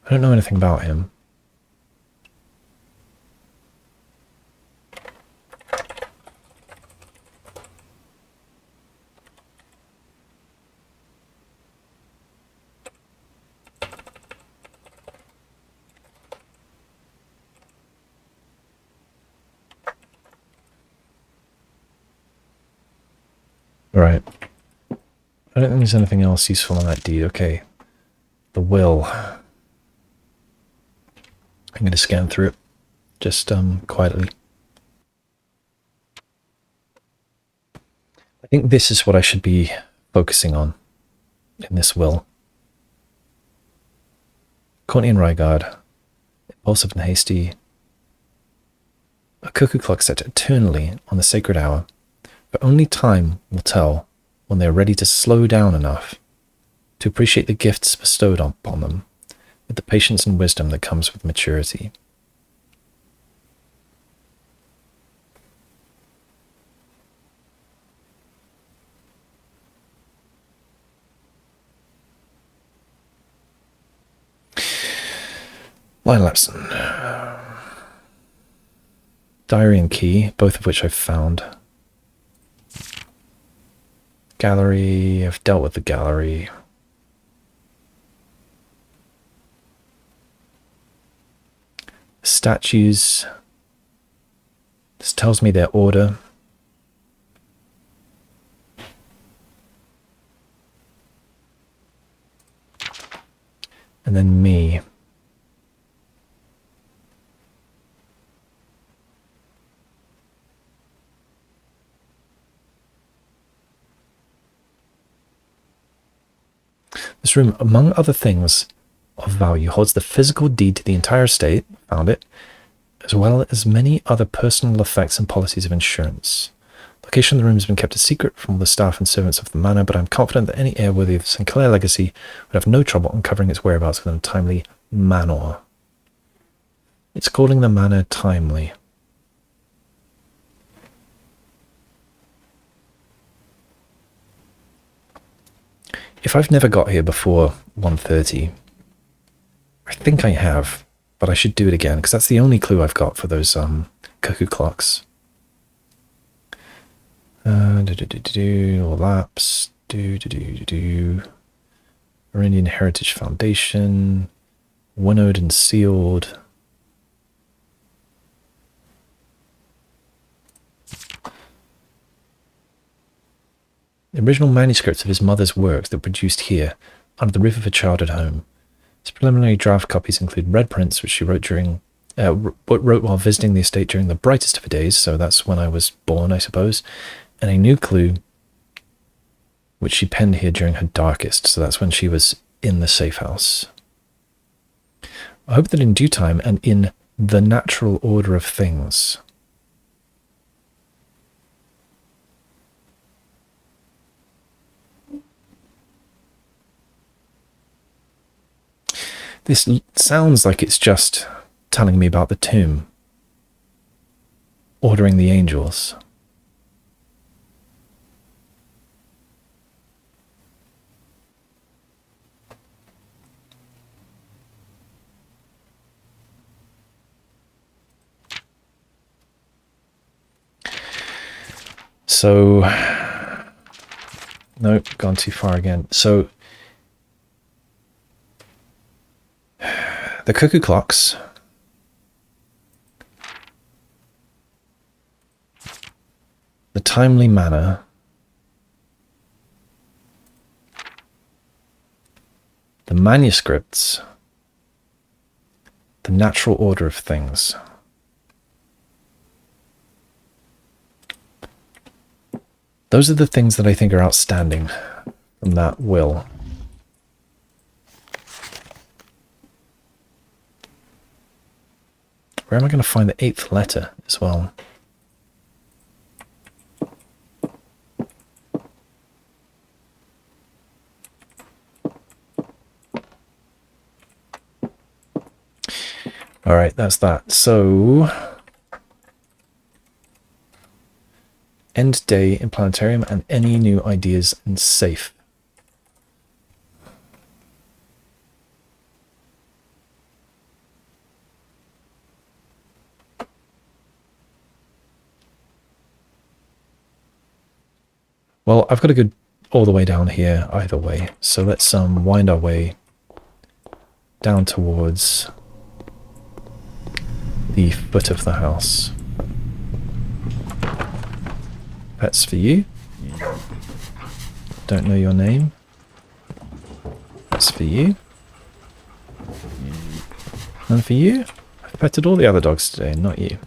I don't know anything about him. Right. I don't think there's anything else useful on that deed. Okay. The will. I'm going to scan through it, just quietly. I think this is what I should be focusing on in this will. Courtney and Rygard, impulsive and hasty. A cuckoo clock set eternally on the sacred hour, but only time will tell when they are ready to slow down enough to appreciate the gifts bestowed upon them, with the patience and wisdom that comes with maturity. Line Lapson. Diary and key, both of which I've found. Gallery, I've dealt with the gallery. Statues. This tells me their order. And then me. This room, among other things of value, holds the physical deed to the entire estate, found it, as well as many other personal effects and policies of insurance. Location of the room has been kept a secret from all the staff and servants of the manor, but I'm confident that any heir worthy of the St. Clair legacy would have no trouble uncovering its whereabouts within a timely manner. It's calling the manor timely. If I've never got here before 1:30, I think I have, but I should do it again, because that's the only clue I've got for those cuckoo clocks. Lapse. Indian Heritage Foundation. Winnowed and sealed. The original manuscripts of his mother's works that were produced here, under the roof of her childhood home. His preliminary draft copies include red prints, which she wrote while visiting the estate during the brightest of her days, so that's when I was born, I suppose, and a new clue, which she penned here during her darkest, so that's when she was in the safe house. I hope that in due time and in the natural order of things. This sounds like it's just telling me about the tomb, ordering the angels. So, nope, gone too far again. So, the cuckoo clocks, the timely manner, the manuscripts, the natural order of things. Those are the things that I think are outstanding from that will. Where am I going to find the 8th letter as well? All right, that's that. So, end day in Planetarium and any new ideas in safe. Well, I've got to go all the way down here either way. So let's wind our way down towards the foot of the house. Pets for you. Don't know your name. That's for you. And for you. I've petted all the other dogs today, not you.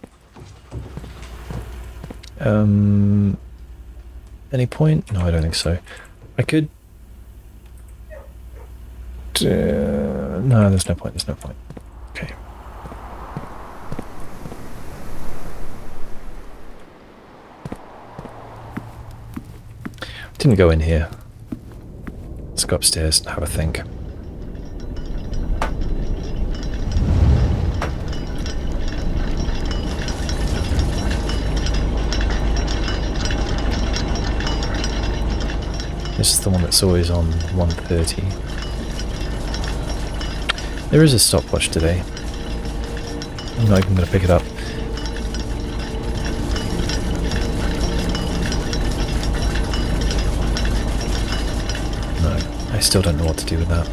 Any point? No, I don't think so. I could... no, there's no point, there's no point. Okay. Didn't go in here. Let's go upstairs and have a think. This is the one that's always on 1:30. There is a stopwatch today. I'm not even going to pick it up. I still don't know what to do with that.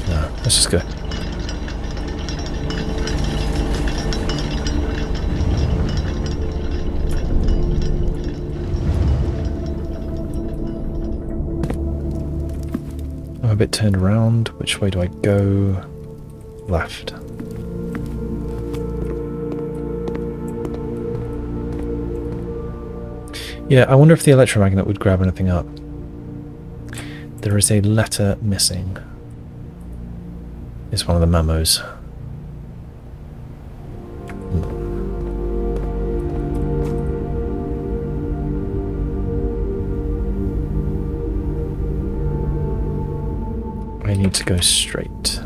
No, let's just go. I'm a bit turned around. Which way do I go? Left. Yeah, I wonder if the electromagnet would grab anything up. There is a letter missing. It's one of the memos. I need to go straight.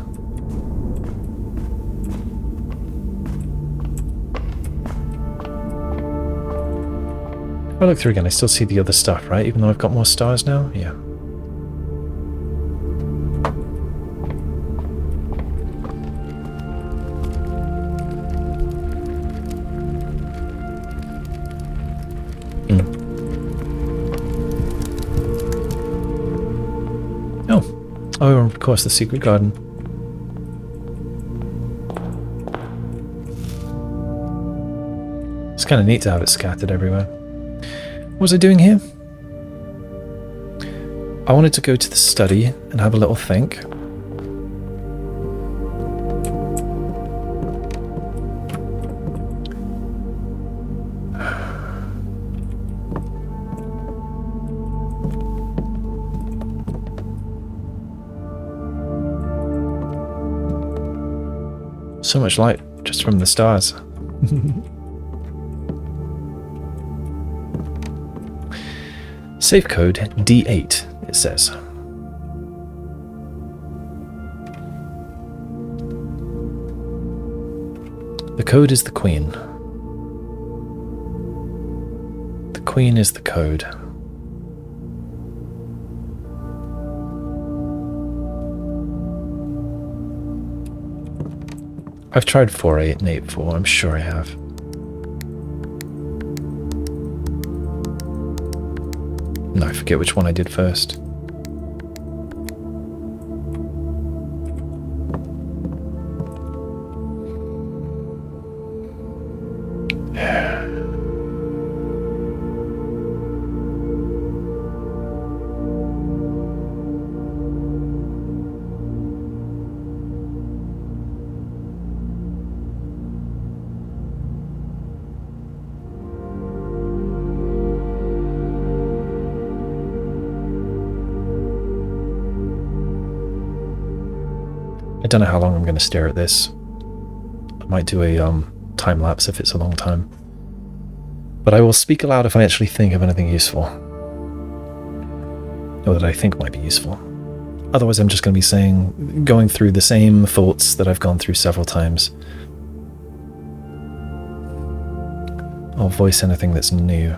If I look through again, I still see the other stuff, right? Even though I've got more stars now? Yeah. Oh, of course, the secret garden. It's kind of neat to have it scattered everywhere. was I doing here? I wanted to go to the study and have a little think. So much light just from the stars. Safe code D8, it says. The code is the queen. The queen is the code. I've tried 4-8 and 8-4, I'm sure I have. No, I forget which one I did first. I don't know how long I'm going to stare at this. I might do a time lapse if it's a long time. But I will speak aloud if I actually think of anything useful. Or that I think might be useful. Otherwise I'm just going to be going through the same thoughts that I've gone through several times. I'll voice anything that's new.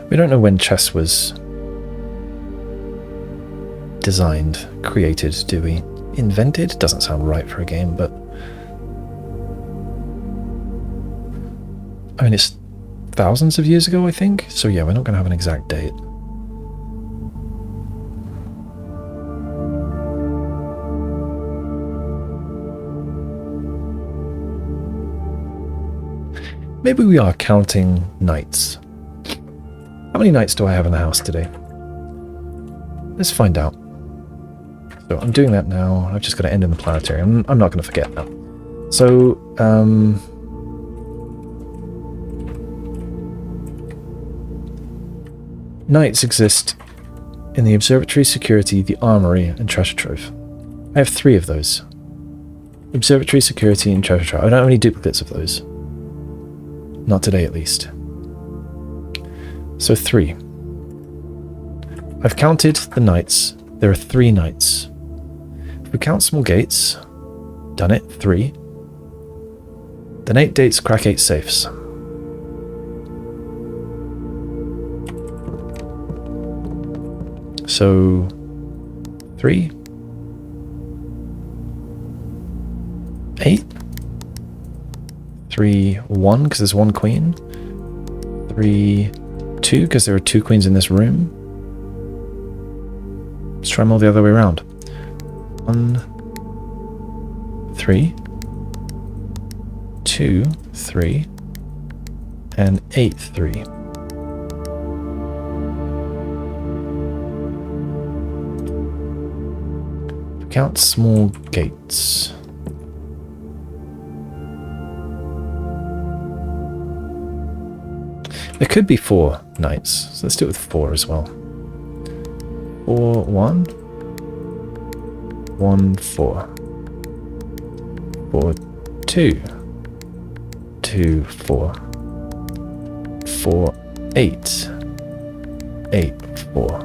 We don't know when chess was designed, created, do we? Invented? Doesn't sound right for a game, but... I mean, it's thousands of years ago, I think? So yeah, we're not going to have an exact date. Maybe we are counting knights. How many knights do I have in the house today? Let's find out. So I'm doing that now. I've just got to end in the Planetarium. I'm not going to forget that. So, knights exist in the Observatory, Security, the Armory, and Treasure Trove. I have 3 of those. Observatory, Security, and Treasure Trove. I don't have any duplicates of those. Not today, at least. So 3. I've counted the knights. There are 3 knights. If we count small gates, done it, 3. Then 8 dates crack 8 safes. So 3, 8, 3, 1, because there's 1 queen, 3, 2, because there are 2 queens in this room. Let's try them all the other way around. 1, 3, 2, 3, and 8, 3. Count small gates. There could be 4 knights, so let's do it with 4 as well. 4, 1, 1, 4. 4, 2, 2, 4. 4, 8, 8, 4.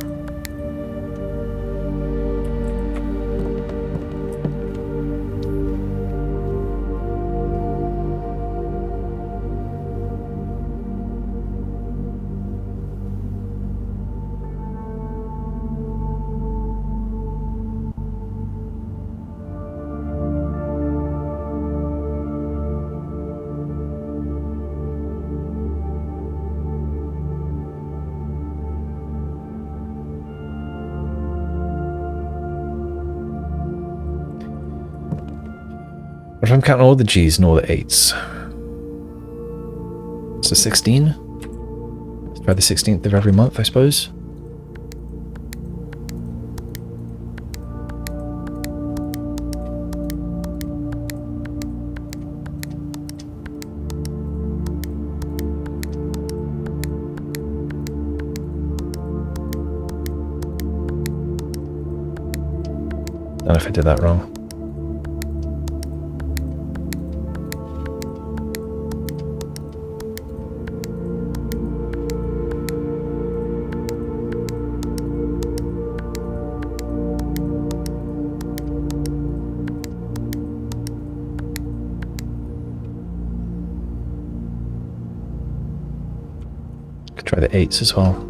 What if I'm counting all the G's and all the 8s? So 16? Let's try the 16th of every month, I suppose. I don't know if I did that wrong. Could try the 8s as well.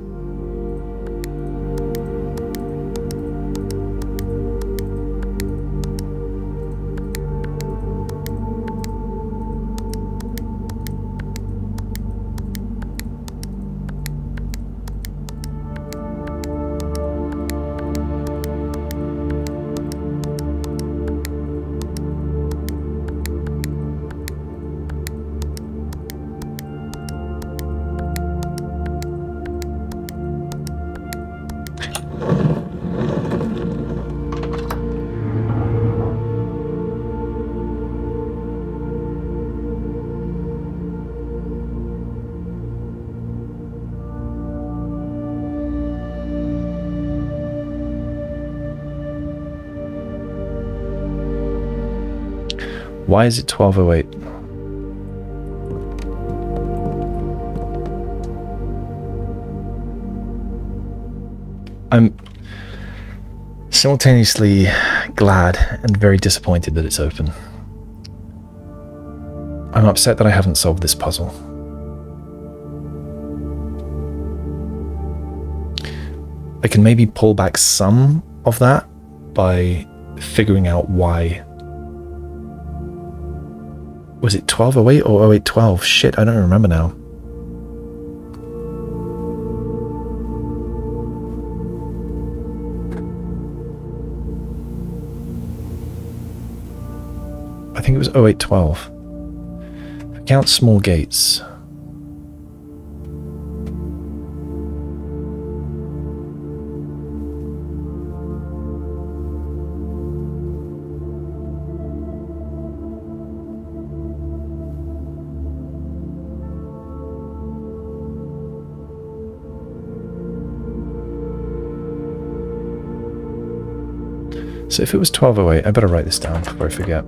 Why is it 1208? I'm simultaneously glad and very disappointed that it's open. I'm upset that I haven't solved this puzzle. I can maybe pull back some of that by figuring out why. Was it 1208 or 0812? Shit, I don't remember now. I think it was 0812. If I count small gates. So if it was 1208, I better write this down before I forget.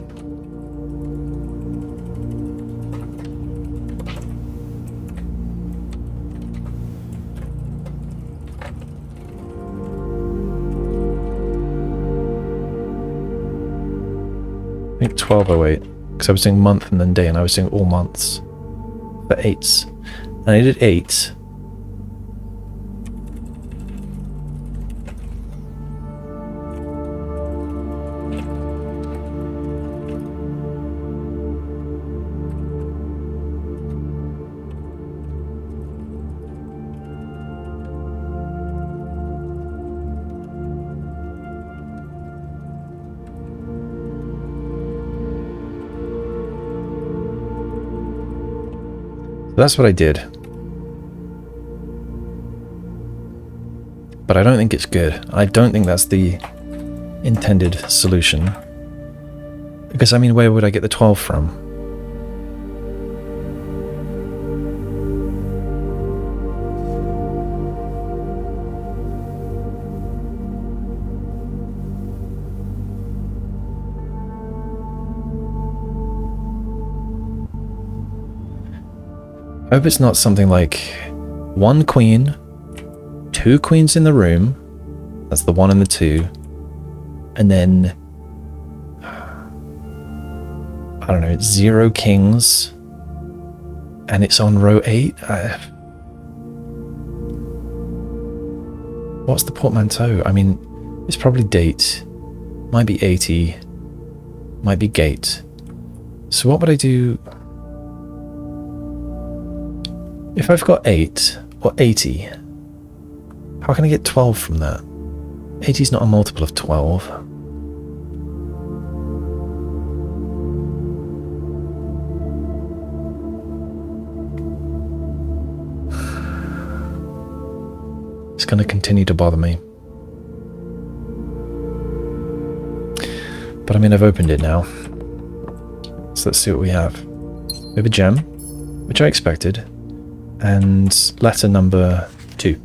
I think 1208, because I was doing month and then day, and I was doing all months for 8s. And I did 8. That's what I did. But I don't think it's good. I don't think that's the intended solution. Because, I mean, where would I get the 12 from? I hope it's not something like 1 queen, 2 queens in the room, that's the 1 and the 2, and then, I don't know, 0 kings, and it's on row 8? What's the portmanteau? I mean, it's probably date, might be 80, might be gate. So what would I do? If I've got 8 or 80, how can I get 12 from that? 80 is not a multiple of 12. It's going to continue to bother me. But I mean, I've opened it now. So let's see what we have. We have a gem, which I expected, and letter number 2.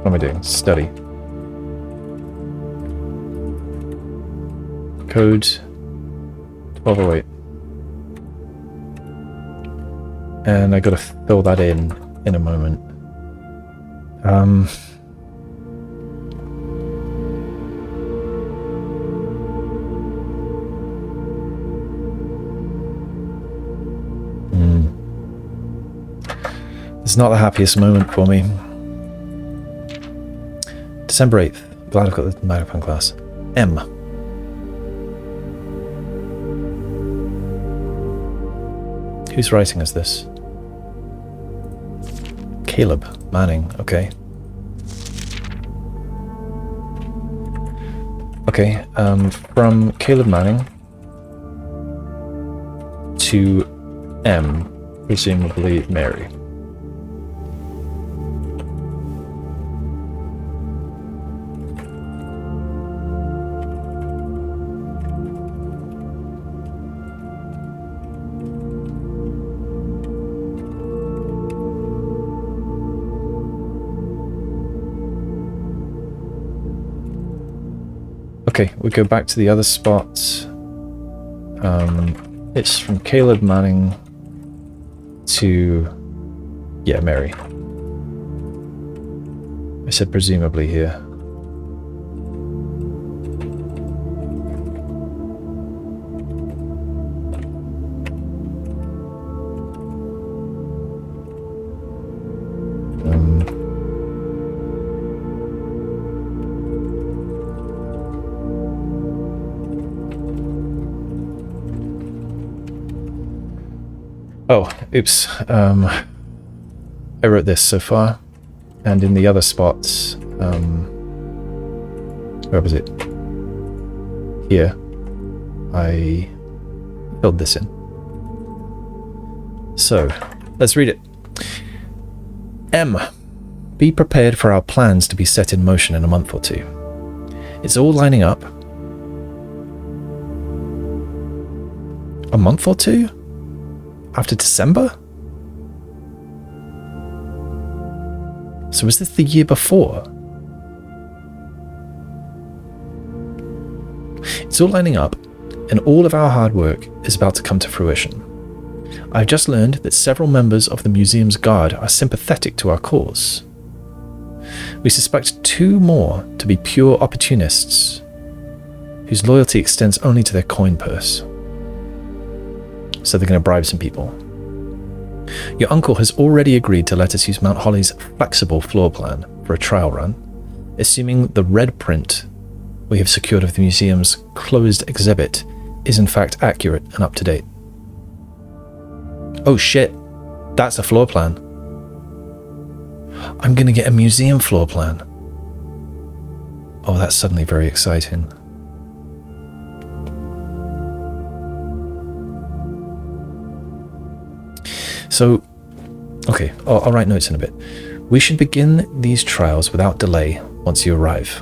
What am I doing? Study. Code 1208. And I gotta fill that in a moment. It's not the happiest moment for me. December 8th. Glad I've got the magnifying glass. M. Who's writing us this? Caleb Manning, okay. Okay, from Caleb Manning to M, presumably Mary. Okay, we go back to the other spot. It's from Caleb Manning to, yeah, Mary. I said presumably here. Oh, oops. I wrote this so far, and in the other spots, where was it? Here, I filled this in. So, let's read it. M. Be prepared for our plans to be set in motion in a month or 2. It's all lining up. A month or 2? After December? So was this the year before? It's all lining up, and all of our hard work is about to come to fruition. I've just learned that several members of the museum's guard are sympathetic to our cause. We suspect 2 more to be pure opportunists, whose loyalty extends only to their coin purse. So they're going to bribe some people. Your uncle has already agreed to let us use Mount Holly's flexible floor plan for a trial run, assuming the red print we have secured of the museum's closed exhibit is in fact accurate and up to date. Oh shit, that's a floor plan. I'm going to get a museum floor plan. Oh, that's suddenly very exciting. So, okay, I'll write notes in a bit. We should begin these trials without delay once you arrive.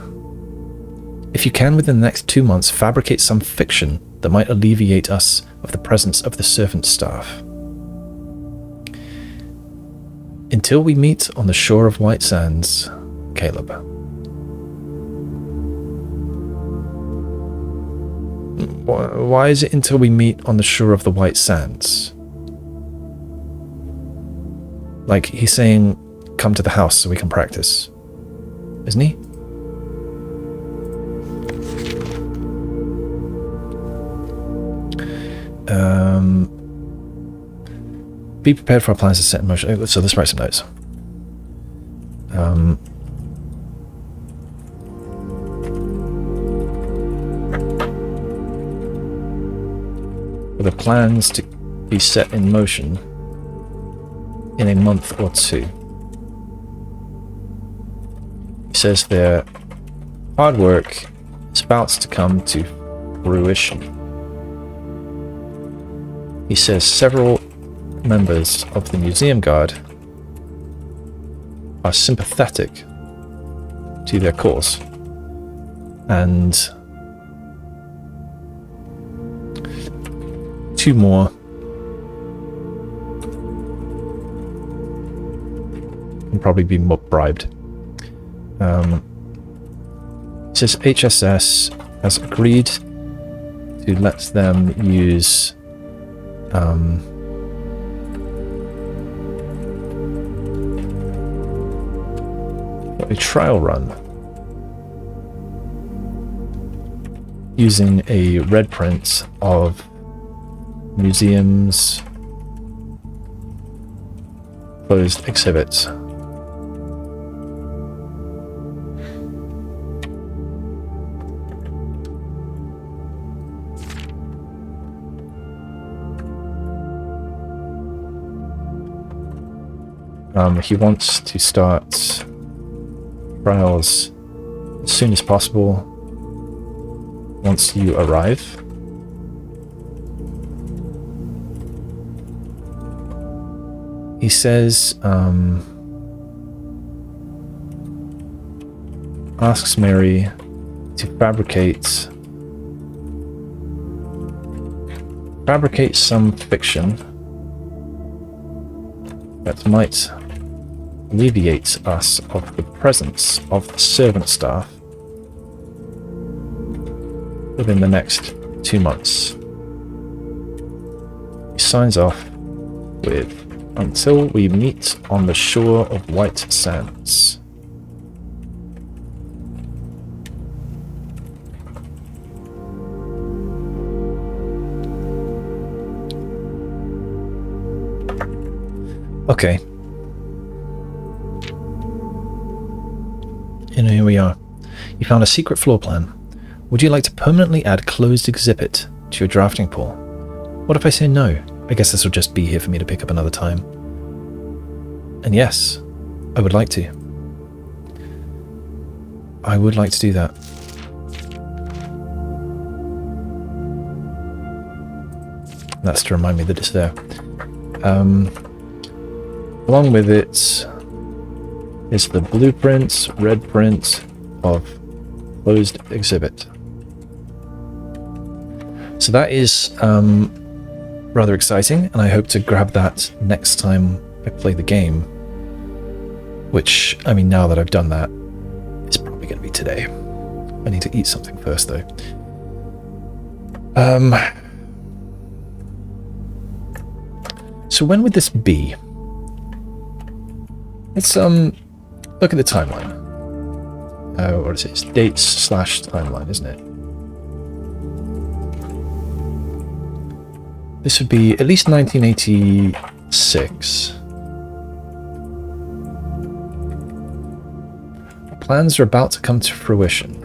If you can, within the next 2 months, fabricate some fiction that might alleviate us of the presence of the servant staff. Until we meet on the shore of White Sands, Caleb. Why is it until we meet on the shore of the White Sands? Like, he's saying, come to the house so we can practice. Isn't he? Be prepared for our plans to set in motion. So let's write some notes. for the plans to be set in motion in a month or two. He says their hard work is about to come to fruition. He says several members of the Museum Guard are sympathetic to their cause, and 2 more can probably be more bribed. It says HSS has agreed to let them use a trial run using a red print of museum's closed exhibits. He wants to start trials as soon as possible once you arrive. He says, asks Mary to fabricate some fiction that might alleviate us of the presence of the servant staff within the next 2 months. He signs off with, until we meet on the shore of White Sands. Okay. And here we are. You found a secret floor plan. Would you like to permanently add closed exhibit to your drafting pool? What if I say no? I guess this will just be here for me to pick up another time. And yes, I would like to. I would like to do that. That's to remind me that it's there. Along with it is the blueprint, red print of closed exhibit. So that is rather exciting, and I hope to grab that next time I play the game. Which, I mean, now that I've done that, it's probably going to be today. I need to eat something first, though. So when would this be? Let's look at the timeline. What is it? It's dates / timeline, isn't it? This would be at least 1986. Our plans are about to come to fruition.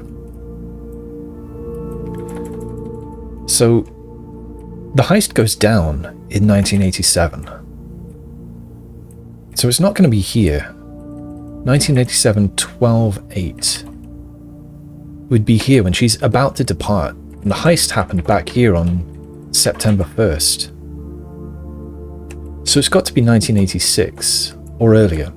So the heist goes down in 1987. So it's not going to be here. 1987, 12/8 would be here when she's about to depart. And the heist happened back here on September 1st. So it's got to be 1986 or earlier.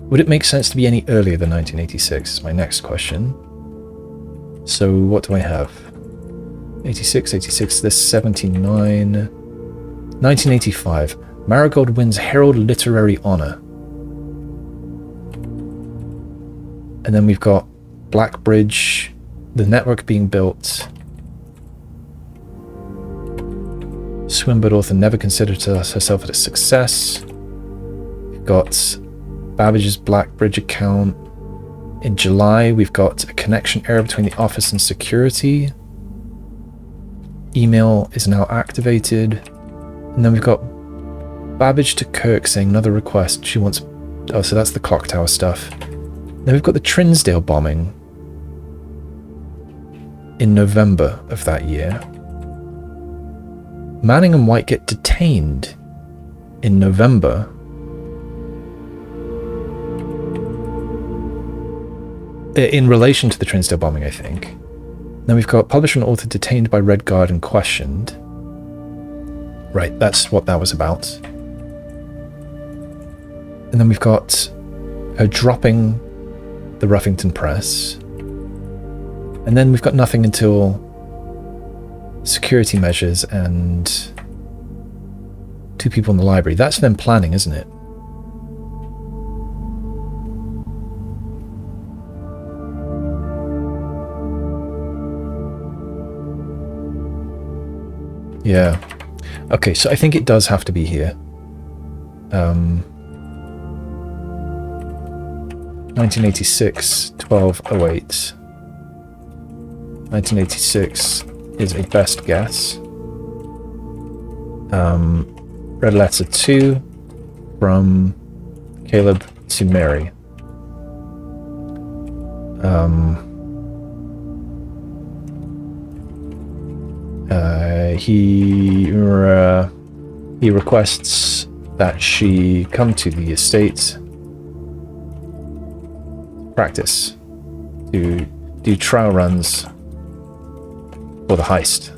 Would it make sense to be any earlier than 1986 is my next question. So what do I have? 86, there's 79. 1985. Marigold wins Herald Literary Honor. And then we've got Blackbridge, the network being built. Swinburne author never considered herself a success. We've got Babbage's Blackbridge account. In July, we've got a connection error between the office and security. Email is now activated. And then we've got Babbage to Kirk saying another request. She wants... Oh, so that's the clock tower stuff. Then we've got the Trinsdale bombing in November of that year. Manning and White get detained in November. In relation to the Trinsdale bombing, I think. Then we've got publisher and author detained by Red Guard and questioned. Right, that's what that was about. And then we've got her dropping the Ruffington Press. And then we've got nothing until security measures and 2 people in the library. That's them planning, isn't it? Yeah. Okay, so I think it does have to be here. 1986, 1208. 1986 is a best guess. Red letter 2 from Caleb to Mary. He requests that she come to the estate, practice, to do trial runs for the heist.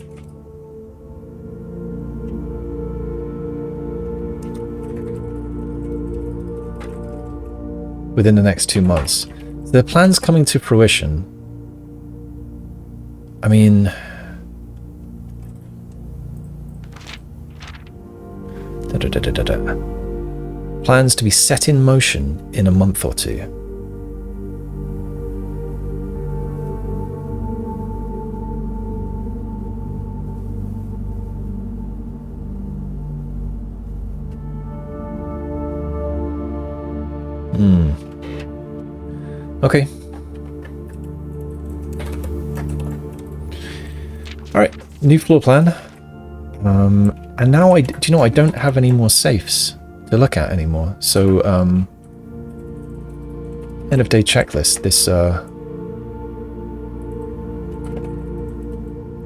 Within the next 2 months. So the plan's coming to fruition. I mean... Plans to be set in motion in a month or 2. Okay. Alright, new floor plan. And now do you know, I don't have any more safes to look at anymore. So, end of day checklist. This,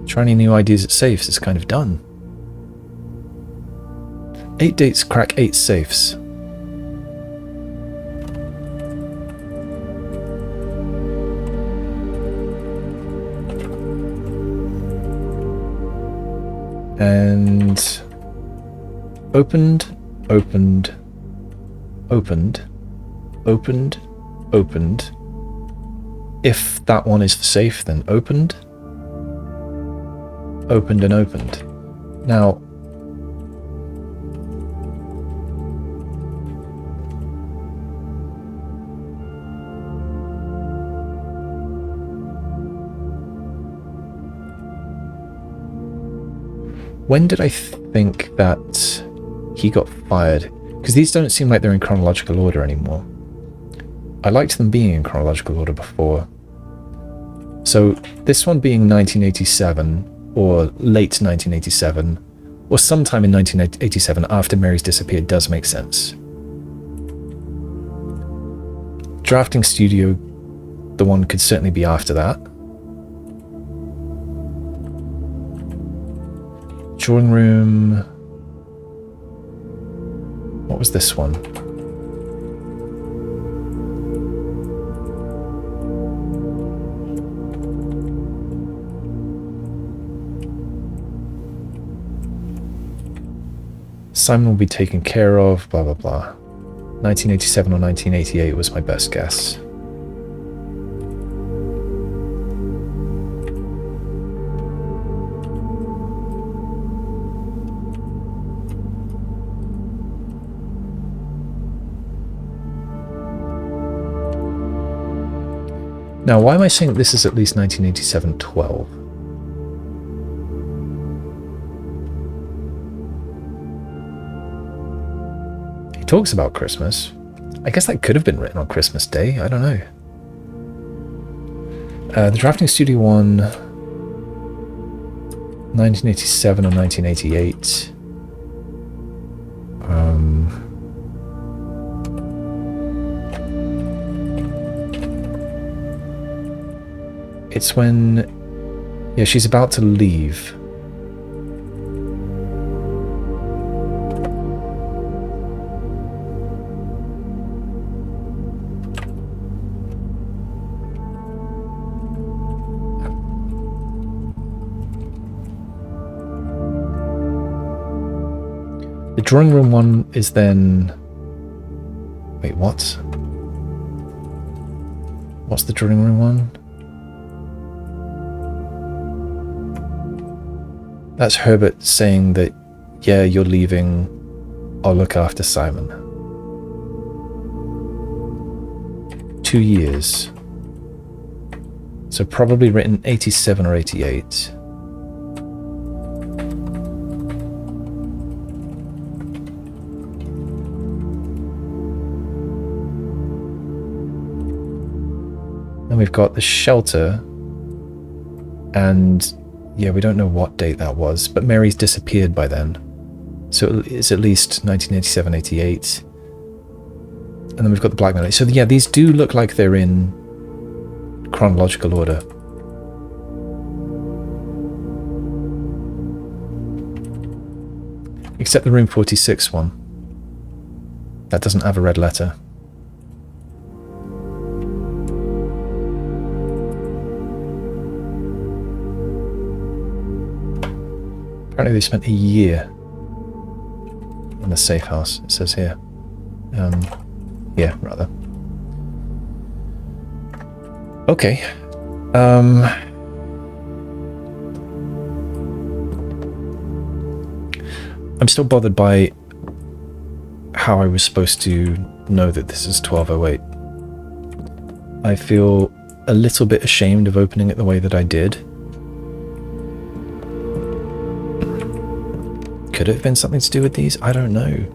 trying any new ideas at safes is kind of done. 8 dates, crack 8 safes. And opened. If that one is the safe, then opened and opened. Now, when did I think that he got fired? Because these don't seem like they're in chronological order anymore. I liked them being in chronological order before. So this one being 1987, or late 1987, or sometime in 1987 after Mary's disappeared does make sense. Drafting studio, the one could certainly be after that. Drawing room... What was this one? Simon will be taken care of, blah blah blah. 1987 or 1988 was my best guess. Now, why am I saying this is at least 1987-12? He talks about Christmas. I guess that could have been written on Christmas Day. I don't know. The drafting studio one, 1987 or 1988. It's when, yeah, she's about to leave. drawing room 1 is then... Wait, what? What's the drawing room 1? That's Herbert saying that, yeah, you're leaving. I'll look after Simon. 2 years. So probably written 87 or 88. Then we've got the shelter, and yeah, we don't know what date that was, but Mary's disappeared by then. So it's at least 1987, 88. And then we've got the blackmail. So yeah, these do look like they're in chronological order. Except the room 46 one. That doesn't have a red letter. Apparently they spent a year in the safe house, it says here. Yeah, rather. Okay. I'm still bothered by how I was supposed to know that this is 1208. I feel a little bit ashamed of opening it the way that I did. Could it have been something to do with these? I don't know.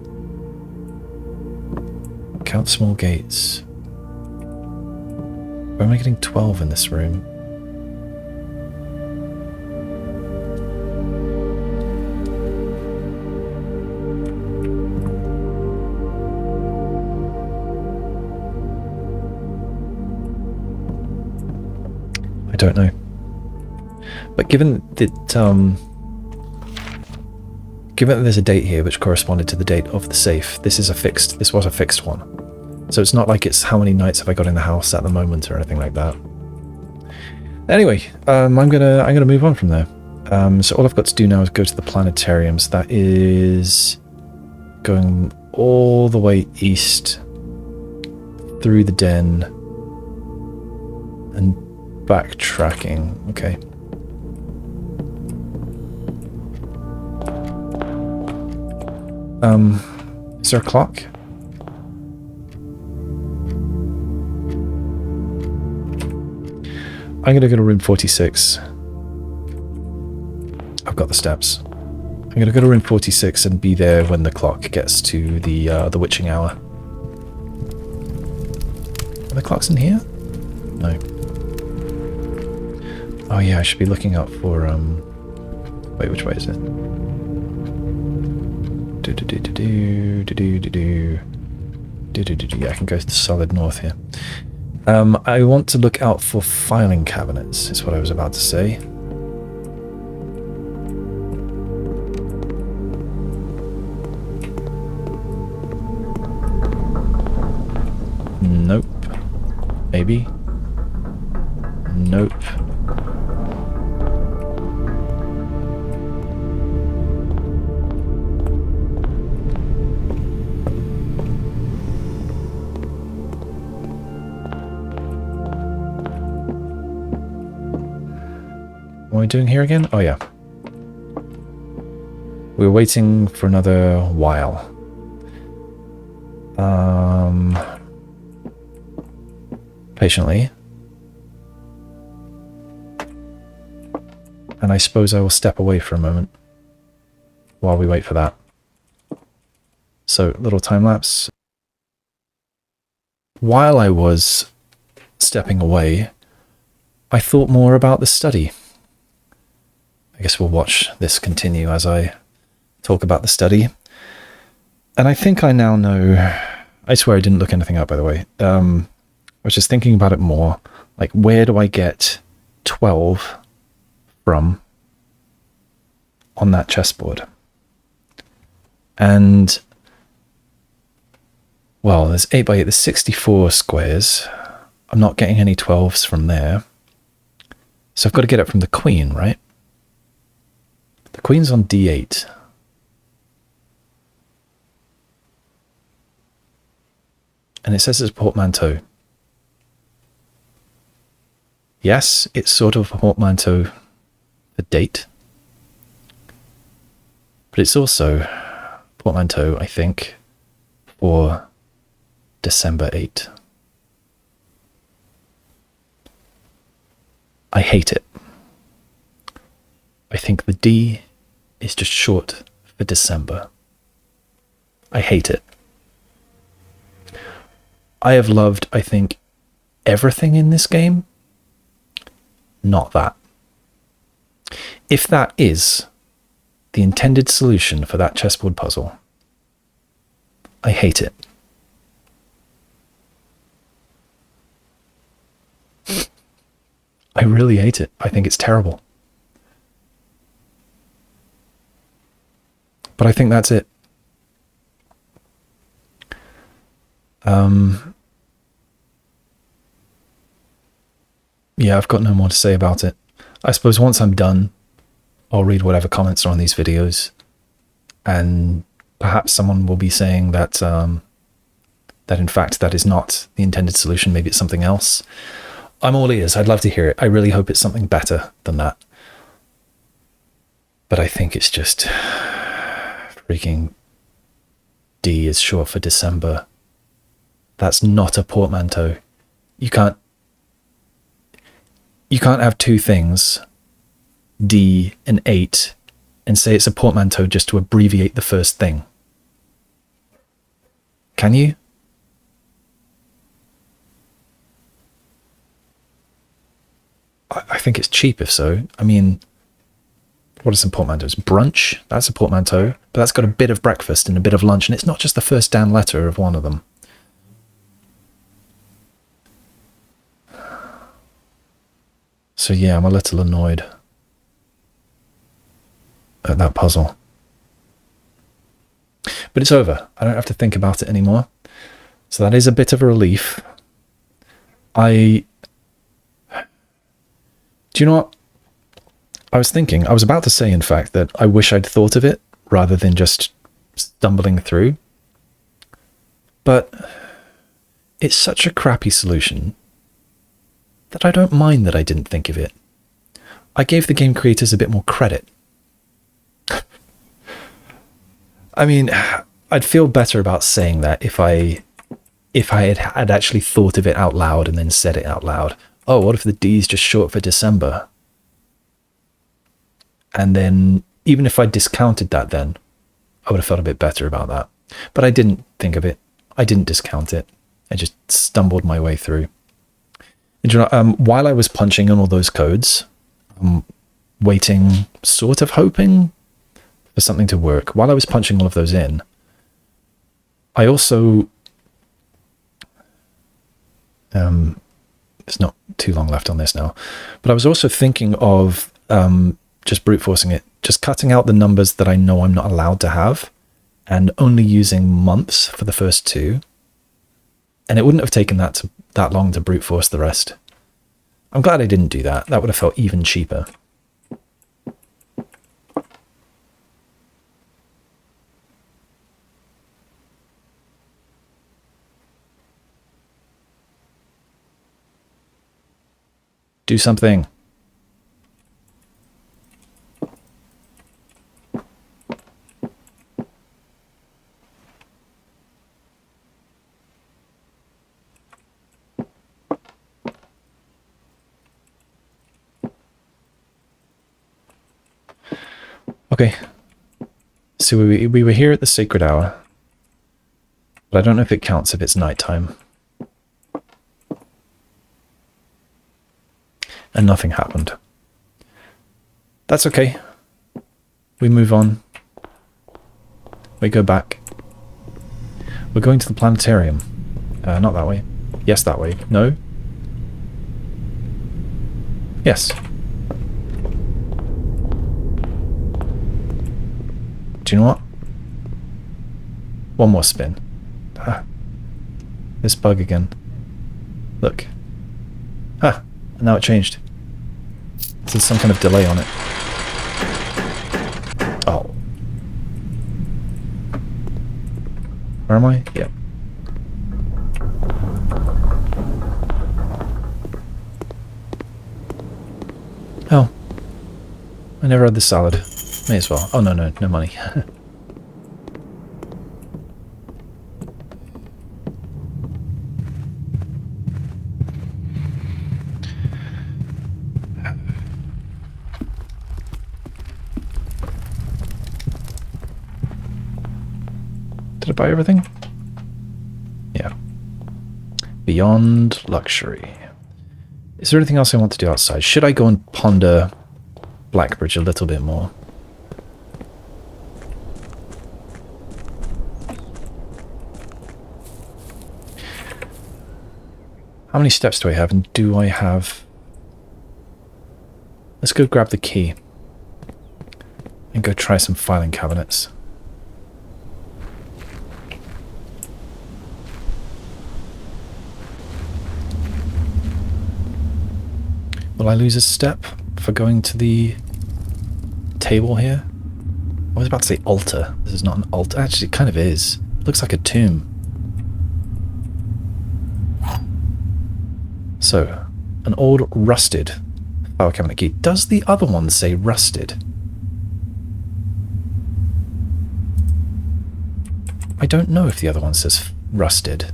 Count small gates. Why am I getting 12 in this room? I don't know. But given that there's a date here which corresponded to the date of the safe, this was a fixed one. So it's not like it's how many nights have I got in the house at the moment or anything like that. Anyway, I'm gonna move on from there. So all I've got to do now is go to the Planetarium. So that is going all the way east through the den and backtracking. Okay. Is there a clock? I'm going to go to room 46. I've got the steps. I'm going to go to room 46 and be there when the clock gets to the witching hour. Are the clocks in here? No. Oh yeah, I should be looking out for, wait, which way is it? Yeah, I can go to the solid north here. I want to look out for filing cabinets, is what I was about to say. Nope. Maybe. Nope. What are we doing here again? Oh yeah. We're waiting for another while. Patiently. And I suppose I will step away for a moment while we wait for that. So, little time lapse. While I was stepping away, I thought more about the study. I guess we'll watch this continue as I talk about the study. And I think I now know... I swear I didn't look anything up, by the way. I was just thinking about it more. Like, where do I get 12 from on that chessboard? And, well, there's 8 by 8, there's 64 squares. I'm not getting any 12s from there. So I've got to get it from the queen, right? The queen's on d8. And it says it's a portmanteau. Yes, it's sort of a portmanteau for date. But it's also a portmanteau, I think, for December 8. I hate it. I think the D is just short for December. I hate it. I have loved, I think, everything in this game. Not that. If that is the intended solution for that chessboard puzzle, I hate it. I really hate it. I think it's terrible. But I think that's it. Yeah, I've got no more to say about it. I suppose once I'm done, I'll read whatever comments are on these videos, and perhaps someone will be saying that that in fact that is not the intended solution. Maybe it's something else. I'm all ears. I'd love to hear it. I really hope it's something better than that. But I think it's just freaking D is short for December. That's not a portmanteau. You can't have two things, D and 8, and say it's a portmanteau just to abbreviate the first thing. Can you? I think it's cheap if so. I mean, what are some portmanteaus? Brunch, that's a portmanteau, but that's got a bit of breakfast and a bit of lunch, and it's not just the first damn letter of one of them. So yeah, I'm a little annoyed at that puzzle. But it's over. I don't have to think about it anymore. So that is a bit of a relief. Do you know what? I was about to say, in fact, that I wish I'd thought of it rather than just stumbling through. But it's such a crappy solution that I don't mind that I didn't think of it. I gave the game creators a bit more credit. I mean, I'd feel better about saying that if I had actually thought of it out loud and then said it out loud. Oh, what if the D is just short for December? And then, even if I discounted that then, I would have felt a bit better about that. But I didn't think of it. I didn't discount it. I just stumbled my way through. And, you know, while I was punching in all those codes, waiting, sort of hoping for something to work, while I was punching all of those in, I also... there's not too long left on this now, but I was also thinking of just brute forcing it, just cutting out the numbers that I know I'm not allowed to have and only using months for the first two, and it wouldn't have taken that long to brute force the rest. I'm glad I didn't do that. That would have felt even cheaper. Do something. Okay. So we were here at the sacred hour, but I don't know if it counts if it's nighttime. And nothing happened. That's okay. We move on. We go back. We're going to the planetarium. Not that way. Yes, that way. No? Yes. Do you know what? One more spin. Ah. This bug again. Look. Ah. And now it changed. There's some kind of delay on it. Oh. Where am I? Yeah. I never had the salad. May as well. Oh, no, no, no money. Did I buy everything? Yeah. Beyond luxury. Is there anything else I want to do outside? Should I go and ponder Blackbridge a little bit more? How many steps do I have, and do I have... Let's go grab the key and go try some filing cabinets. Will I lose a step for going to the table here? I was about to say altar. This is not an altar. Actually, it kind of is. It looks like a tomb. So, an old rusted file cabinet key. Does the other one say rusted? I don't know if the other one says rusted.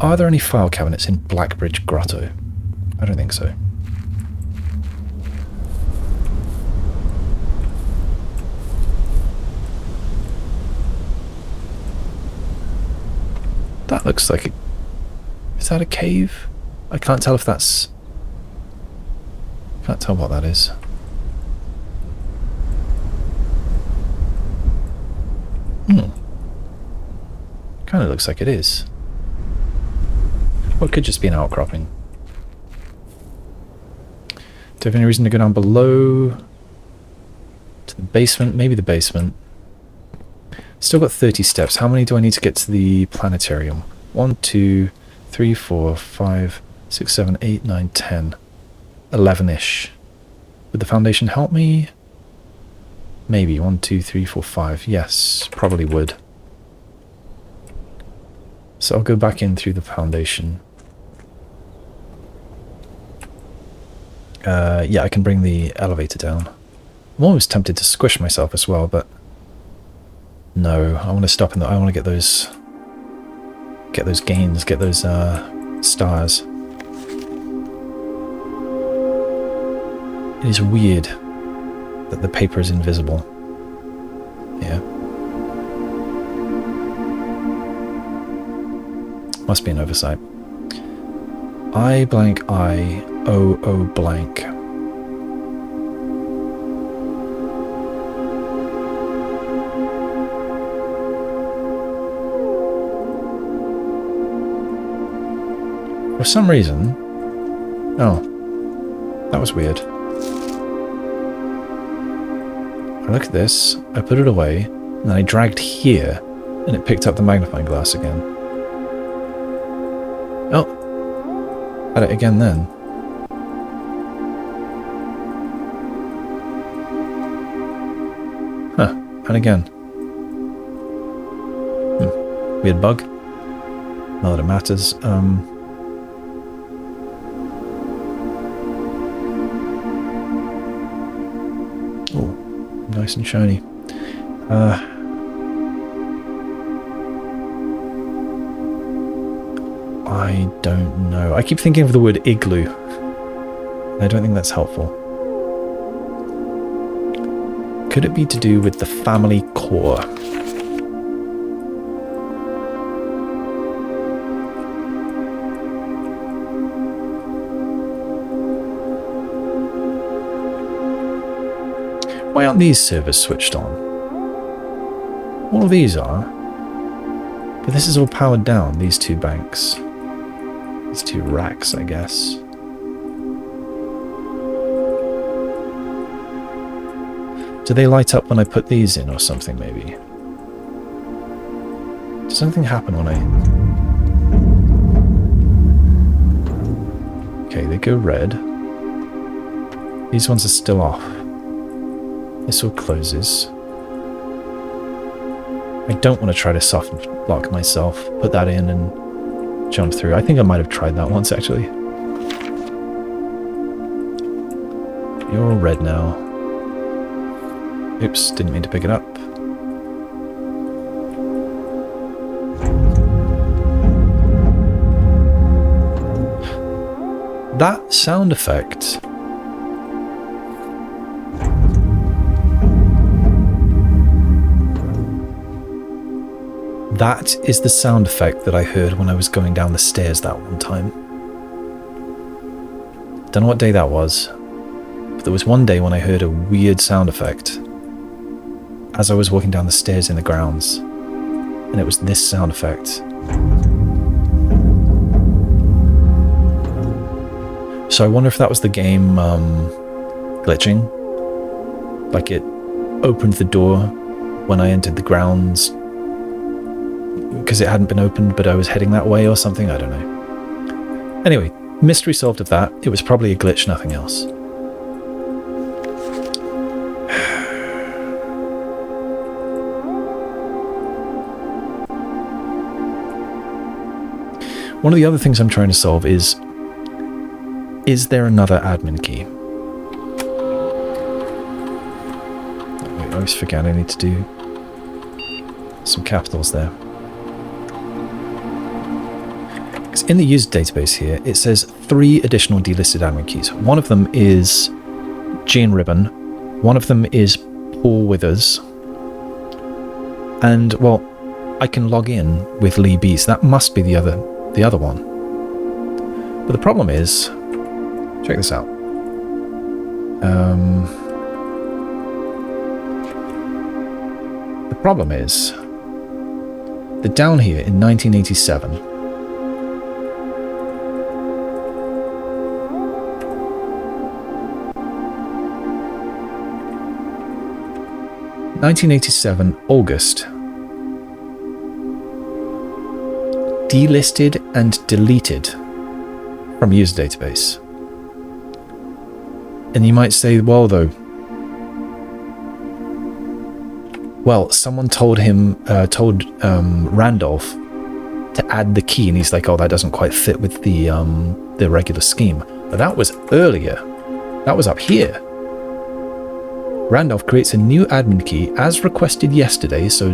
Are there any file cabinets in Blackbridge Grotto? I don't think so. That looks like a... Is that a cave? I can't tell if that's... Can't tell what that is. Kind of looks like it is. Or it could just be an outcropping. Do I have any reason to go down below? To the basement? Maybe the basement. Still got 30 steps. How many do I need to get to the Planetarium? 1, 2, 3, 4, 5, 6, 7, 8, 9, 10. 11-ish. Would the foundation help me? Maybe. 1, 2, 3, 4, 5. Yes, probably would. So I'll go back in through the foundation. Yeah, I can bring the elevator down. I'm always tempted to squish myself as well, but no, I want to stop in the... I want to get those gains, get those stars. It is weird that the paper is invisible. Yeah. Must be an oversight. I blank I O O blank. For some reason... Oh. That was weird. I look at this, I put it away, and then I dragged here, and it picked up the magnifying glass again. Oh! Had it again then. Huh. And again. Weird bug. Not that it matters. Oh, nice and shiny. I don't know. I keep thinking of the word igloo. I don't think that's helpful. Could it be to do with the family core? Why aren't these servers switched on? All of these are. But this is all powered down, these two banks. These two racks, I guess. Do they light up when I put these in or something, maybe? Does something happen when I... Okay, they go red. These ones are still off. This all closes. I don't want to try to soft lock myself, put that in and jump through. I think I might have tried that once, actually. You're all red now. Oops, didn't mean to pick it up. That sound effect... That is the sound effect that I heard when I was going down the stairs that one time. Don't know what day that was, but there was one day when I heard a weird sound effect as I was walking down the stairs in the grounds, and it was this sound effect. So I wonder if that was the game glitching, like it opened the door when I entered the grounds because it hadn't been opened, but I was heading that way or something, I don't know. Anyway, mystery solved of that. It was probably a glitch, nothing else. One of the other things I'm trying to solve is there another admin key? I always forget I need to do some capitals there. Because in the user database here, it says 3 additional delisted admin keys. One of them is Jean Ribbon, one of them is Paul Withers, and, well, I can log in with Lee B, so that must be the other one. But the problem is, check this out. The problem is that down here in 1987, 1987 August, delisted and deleted from user database. And you might say, well, though, well, someone told him, Randolph to add the key, and he's like, oh, that doesn't quite fit with the regular scheme. But that was earlier. That was up here. Randolph creates a new admin key as requested yesterday, so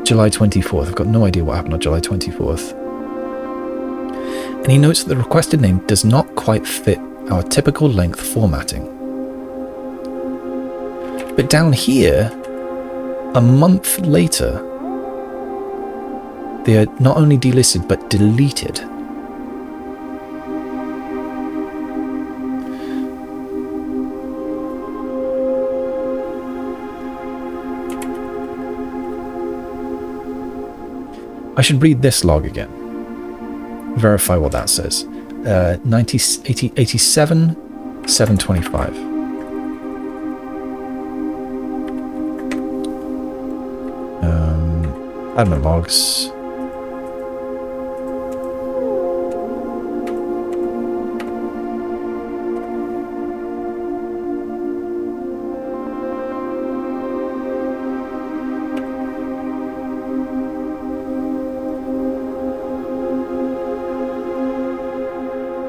July 24th. I've got no idea what happened on July 24th. And he notes that the requested name does not quite fit our typical length formatting. But down here, a month later, they are not only delisted but deleted. I should read this log again. Verify what that says. 87, 725. Admin logs.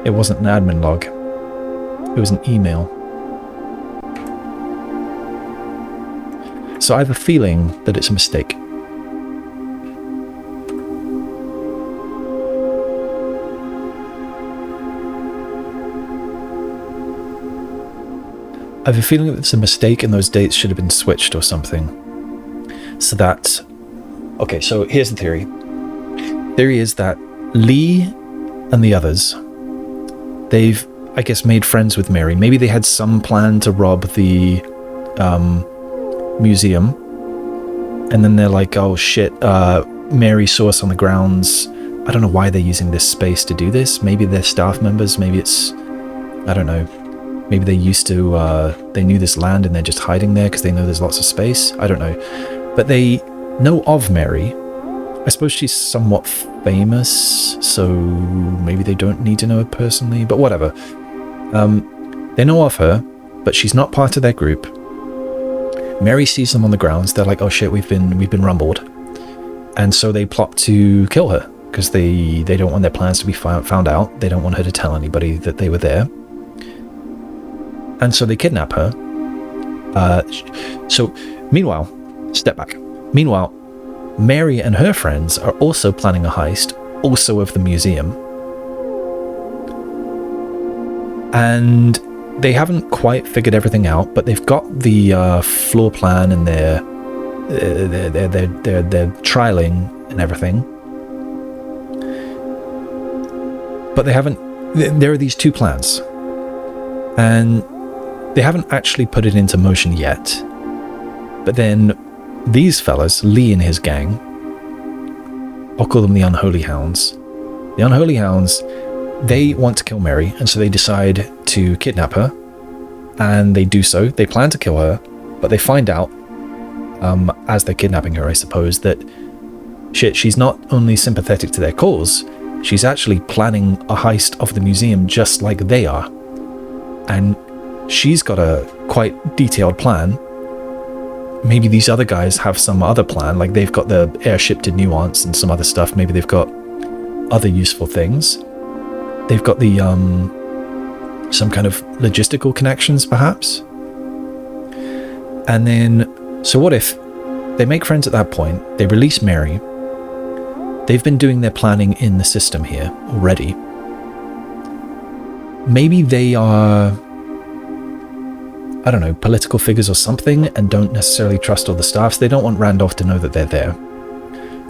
It wasn't an admin log. It was an email. So I have a feeling that it's a mistake. I have a feeling that it's a mistake and those dates should have been switched or something. So that... Okay, so here's the theory. Theory is that Lee and the others... They've, I guess, made friends with Mary. Maybe they had some plan to rob the museum. And then they're like, oh shit, Mary saw us on the grounds. I don't know why they're using this space to do this. Maybe they're staff members. Maybe it's, I don't know. Maybe they used to, they knew this land and they're just hiding there because they know there's lots of space. I don't know. But they know of Mary. I suppose she's somewhat famous, so maybe they don't need to know her personally, but whatever. They know of her, but she's not part of their group. Mary sees them on the grounds. They're like, oh shit, we've been rumbled. And so they plot to kill her, because they don't want their plans to be found out. They don't want her to tell anybody that they were there. And so they kidnap her. Meanwhile, step back. Meanwhile, Mary and her friends are also planning a heist, also of the museum. And they haven't quite figured everything out, but they've got the floor plan and they're trialing and everything. But they haven't. There are these two plans, and they haven't actually put it into motion yet. But then these fellas, Lee and his gang, I'll call them the Unholy Hounds. The Unholy Hounds, they want to kill Mary, and so they decide to kidnap her. And they do so. They plan to kill her, but they find out, as they're kidnapping her, I suppose, that shit, she's not only sympathetic to their cause, she's actually planning a heist of the museum just like they are. And she's got a quite detailed plan. Maybe these other guys have some other plan, like they've got the airship to Nuance and some other stuff. Maybe they've got other useful things. They've got the some kind of logistical connections, perhaps. And then, so what if they make friends at that point, they release Mary, they've been doing their planning in the system here already. Maybe they are, I don't know, political figures or something, and don't necessarily trust all the staff, so they don't want Randolph to know that they're there.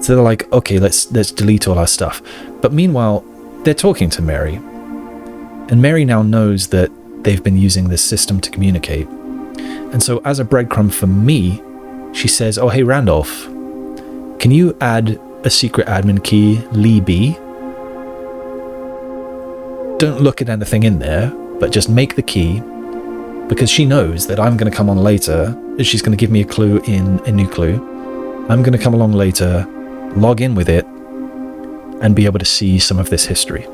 So they're like, okay, let's delete all our stuff. But meanwhile, they're talking to Mary. And Mary now knows that they've been using this system to communicate. And so as a breadcrumb for me, she says, oh, hey, Randolph, can you add a secret admin key, Lee B? Don't look at anything in there, but just make the key, because she knows that I'm going to come on later. She's going to give me a clue in a new clue. I'm going to come along later, log in with it, and be able to see some of this history.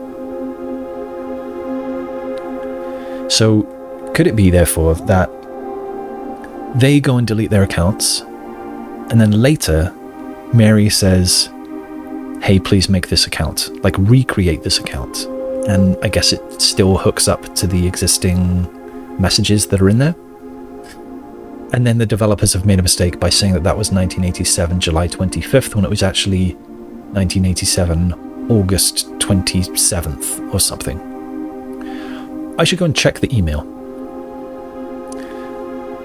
So could it be, therefore, that they go and delete their accounts, and then later Mary says, hey, please make this account, like recreate this account. And I guess it still hooks up to the existing messages that are in there. And then the developers have made a mistake by saying that that was 1987, July 25th, when it was actually 1987, August 27th or something. I should go and check the email.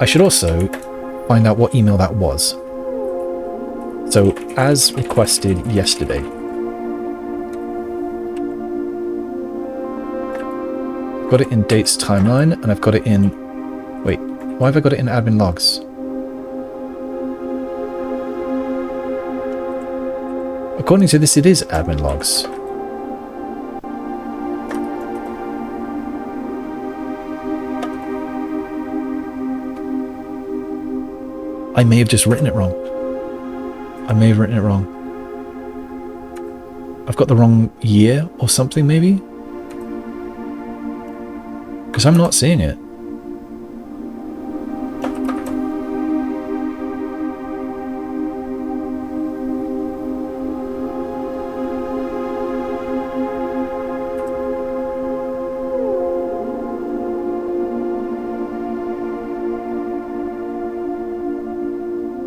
I should also find out what email that was. So, as requested yesterday. I've got it in dates timeline, and I've got it in... Wait, why have I got it in admin logs? According to this, it is admin logs. I may have just written it wrong. I may have written it wrong. I've got the wrong year or something, maybe? Because I'm not seeing it.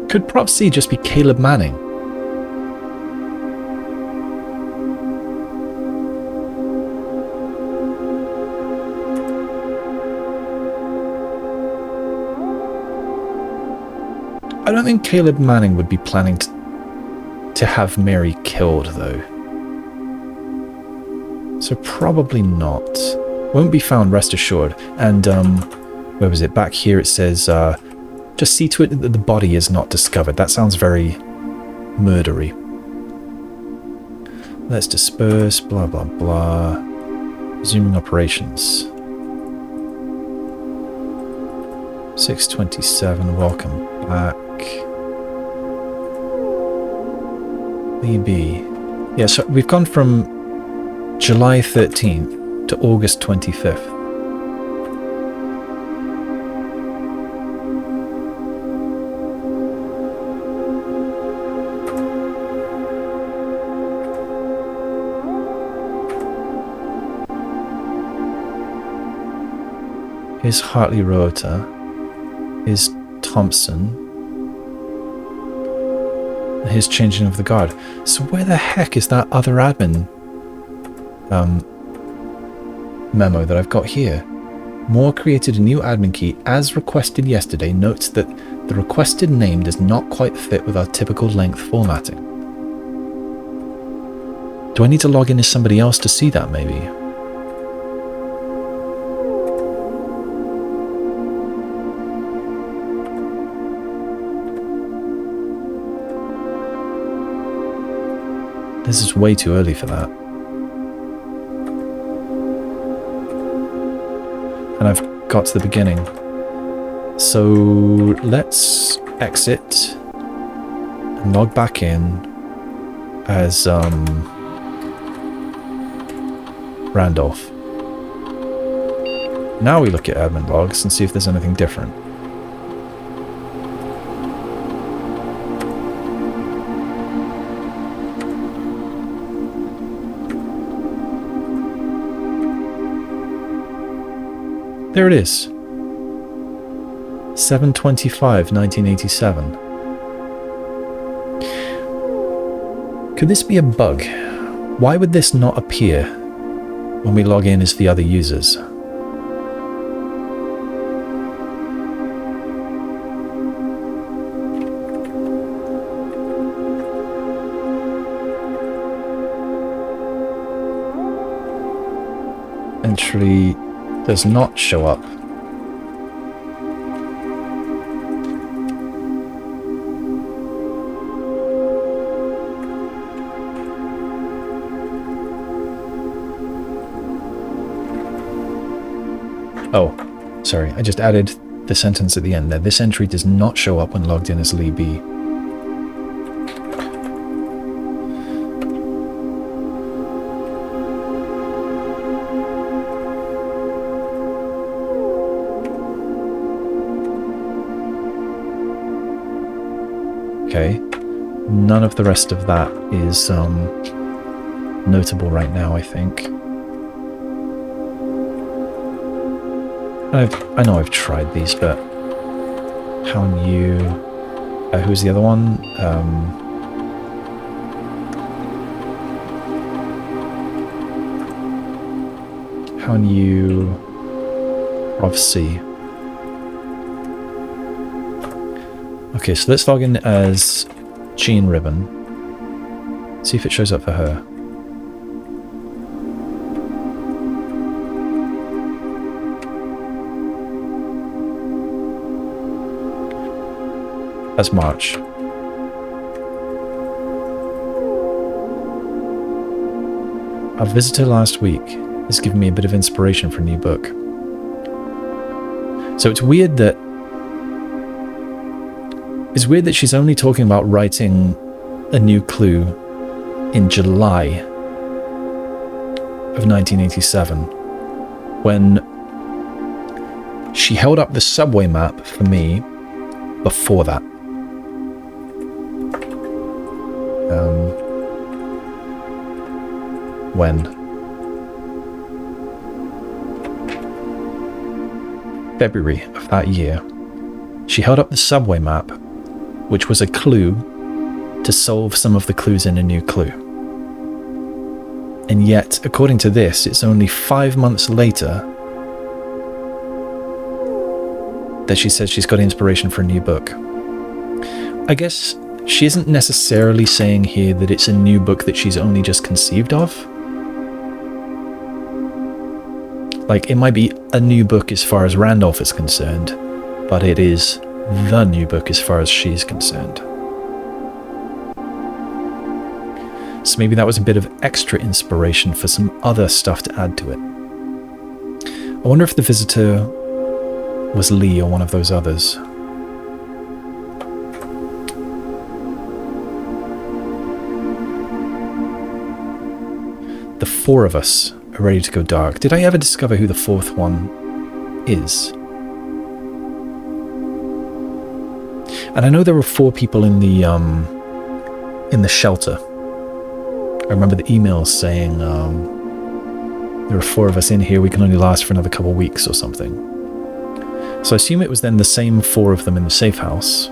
Could Prop C just be Caleb Manning? I don't think Caleb Manning would be planning to have Mary killed, though. So probably not. Won't be found, rest assured. And, where was it? Back here it says, just see to it that the body is not discovered. That sounds very murdery. Let's disperse, blah, blah, blah. Resuming operations. 627, welcome back. Lee B. Yeah, so we've gone from July 13th to August 25th. Here's Hartley Rota. Here's Thompson. And here's changing of the guard. So where the heck is that other admin memo that I've got here? Moore created a new admin key as requested yesterday. Notes that the requested name does not quite fit with our typical length formatting. Do I need to log in as somebody else to see that, maybe? This is way too early for that. And I've got to the beginning. So let's exit and log back in as Randolph. Now we look at admin logs and see if there's anything different. There it is. 7/25, 1987. Could this be a bug? Why would this not appear when we log in as the other users? Entry does not show up. Oh, sorry, I just added the sentence at the end there. This entry does not show up when logged in as Lee B. Okay, none of the rest of that is notable right now, I think. I know I've tried these, but how new... who's the other one? How new... Prof C. Okay, so let's log in as Jean Ribbon. See if it shows up for her. That's March. Our visitor last week has given me a bit of inspiration for a new book. So it's weird that she's only talking about writing a new clue in July of 1987, when she held up the subway map for me before that. When? February of that year. She held up the subway map, which was a clue to solve some of the clues in a new clue. And yet, according to this, it's only 5 months later that she says she's got inspiration for a new book. I guess she isn't necessarily saying here that it's a new book that she's only just conceived of. Like, it might be a new book as far as Randolph is concerned, but it is the new book as far as she's concerned. So maybe that was a bit of extra inspiration for some other stuff to add to it. I wonder if the visitor was Lee or one of those others. The four of us are ready to go dark. Did I ever discover who the fourth one is? And I know there were 4 people in the shelter. I remember the emails saying there are 4 of us in here. We can only last for another couple of weeks or something. So I assume it was then the same 4 of them in the safe house.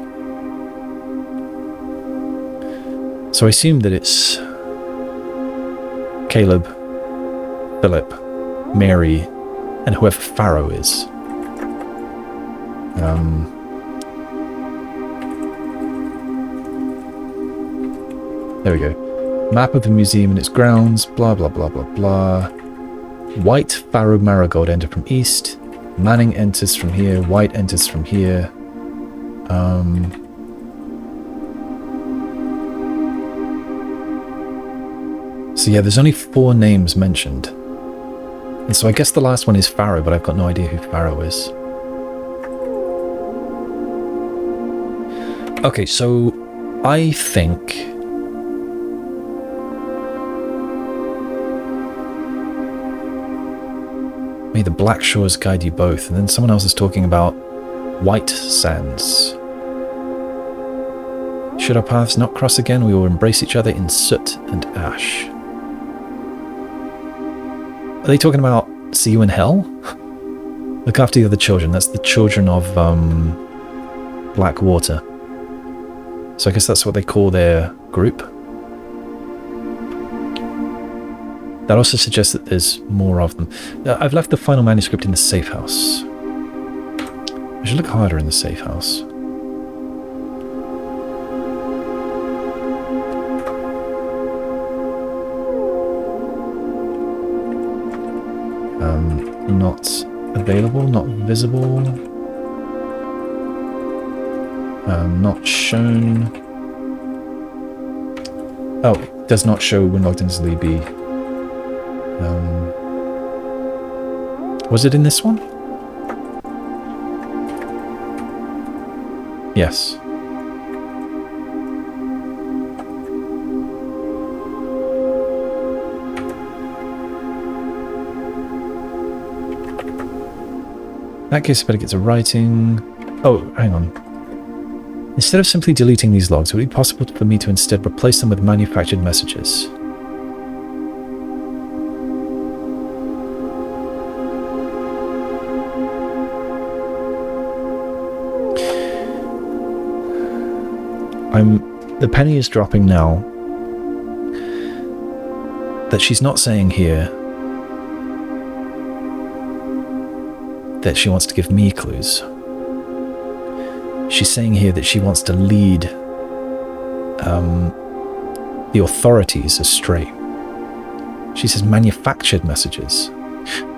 So I assume that it's Caleb, Philip, Mary, and whoever Pharaoh is. There we go. Map of the museum and its grounds, blah, blah, blah, blah, blah. White Pharaoh Marigold entered from east. Manning enters from here. White enters from here. So yeah, there's only 4 names mentioned. And so I guess the last one is Pharaoh, but I've got no idea who Pharaoh is. Okay, so I think... May the black shores guide you both. And then someone else is talking about white sands. Should our paths not cross again, we will embrace each other in soot and ash. Are they talking about see you in hell? Look after the other children. That's the children of Blackwater. So I guess that's what they call their group. That also suggests that there's more of them. I've left the final manuscript in the safe house. I should look harder in the safe house. Not available, not visible. Not shown. Oh, it does not show when logged into Lee B. Was it in this one? Yes. In that case, I better get to writing. Oh, hang on. Instead of simply deleting these logs, would it be possible for me to instead replace them with manufactured messages? The penny is dropping now that she's not saying here that she wants to give me clues. She's saying here that she wants to lead the authorities astray. She says manufactured messages.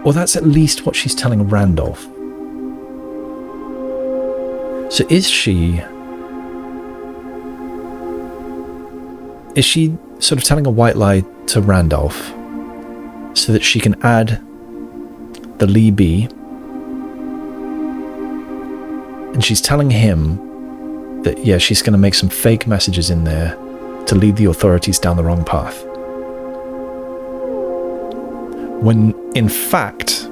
Well, that's at least what she's telling Randolph. So is she sort of telling a white lie to Randolph so that she can add the Lee B, and she's telling him that, yeah, she's going to make some fake messages in there to lead the authorities down the wrong path. When, in fact,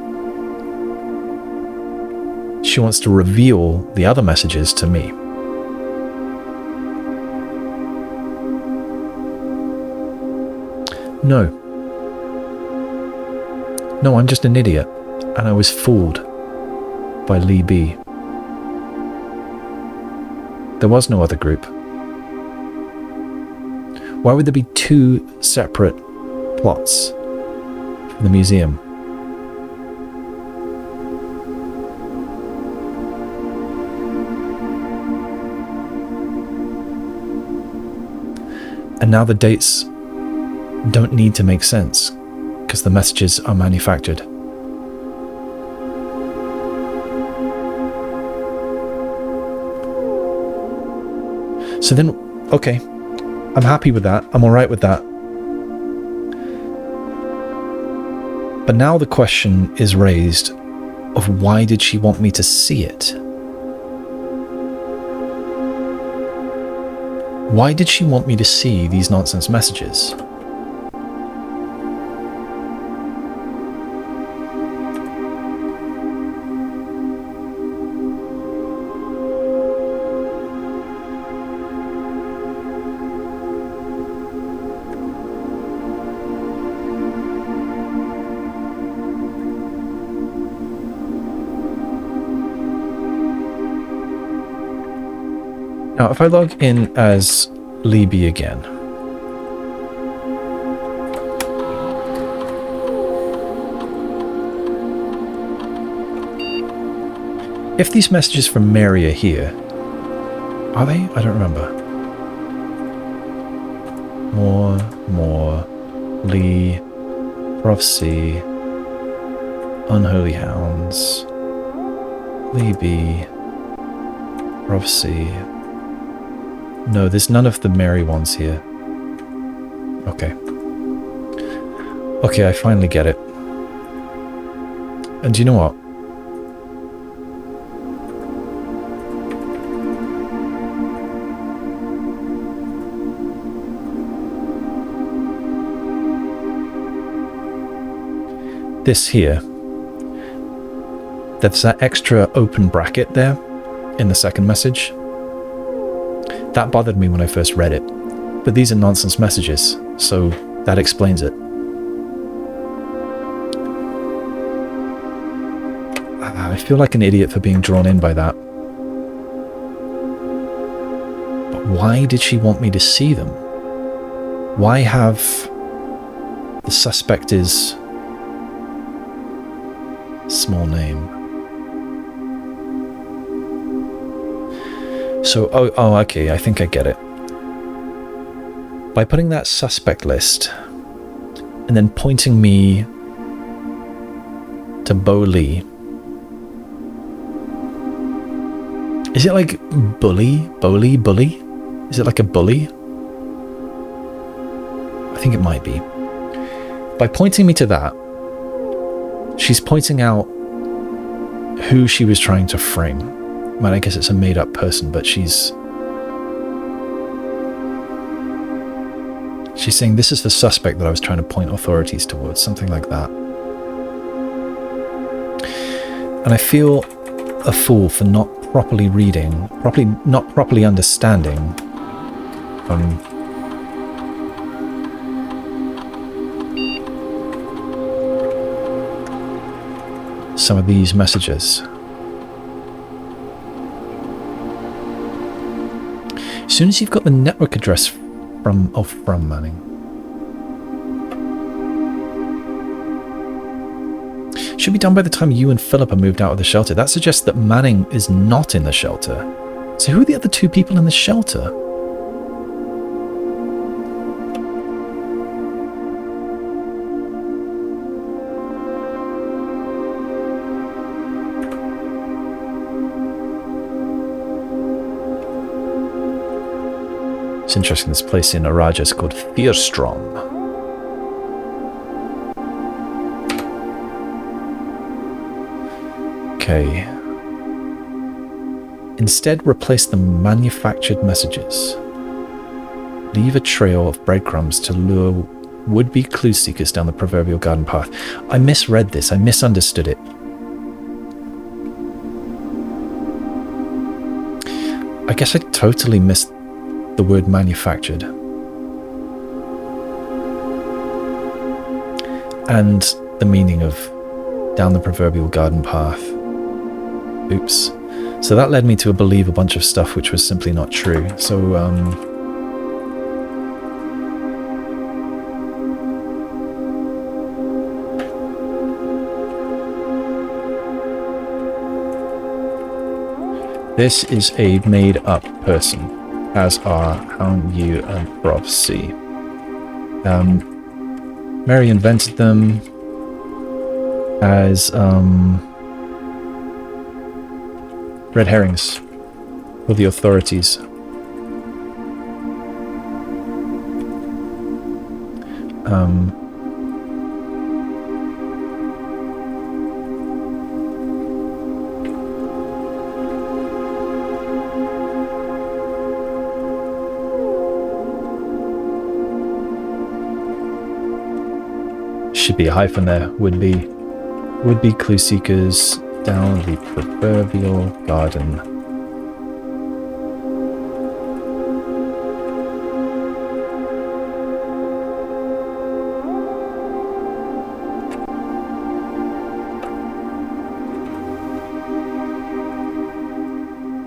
she wants to reveal the other messages to me. No. No, I'm just an idiot, and I was fooled by Lee B. There was no other group. Why would there be 2 separate plots for the museum? And now the dates don't need to make sense because the messages are manufactured. So then, okay, I'm happy with that. I'm all right with that. But now the question is raised of why did she want me to see it? Why did she want me to see these nonsense messages? Now, if I log in as Libby again, if these messages from Mary are here, are they? I don't remember. More, Lee, Prophecy, Unholy Hounds, Libby, Prophecy. No, there's none of the Mary ones here. Okay. Okay, I finally get it. And do you know what? This here, there's that extra open bracket there in the second message. That bothered me when I first read it, but these are nonsense messages, so that explains it. I feel like an idiot for being drawn in by that. But why did she want me to see them? Why have the suspect is small name? So, oh, okay, I think I get it. By putting that suspect list and then pointing me to Bo Lee, is it like bully? Bully? Is it like a bully? I think it might be. By pointing me to that, she's pointing out who she was trying to frame. Well, I guess it's a made-up person, but she's saying this is the suspect that I was trying to point authorities towards, something like that. And I feel a fool for not properly reading, not properly understanding some of these messages. As soon as you've got the network address from Manning. Should be done by the time you and Philip are moved out of the shelter. That suggests that Manning is not in the shelter. So who are the other two people in the shelter? It's interesting, this place in Araja is called Fierstrom. Okay. Instead, replace the manufactured messages. Leave a trail of breadcrumbs to lure would-be clue seekers down the proverbial garden path. I misread this. I misunderstood it. I guess I totally missed the word manufactured. And the meaning of down the proverbial garden path. Oops. So that led me to believe a bunch of stuff which was simply not true. So, this is a made-up person, as are Hound You and Prof C. Mary invented them as red herrings for the authorities. Should be a hyphen there. Would be clue seekers down the proverbial garden.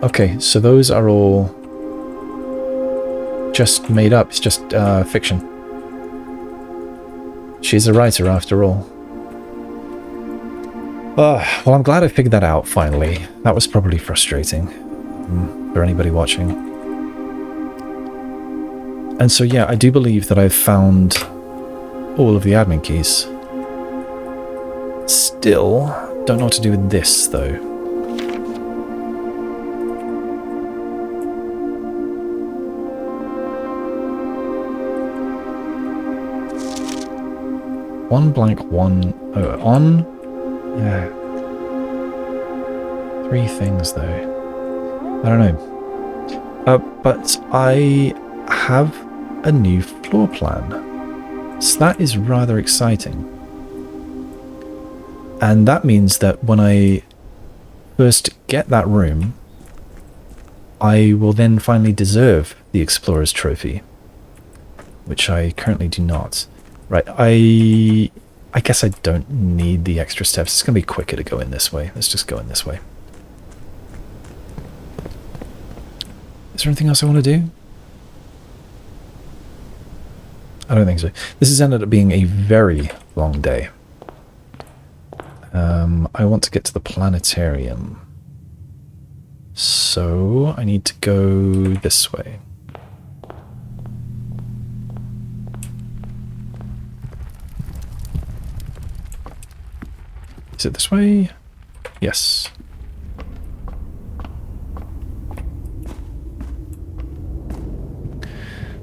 Okay, so those are all just made up. It's just fiction. She's a writer after all. Well, I'm glad I figured that out finally. That was probably frustrating for anybody watching. And so yeah, I do believe that I've found all of the admin keys. Still, don't know what to do with this though. One blank, one... Oh, on? Yeah. 3 things though. I don't know. But I have a new floor plan. So that is rather exciting. And that means that when I first get that room, I will then finally deserve the Explorer's Trophy, which I currently do not. Right, I guess I don't need the extra steps. It's going to be quicker to go in this way. Let's just go in this way. Is there anything else I want to do? I don't think so. This has ended up being a very long day. I want to get to the Planetarium. So I need to go this way. Is it this way? Yes.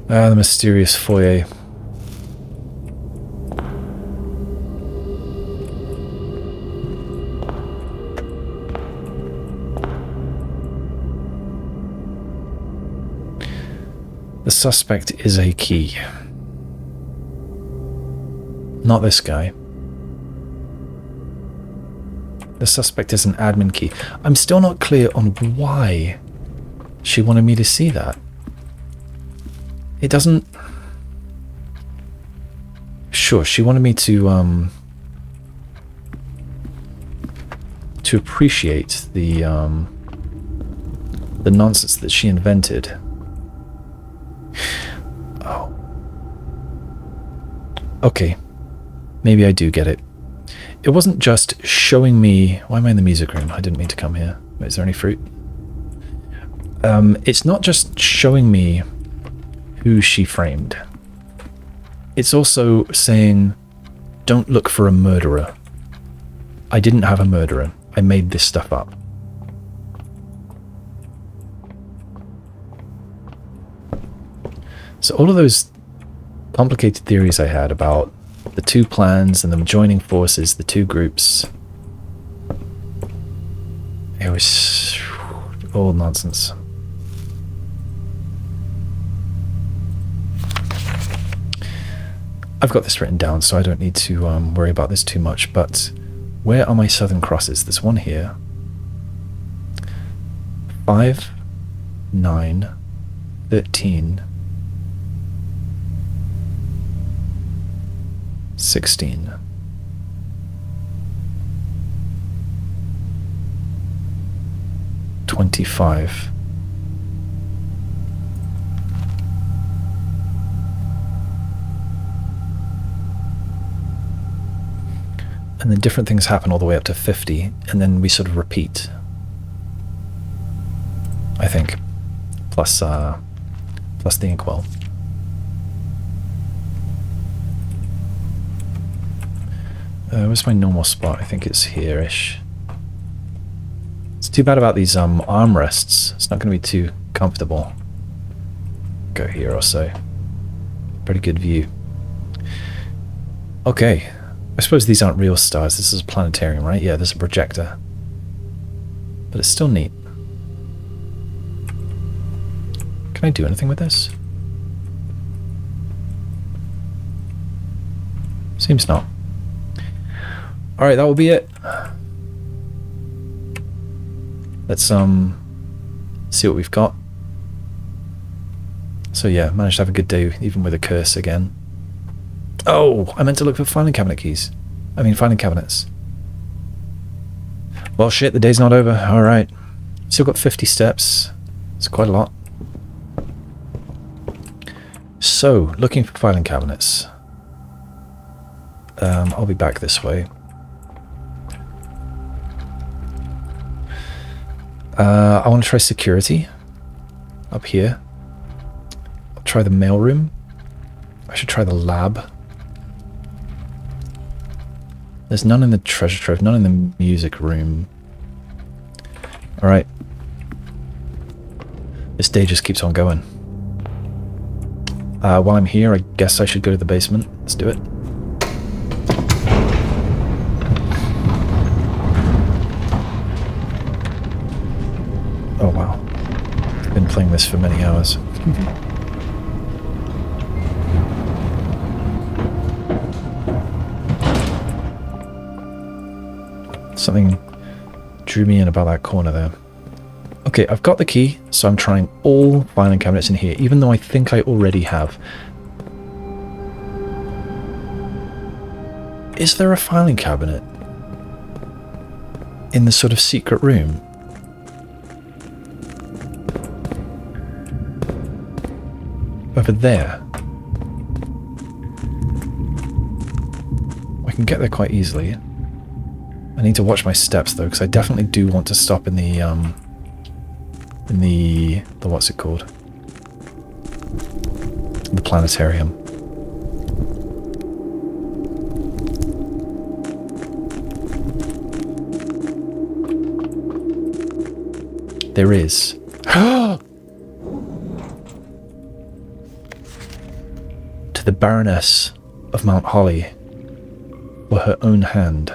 The mysterious foyer. The suspect is a key. Not this guy. The suspect is an admin key. I'm still not clear on why she wanted me to see that. It doesn't... Sure, she wanted me to appreciate the nonsense that she invented. Oh. Okay. Maybe I do get it. It wasn't just showing me... Why am I in the music room? I didn't mean to come here. Wait, is there any fruit? It's not just showing me who she framed. It's also saying, don't look for a murderer. I didn't have a murderer. I made this stuff up. So all of those complicated theories I had about the two plans and them joining forces, the two groups, it was all nonsense. I've got this written down, so I don't need to worry about this too much, but where are my southern crosses? There's one here. 5, 9, 13, 16. $25. And then different things happen all the way up to 50, and then we sort of repeat. I think. Plus the inkwell. Where's my normal spot? I think it's here-ish. It's too bad about these armrests. It's not going to be too comfortable. Go here or so. Pretty good view. Okay. I suppose these aren't real stars. This is a planetarium, right? Yeah, there's a projector. But it's still neat. Can I do anything with this? Seems not. Alright, that will be it. Let's see what we've got. So yeah, managed to have a good day even with a curse again. Oh, I meant to look for filing cabinet keys. I mean filing cabinets. Well shit, the day's not over. Alright. Still got 50 steps. It's quite a lot. So, looking for filing cabinets. I'll be back this way. I want to try security up here. I'll try the mailroom. I should try the lab. There's none in the treasure trove, none in the music room. Alright. This day just keeps on going. While I'm here, I guess I should go to the basement. Let's do it. Oh wow. I've been playing this for many hours. Something drew me in about that corner there. Okay, I've got the key, so I'm trying all filing cabinets in here, even though I think I already have. Is there a filing cabinet in the sort of secret room? Over there. I can get there quite easily. I need to watch my steps though, because I definitely do want to stop in the what's it called? The Planetarium. There is. To the Baroness of Mount Holly for her own hand.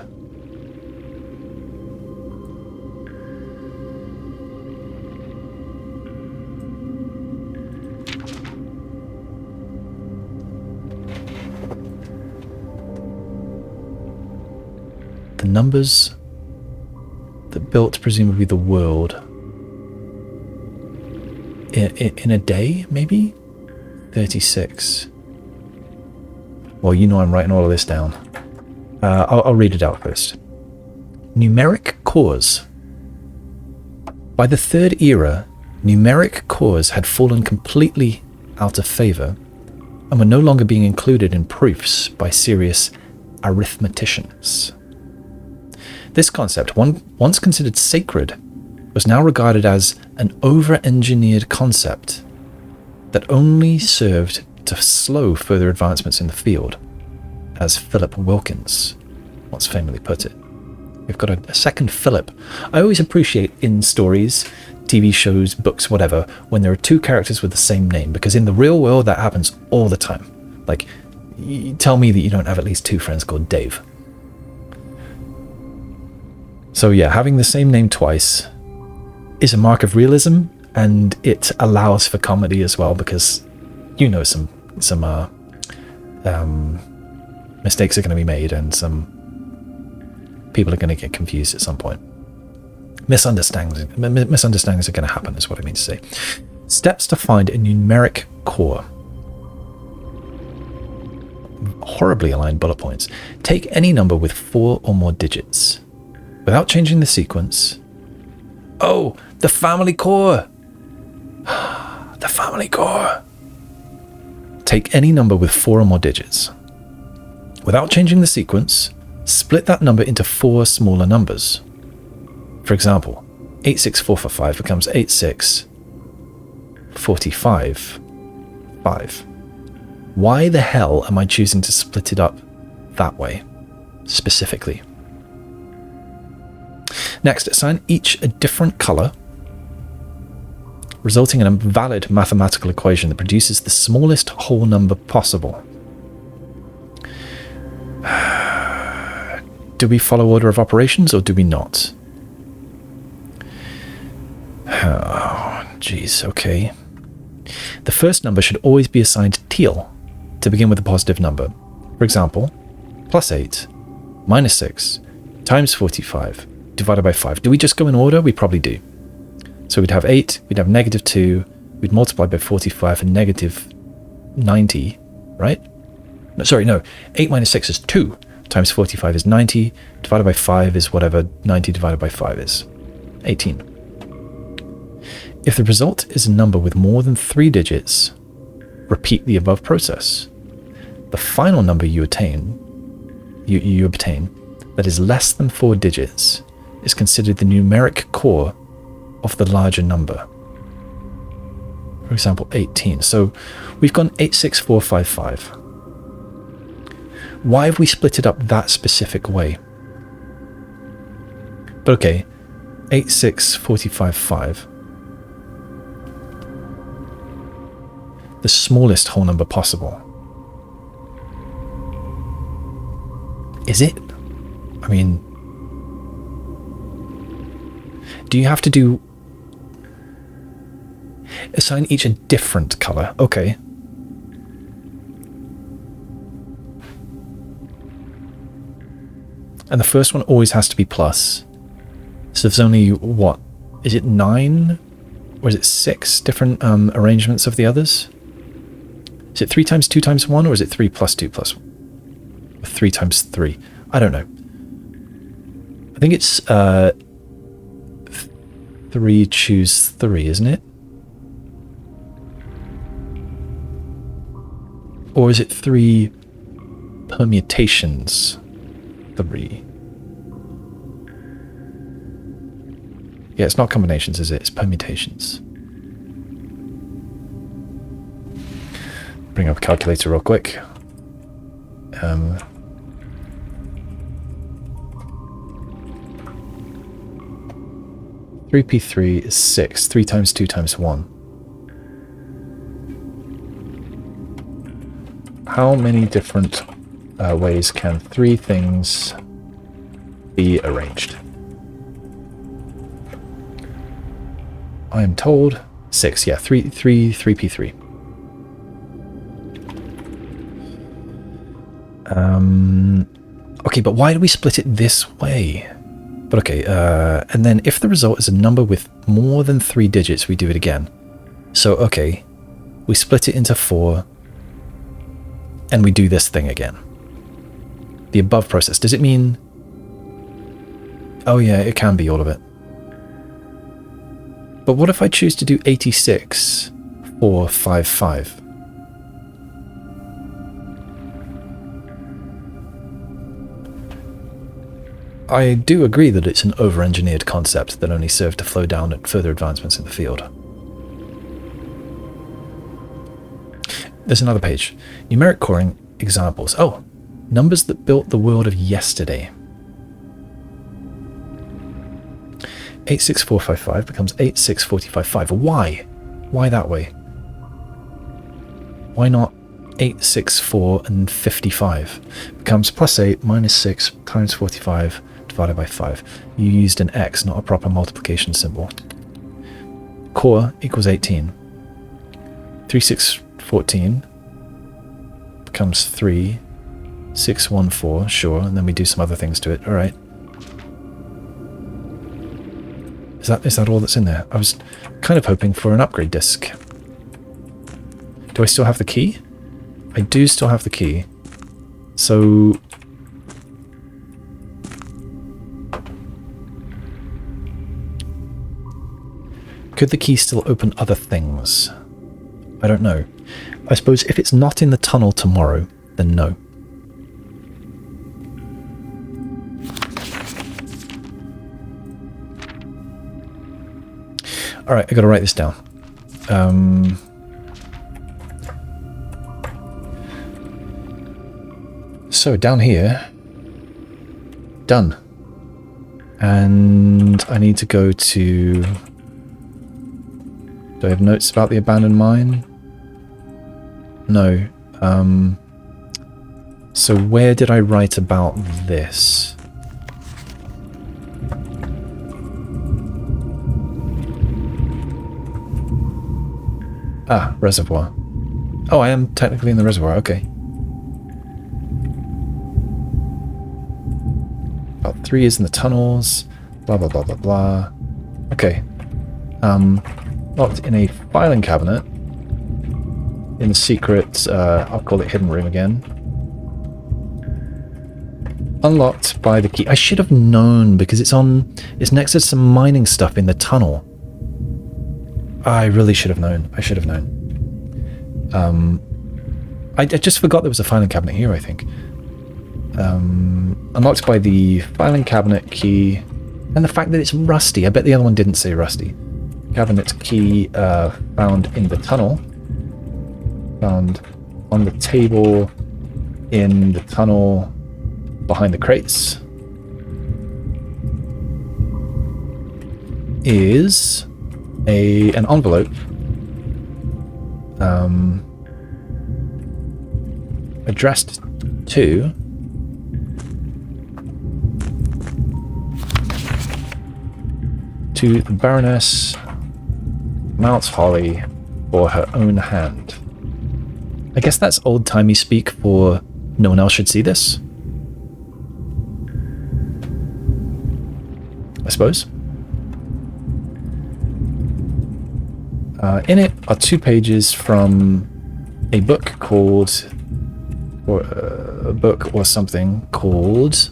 The numbers that built presumably the world in a day, maybe? 36. Well, you know I'm writing all of this down. I'll read it out first. Numeric cores. By the Third Era, numeric cores had fallen completely out of favour and were no longer being included in proofs by serious arithmeticians. This concept, once considered sacred, was now regarded as an over-engineered concept that only served to slow further advancements in the field, as Philip Wilkins once famously put it. We've got a second Philip. I always appreciate in stories, TV shows, books, whatever, when there are two characters with the same name, because in the real world that happens all the time. Like, you tell me that you don't have at least two friends called Dave. So yeah, having the same name twice is a mark of realism, and it allows for comedy as well, because you know some mistakes are going to be made, and some people are going to get confused at some point. Misunderstandings are going to happen, is what I mean to say. Steps to find a numeric core. Horribly aligned bullet points. Take any number with 4 or more digits. Without changing the sequence. Oh, the family core! The family core! Take any number with 4 or more digits. Without changing the sequence, split that number into 4 smaller numbers. For example, 86445 becomes 8645 5. Why the hell am I choosing to split it up that way, specifically? Next, assign each a different color, resulting in a valid mathematical equation that produces the smallest whole number possible. Do we follow order of operations or do we not? Oh, jeez, okay. The first number should always be assigned teal to begin with a positive number. For example, +8 minus 6 times 45 divided by 5. Do we just go in order? We probably do. So we'd have 8, we'd have -2, we'd multiply by 45 and -90, right? No, sorry, no. 8 minus 6 is 2, times 45 is 90, divided by 5 is whatever 90 divided by 5 is. 18. If the result is a number with more than 3 digits, repeat the above process. The final number you obtain that is less than 4 digits is considered the numeric core of the larger number. For example, 18. So we've gone 86455. Why have we split it up that specific way? But okay, 86455. The smallest whole number possible. Is it? I mean, do you have to assign each a different color? Okay. And the first one always has to be plus. So there's only, what? Is it 9? Or is it 6 different arrangements of the others? Is it 3 times 2 times 1? Or is it 3 plus 2 plus 1? 3 times 3. I don't know. I think it's 3 choose 3, isn't it? Or is it 3 permutations? 3. Yeah, it's not combinations, is it? It's permutations. Bring up a calculator real quick. 3p3 is 6. 3 times 2 times 1. How many different ways can 3 things be arranged? I am told 6. Yeah, 3p3. Okay, but why do we split it this way? But okay, and then if the result is a number with more than 3 digits, we do it again. So, okay, we split it into 4, and we do this thing again. The above process, does it mean... Oh yeah, it can be all of it. But what if I choose to do 86, 4, 5, 5? I do agree that it's an over-engineered concept that only served to flow down at further advancements in the field. There's another page. Numeric coring examples. Oh, numbers that built the world of yesterday. 86455 becomes 86455. Why? Why that way? Why not 864 and 55? Becomes plus 8 minus 6 times 45 divided by 5. You used an X, not a proper multiplication symbol. Core equals 18. 3, 6, 14 becomes 3, 6, 1, 4, sure, and then we do some other things to it. Alright. Is that all that's in there? I was kind of hoping for an upgrade disc. Do I still have the key? I do still have the key. So... could the key still open other things? I don't know. I suppose if it's not in the tunnel tomorrow, then no. Alright, I gotta write this down. So down here, done. And I need to go to... do I have notes about the abandoned mine? No. So where did I write about this? Ah, reservoir. Oh, I am technically in the reservoir, okay. About 3 is in the tunnels, blah blah blah blah blah. Okay. Locked in a filing cabinet. In the secret, I'll call it hidden room again. Unlocked by the key. I should have known because it's next to some mining stuff in the tunnel. I really should have known. I should have known. I just forgot there was a filing cabinet here, I think. Unlocked by the filing cabinet key and the fact that it's rusty. I bet the other one didn't say rusty. Cabinet key found in the tunnel. Found on the table in the tunnel behind the crates. Is an envelope addressed to the Baroness Mounts Holly for her own hand. I guess that's old-timey speak for no one else should see this, I suppose. In it are 2 pages from a book called, or a book or something called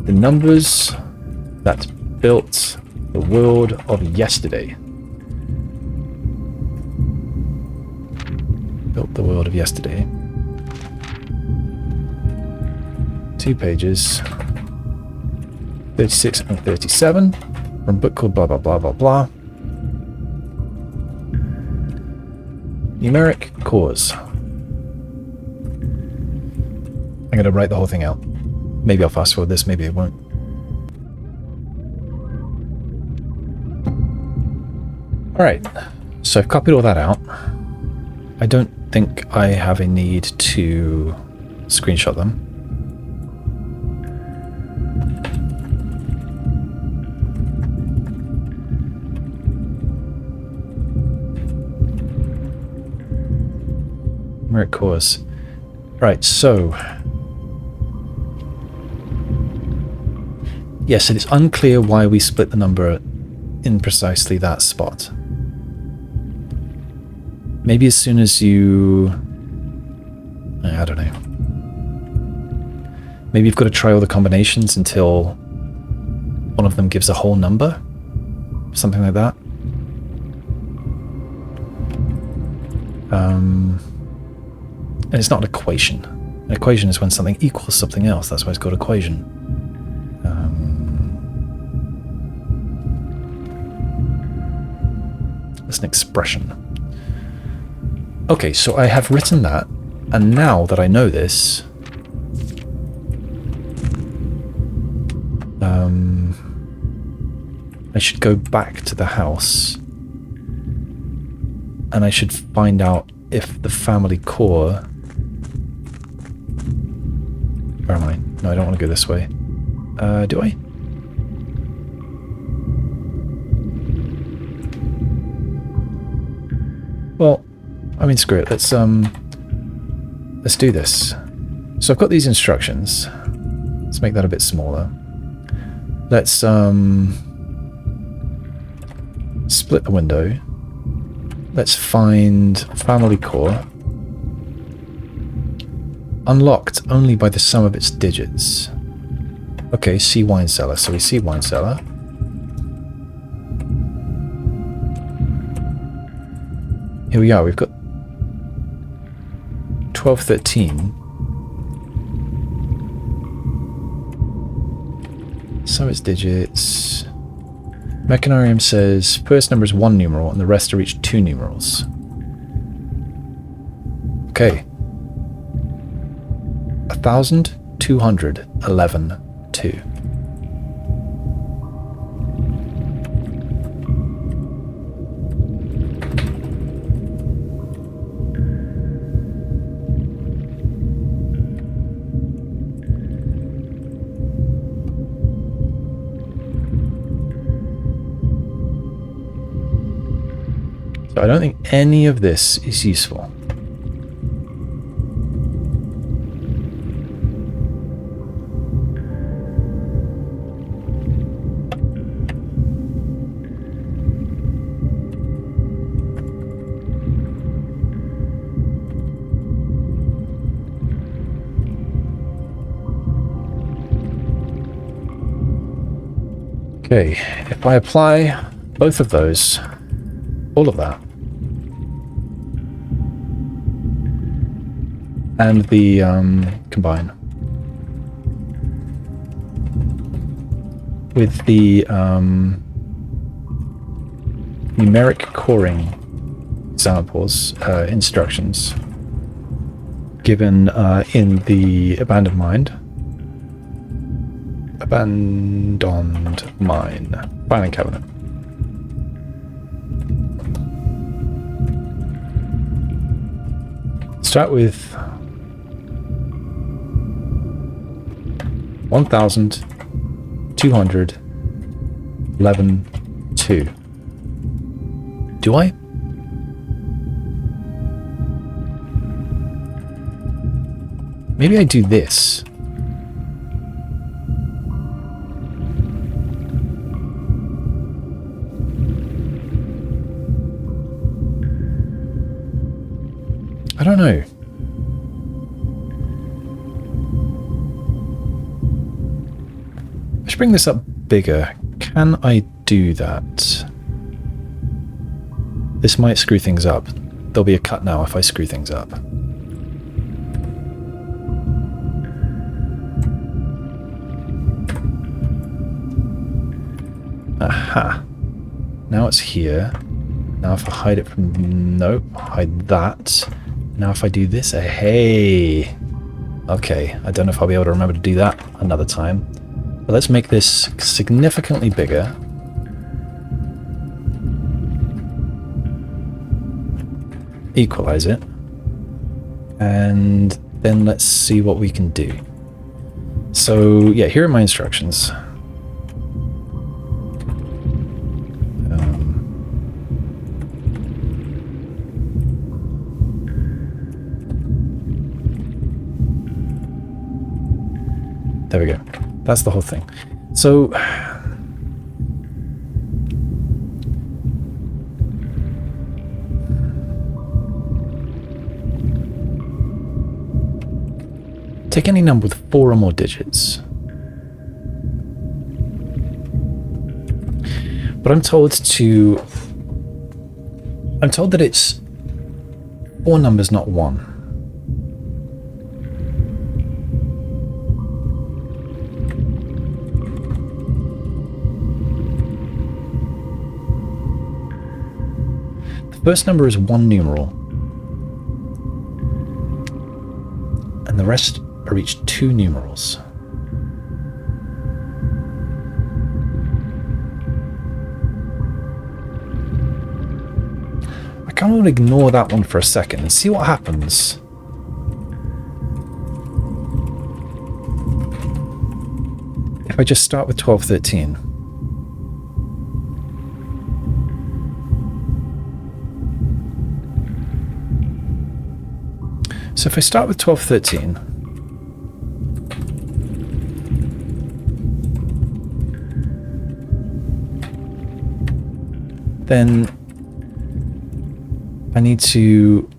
The Numbers That Built the World of Yesterday. Built the World of Yesterday. 2 pages. 36 and 37 from a book called blah blah blah blah blah. Numeric cause. I'm going to write the whole thing out. Maybe I'll fast forward this, maybe I won't. Alright, so I've copied all that out. I don't think I have a need to screenshot them. Numeric cause. Right, so yes, it is unclear why we split the number in precisely that spot. Maybe as soon as you... I don't know. Maybe you've got to try all the combinations until one of them gives a whole number? Something like that. And it's not an equation. An equation is when something equals something else. That's why it's called equation. It's an expression. Okay, so I have written that, and now that I know this, I should go back to the house, and I should find out if the family core... Where am I? No, I don't want to go this way. Do I? Well, I mean, screw it. Let's do this. So I've got these instructions. Let's make that a bit smaller. Let's split the window. Let's find family core. Unlocked only by the sum of its digits. Okay, see wine cellar. So we see wine cellar. Here we are. We've got 1213. So its digits. Mechanarium says first number is 1 numeral and the rest are each 2 numerals. Okay. 1211 2. So I don't think any of this is useful. Okay, if I apply both of those, all of that, and the combine with the numeric coring examples, instructions given in the abandoned mine filing cabinet. Start with 1,211.2. Do I? Maybe I do this. I don't know. I should bring this up bigger. Can I do that? This might screw things up. There'll be a cut now if I screw things up. Aha. Now it's here. Now if I hide it from... Nope. Hide that. Now if I do this... Hey! Okay. I don't know if I'll be able to remember to do that another time. But let's make this significantly bigger. Equalize it. And then let's see what we can do. So, yeah, here are my instructions. There we go. That's the whole thing. So, take any number with 4 or more digits. But I'm told that it's 4 numbers, not 1. The first number is 1 numeral, and the rest are each 2 numerals. I kind of want to ignore that one for a second and see what happens. If I just start with 1213. So if I start with 1213, then I need to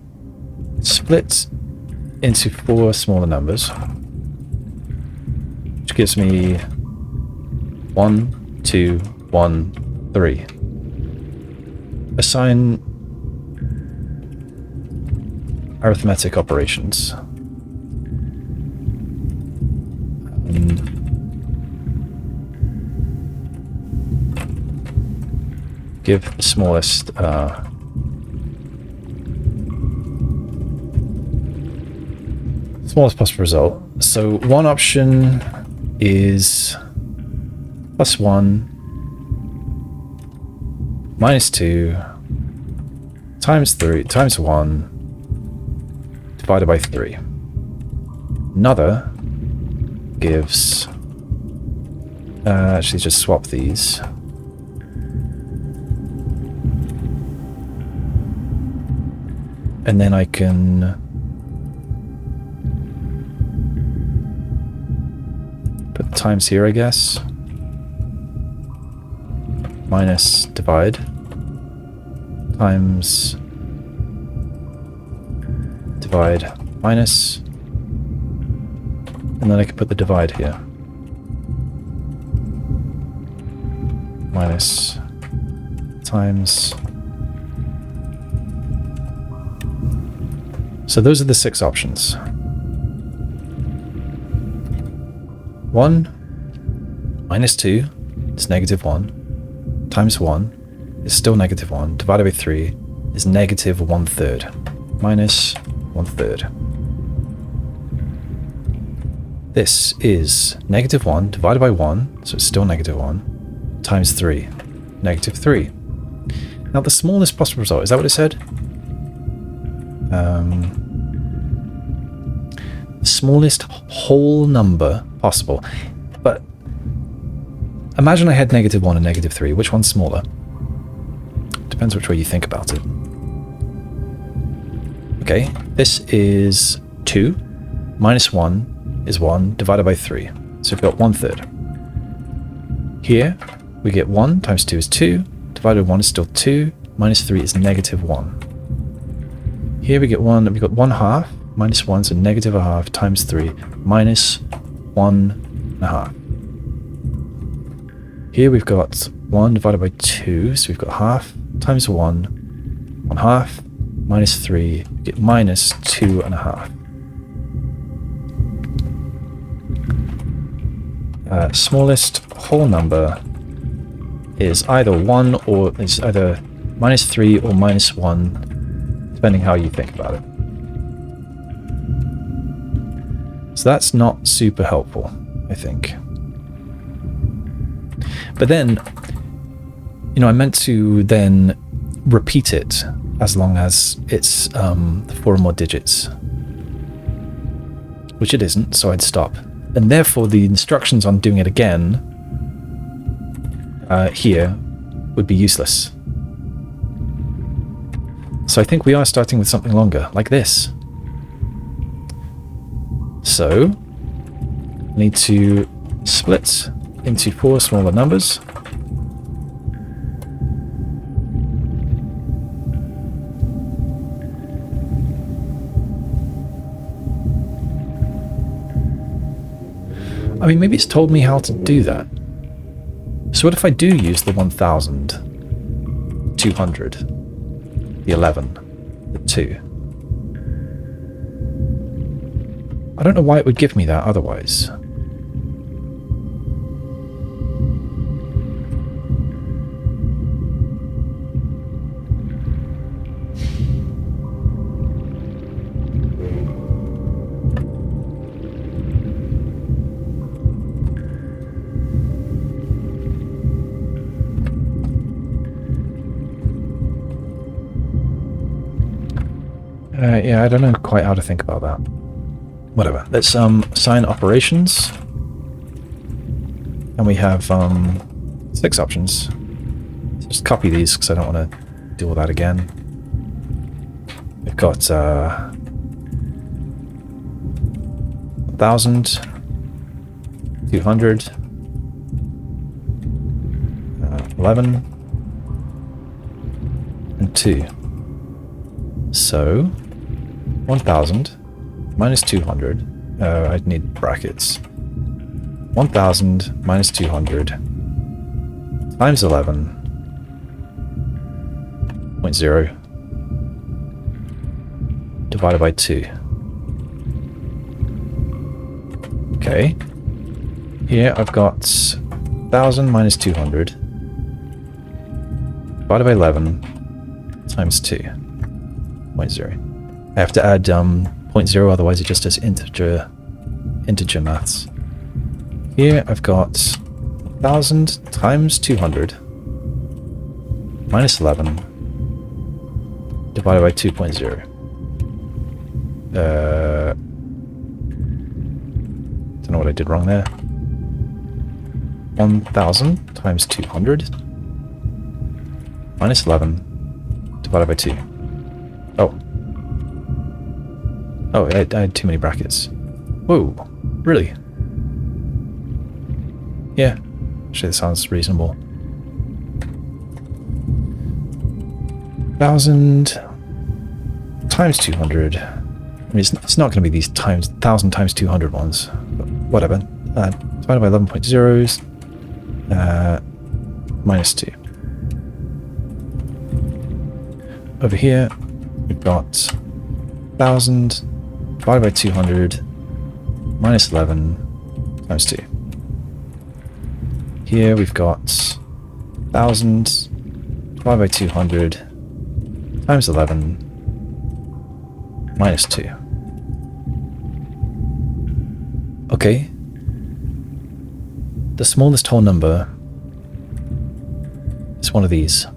split into 4 smaller numbers, which gives me 1, 2, 1, 3. Assign arithmetic operations. Give the smallest smallest possible result. So one option is +1 -2 ×3 ×1 divided by 3. Another gives... actually, just swap these. And then I can put the times here, I guess. Minus divide times divide minus, and then I can put the divide here. Minus times. So those are the 6 options. 1 minus 2 is negative 1 times 1 is still negative 1 divided by 3 is negative 1/3 minus 1/3. This is negative 1 divided by 1, so it's still negative 1, times 3, negative 3. Now the smallest possible result, is that what it said? Smallest whole number possible. But imagine I had negative 1 and negative 3. Which one's smaller? Depends which way you think about it. Okay, this is 2 minus 1 is 1 divided by 3. So we've got 1/3. Here we get 1 times 2 is 2, divided by 1 is still 2, minus 3 is negative 1. Here we get 1, we've got 1/2, minus 1, so negative 1/2 times 3, minus 1/2. Here we've got 1 divided by 2, so we've got half times 1, 1/2, minus 3, we get minus 2/2. Smallest whole number is either 1 or is either minus 3 or minus 1, depending how you think about it. So that's not super helpful, I think. But then, you know, I meant to then repeat it as long as it's 4 or more digits, which it isn't, so I'd stop. And therefore the instructions on doing it again here would be useless. So I think we are starting with something longer, like this. So I need to split into 4 smaller numbers. I mean, maybe it's told me how to do that. So what if I do use the 1,000, 200, the 11, the 2? I don't know why it would give me that otherwise. Yeah, I don't know quite how to think about that. Whatever. Let's assign operations. And we have 6 options. So just copy these because I don't want to do all that again. We've got 1,000, 200, 11, and 2. So 1,000 minus 200. I'd need brackets. 1,000 minus 200 times 11.0 divided by 2. Okay. Here I've got 1,000 minus 200 divided by 11 times 2.0. I have to add 0.0, otherwise it just does integer maths. Here I've got 1,000 times 200 minus 11 divided by 2.0. Don't know what I did wrong there. 1,000 times 200 minus 11 divided by 2. Oh, I had too many brackets. Whoa, really? Yeah, actually that sounds reasonable. 1,000 times 200. I mean, it's not going to be these 1,000 times 200 ones, but whatever. Divided by 11.0s, minus 2. over here, we've got 1000 divided by 200 minus 11 times 2. Here we've got 1000 divided by 200 times 11 minus 2. Okay. The smallest whole number is one of these.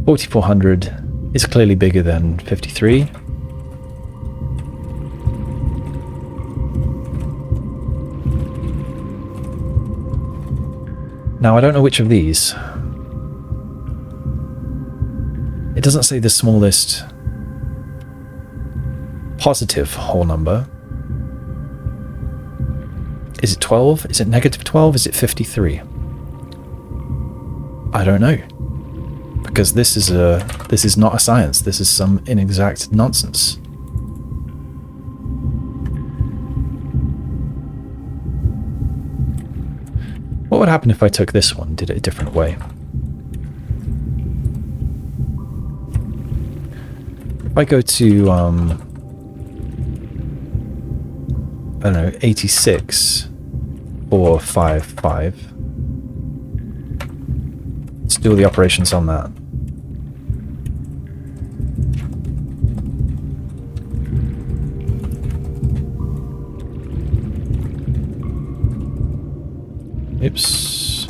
$4,400 is clearly bigger than 53. Now, I don't know which of these. It doesn't say the smallest positive whole number. Is it 12? Is it negative 12? Is it 53? I don't know. Because this is not a science. This is some inexact nonsense. What would happen if I took this one and did it a different way? If I go to, I don't know, 86, 4, 5, 5. Let's do all the operations on that. Oops.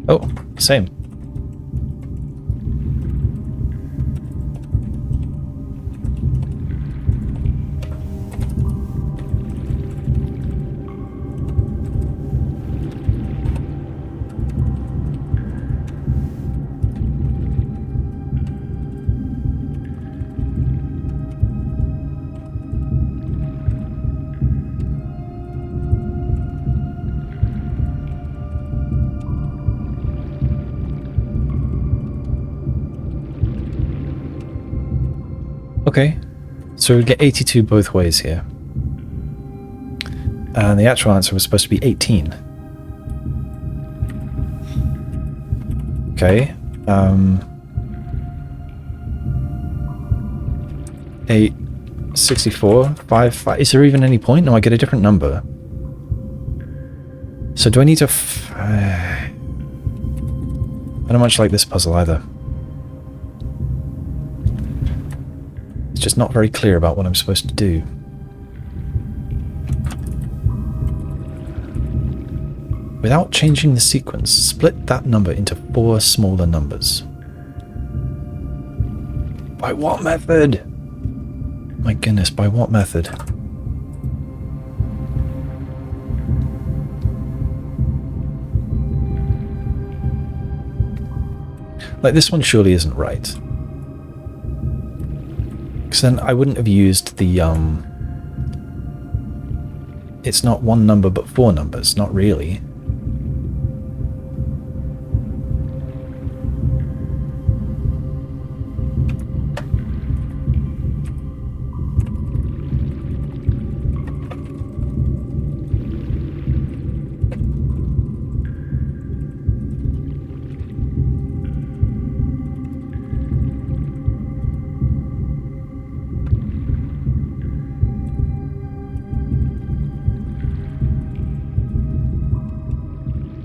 Oh, same. Okay, so we get 82 both ways here. And the actual answer was supposed to be 18. Okay. 8, 64, 5, 5. Is there even any point? No, I get a different number. So do I need to... I don't much like this puzzle either. It's just not very clear about what I'm supposed to do. Without changing the sequence, split that number into 4 smaller numbers. By what method? My goodness, by what method? Like, this one surely isn't right. Because then I wouldn't have used the, it's not 1 number but 4 numbers, not really.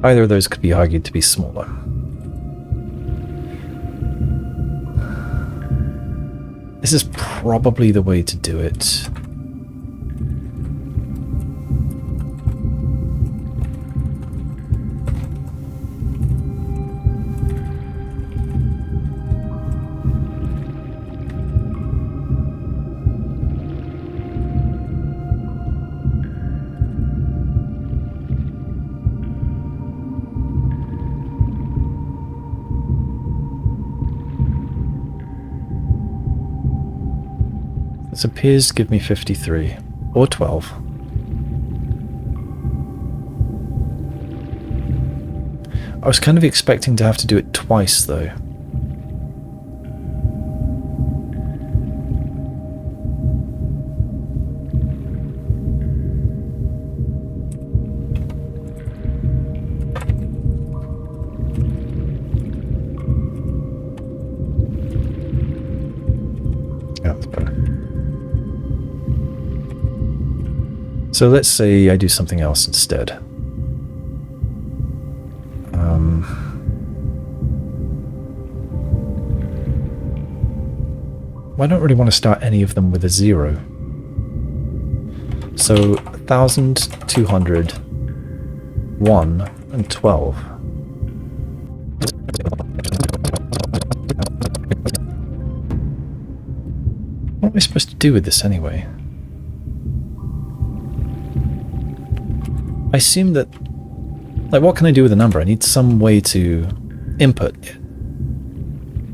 Either of those could be argued to be smaller. This is probably the way to do it. This appears to give me 53. Or 12. I was kind of expecting to have to do it twice, though. So let's say I do something else instead. I don't really want to start any of them with a 0. So 1,200, 1, and 12. What am I supposed to do with this anyway? I assume that, like, what can I do with a number? I need some way to input it.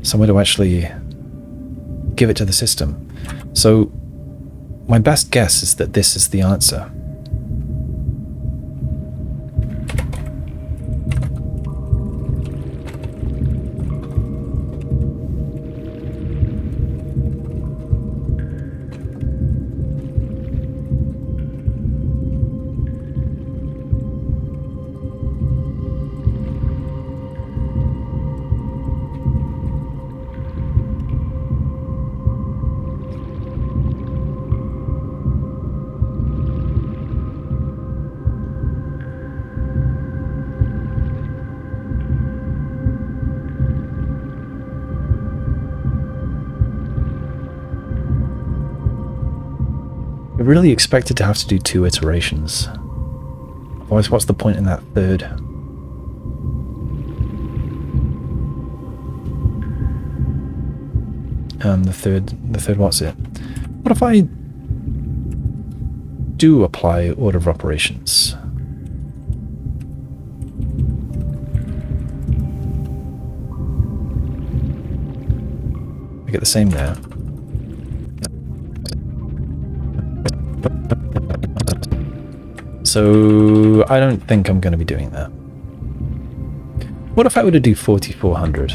Some way to actually give it to the system. So, my best guess is that this is the answer. I really expected to have to do 2 iterations. Otherwise, what's the point in that third? And the third, what's it? What if I do apply order of operations? I get the same there. So I don't think I'm going to be doing that. What if I were to do 4,400?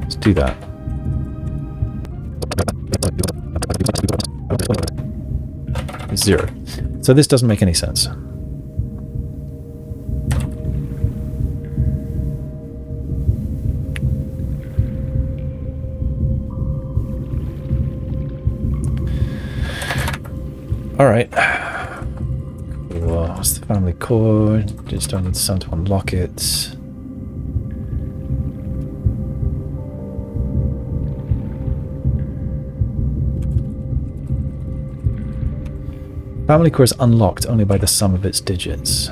Let's do that. Zero. So this doesn't make any sense. Alright. Cool. What's the family core? Just don't need some to unlock it. Family core is unlocked only by the sum of its digits.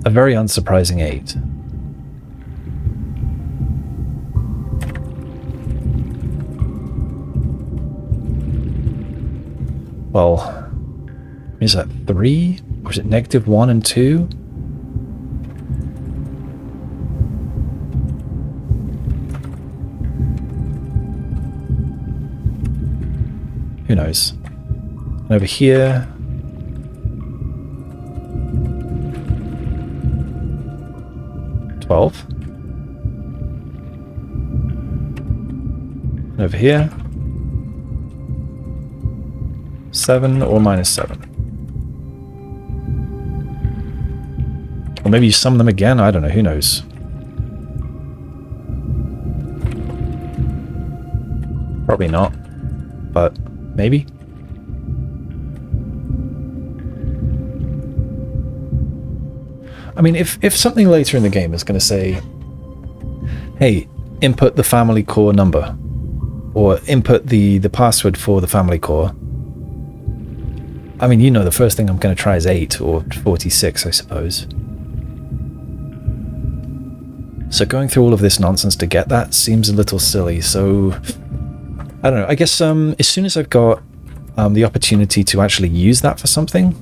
A very unsurprising 8. Well, is that 3? Or is it -1 and 2? Who knows? And over here... $12. And over here, 7 or -7. Or maybe you sum them again, I don't know, who knows. Probably not, but maybe. I mean, if something later in the game is going to say, hey, input the family core number, or input the password for the family core, I mean, you know, the first thing I'm going to try is 8 or 46, I suppose. So going through all of this nonsense to get that seems a little silly, so I don't know. I guess as soon as I've got the opportunity to actually use that for something,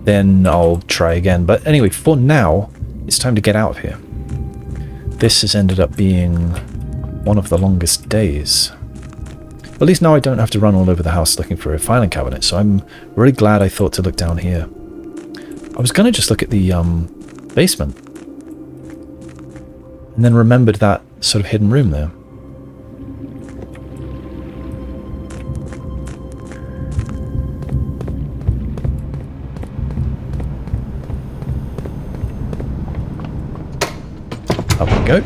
then I'll try again. But anyway, for now, it's time to get out of here. This has ended up being one of the longest days. At least now I don't have to run all over the house looking for a filing cabinet, so I'm really glad I thought to look down here. I was going to just look at the basement, and then remembered that sort of hidden room there. Up we go.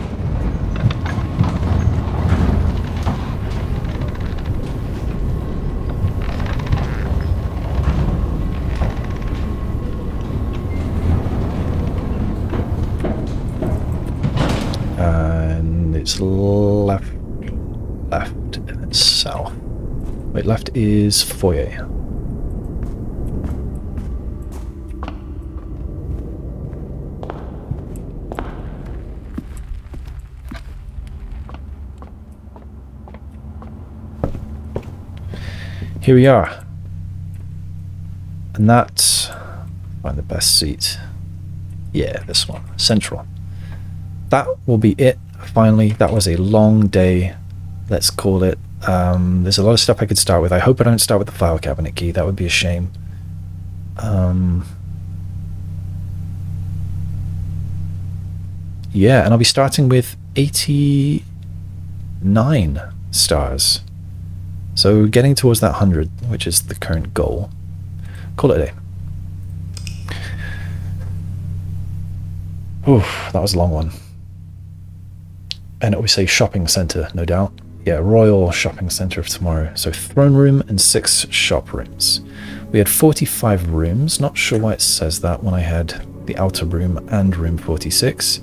And it's left, and then south. Wait, left is foyer. Here we are. And that's... find the best seat. Yeah, this one. Central. That will be it. Finally, that was a long day. Let's call it. There's a lot of stuff I could start with. I hope I don't start with the file cabinet key. That would be a shame. Yeah, and I'll be starting with 89 stars. So getting towards that 100, which is the current goal. Call it a day. Oof, that was a long one. And it will say shopping centre, no doubt. Yeah, Royal Shopping Centre of Tomorrow. So throne room and 6 shop rooms. We had 45 rooms. Not sure why it says that when I had the outer room and room 46.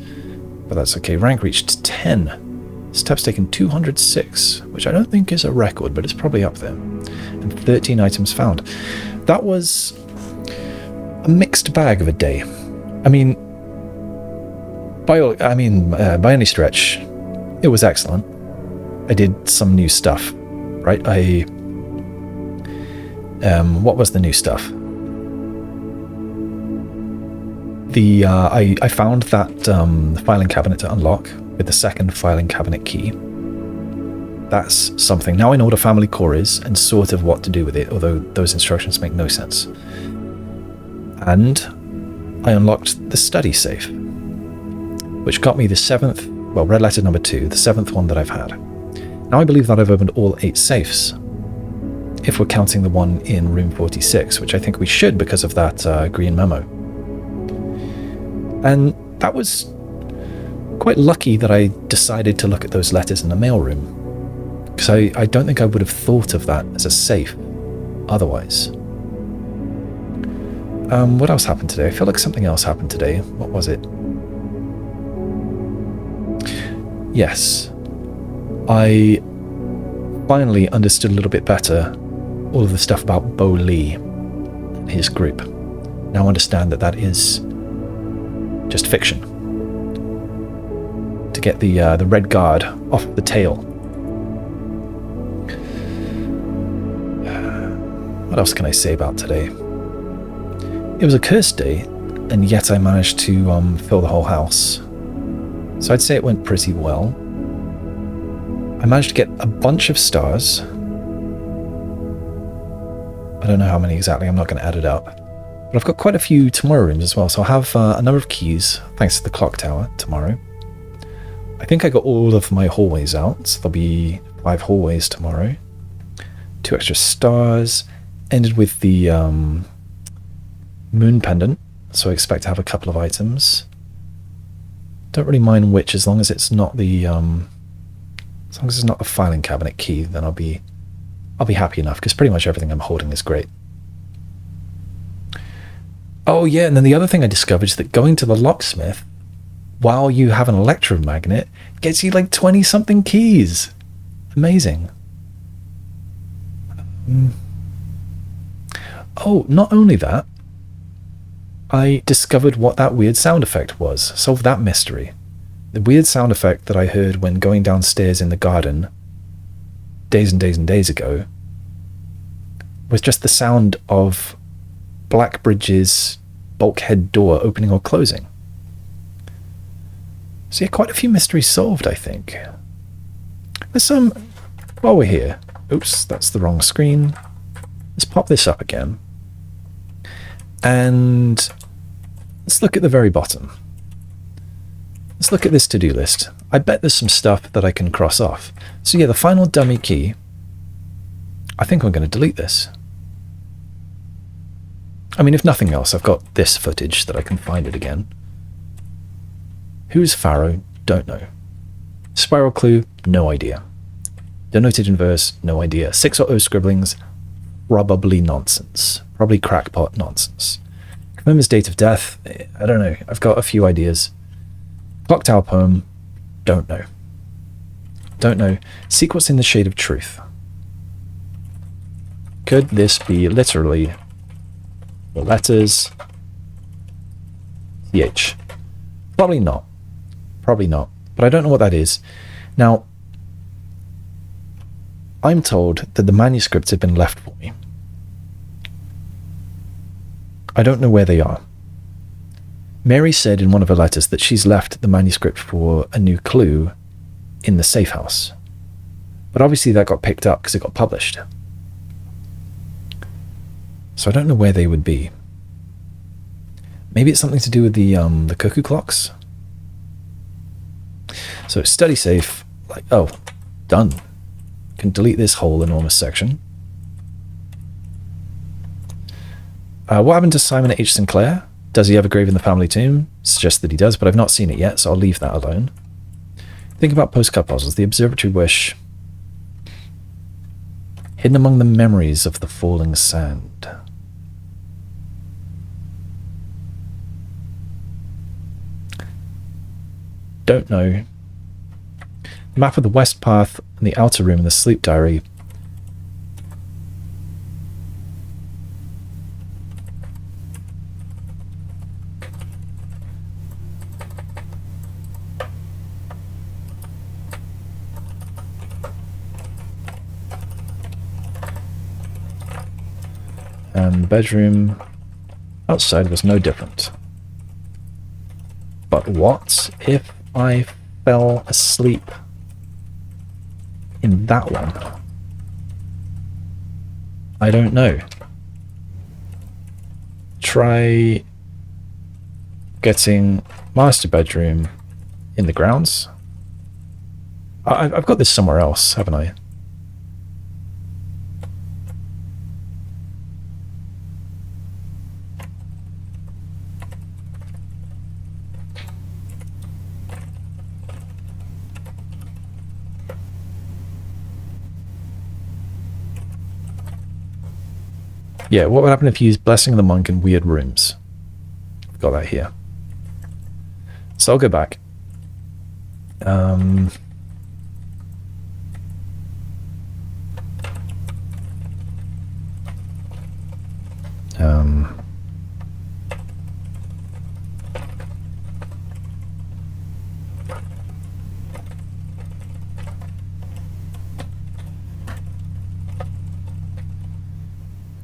But that's okay. Rank reached 10. Steps taken 206, which I don't think is a record, but it's probably up there. And 13 items found. That was a mixed bag of a day. I mean, by any stretch, it was excellent. I did some new stuff, right? What was the new stuff? I found that filing cabinet to unlock with the second filing cabinet key. That's something. Now I know what a family core is and sort of what to do with it, although those instructions make no sense. And I unlocked the study safe, which got me the 7th, well, red letter number 2, the 7th one that I've had. Now I believe that I've opened all 8 safes, if we're counting the one in room 46, which I think we should because of that green memo. And that was quite lucky that I decided to look at those letters in the mailroom, because I don't think I would have thought of that as a safe otherwise. What else happened today? I feel like something else happened today. What was it? Yes. I finally understood a little bit better all of the stuff about Bo Lee and his group. Now I understand that that is just fiction. To get the Red Guard off the tail. What else can I say about today? It was a cursed day, and yet I managed to fill the whole house. So I'd say it went pretty well. I managed to get a bunch of stars. I don't know how many exactly, I'm not going to add it up. But I've got quite a few tomorrow rooms as well, so I'll have a number of keys, thanks to the clock tower, tomorrow. I think I got all of my hallways out, so there'll be 5 hallways tomorrow. 2 extra stars. Ended with the moon pendant, so I expect to have a couple of items. Don't really mind which, as long as it's not the filing cabinet key, then I'll be happy enough, because pretty much everything I'm holding is great. Oh yeah, and then the other thing I discovered is that going to the locksmith while you have an electromagnet gets you like 20 something keys. Amazing. Oh, not only that, I discovered what that weird sound effect was. Solved that mystery. The weird sound effect that I heard when going downstairs in the garden days and days and days ago was just the sound of Blackbridge's bulkhead door opening or closing. So yeah, quite a few mysteries solved, I think. There's some... While we're here... Oops, that's the wrong screen. Let's pop this up again. And let's look at the very bottom. Let's look at this to-do list. I bet there's some stuff that I can cross off. So yeah, the final dummy key. I think I'm going to delete this. I mean, if nothing else, I've got this footage that I can find it again. Who's Pharaoh? Don't know. Spiral clue? No idea. Denoted in verse? No idea. 6 or 0 scribblings? Probably nonsense. Probably crackpot nonsense. Remembers date of death? I don't know. I've got a few ideas. Clock tower poem? Don't know. Don't know. Seek what's in the shade of truth. Could this be literally the letters TH? Probably not. Probably not. But I don't know what that is. Now, I'm told that the manuscripts have been left for me. I don't know where they are. Mary said in one of her letters that she's left the manuscript for a new clue in the safe house. But obviously that got picked up because it got published. So I don't know where they would be. Maybe it's something to do with the cuckoo clocks. So study safe, like, oh, done. Can delete this whole enormous section. What happened to Simon H. Sinclair? Does he have a grave in the family tomb? Suggests that he does, but I've not seen it yet, so I'll leave that alone. Think about postcard puzzles. The Observatory wish. Hidden among the memories of the falling sand. Don't know. Map of the west path and the outer room in the sleep diary. And the bedroom outside was no different. But what if I fell asleep in that one? I don't know. Try getting master bedroom in the grounds. I've got this somewhere else, haven't I? Yeah, what would happen if you use Blessing of the Monk in weird rooms? I've got that here. So I'll go back.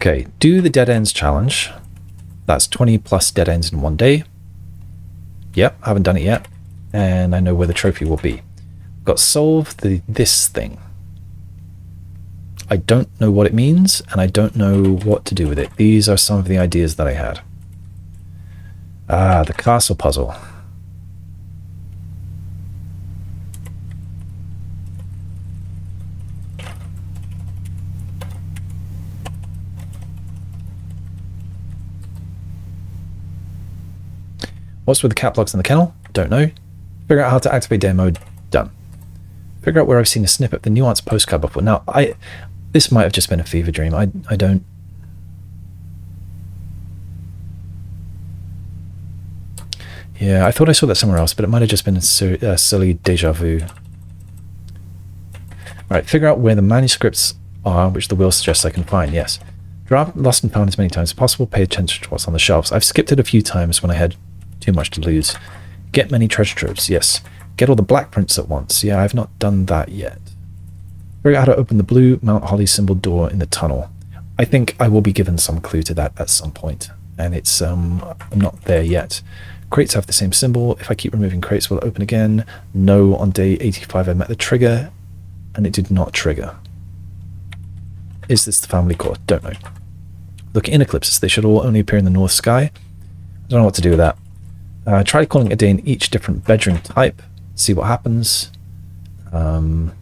Okay, do the dead ends challenge. That's 20 plus dead ends in one day. Yep, haven't done it yet. And I know where the trophy will be. Got solve this thing. I don't know what it means, and I don't know what to do with it. These are some of the ideas that I had. Ah, the castle puzzle. What's with the cat blocks in the kennel? Don't know. Figure out how to activate dare mode. Done. Figure out where I've seen a snippet of the nuanced postcard before. Now, this might have just been a fever dream. I don't... Yeah, I thought I saw that somewhere else, but it might have just been a silly deja vu. Alright, figure out where the manuscripts are, which the will suggests I can find. Yes. Drop lost and found as many times as possible. Pay attention to what's on the shelves. I've skipped it a few times when I had too much to lose. Get many treasure troves. Yes. Get all the black prints at once. Yeah, I've not done that yet. Figure out how to open the blue Mount Holly symbol door in the tunnel. I think I will be given some clue to that at some point, and it's I'm not there yet. Crates have the same symbol. If I keep removing crates, will it open again? No, on day 85 I met the trigger, and it did not trigger. Is this the family core? Don't know. Look in eclipses. They should all only appear in the north sky. I don't know what to do with that. Try calling a day in each different bedroom type. See what happens. Done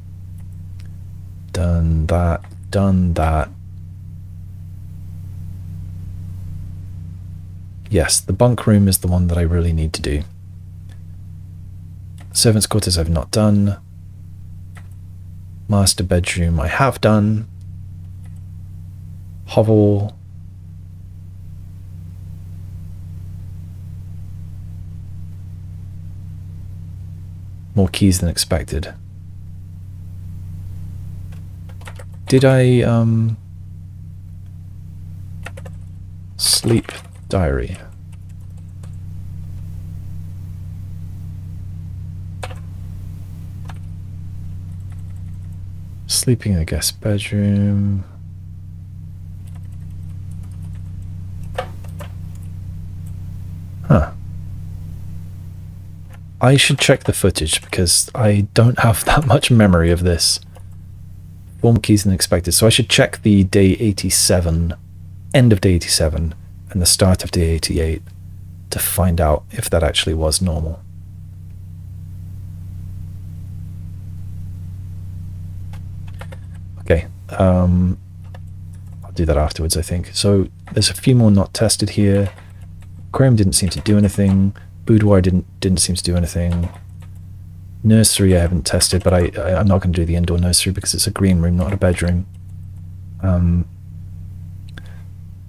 that. Done that. Yes, the bunk room is the one that I really need to do. Servants' quarters I've not done. Master bedroom I have done. Hovel. More keys than expected. Did I sleep diary? Sleeping in the guest bedroom. Huh. I should check the footage because I don't have that much memory of this. 4 more keys than expected. So I should check the day 87, end of day 87, and the start of day 88 to find out if that actually was normal. Okay, I'll do that afterwards, I think. So there's a few more not tested here. Aquarium didn't seem to do anything. Boudoir didn't seem to do anything. Nursery I haven't tested, but I'm not going to do the indoor nursery because it's a green room, not a bedroom.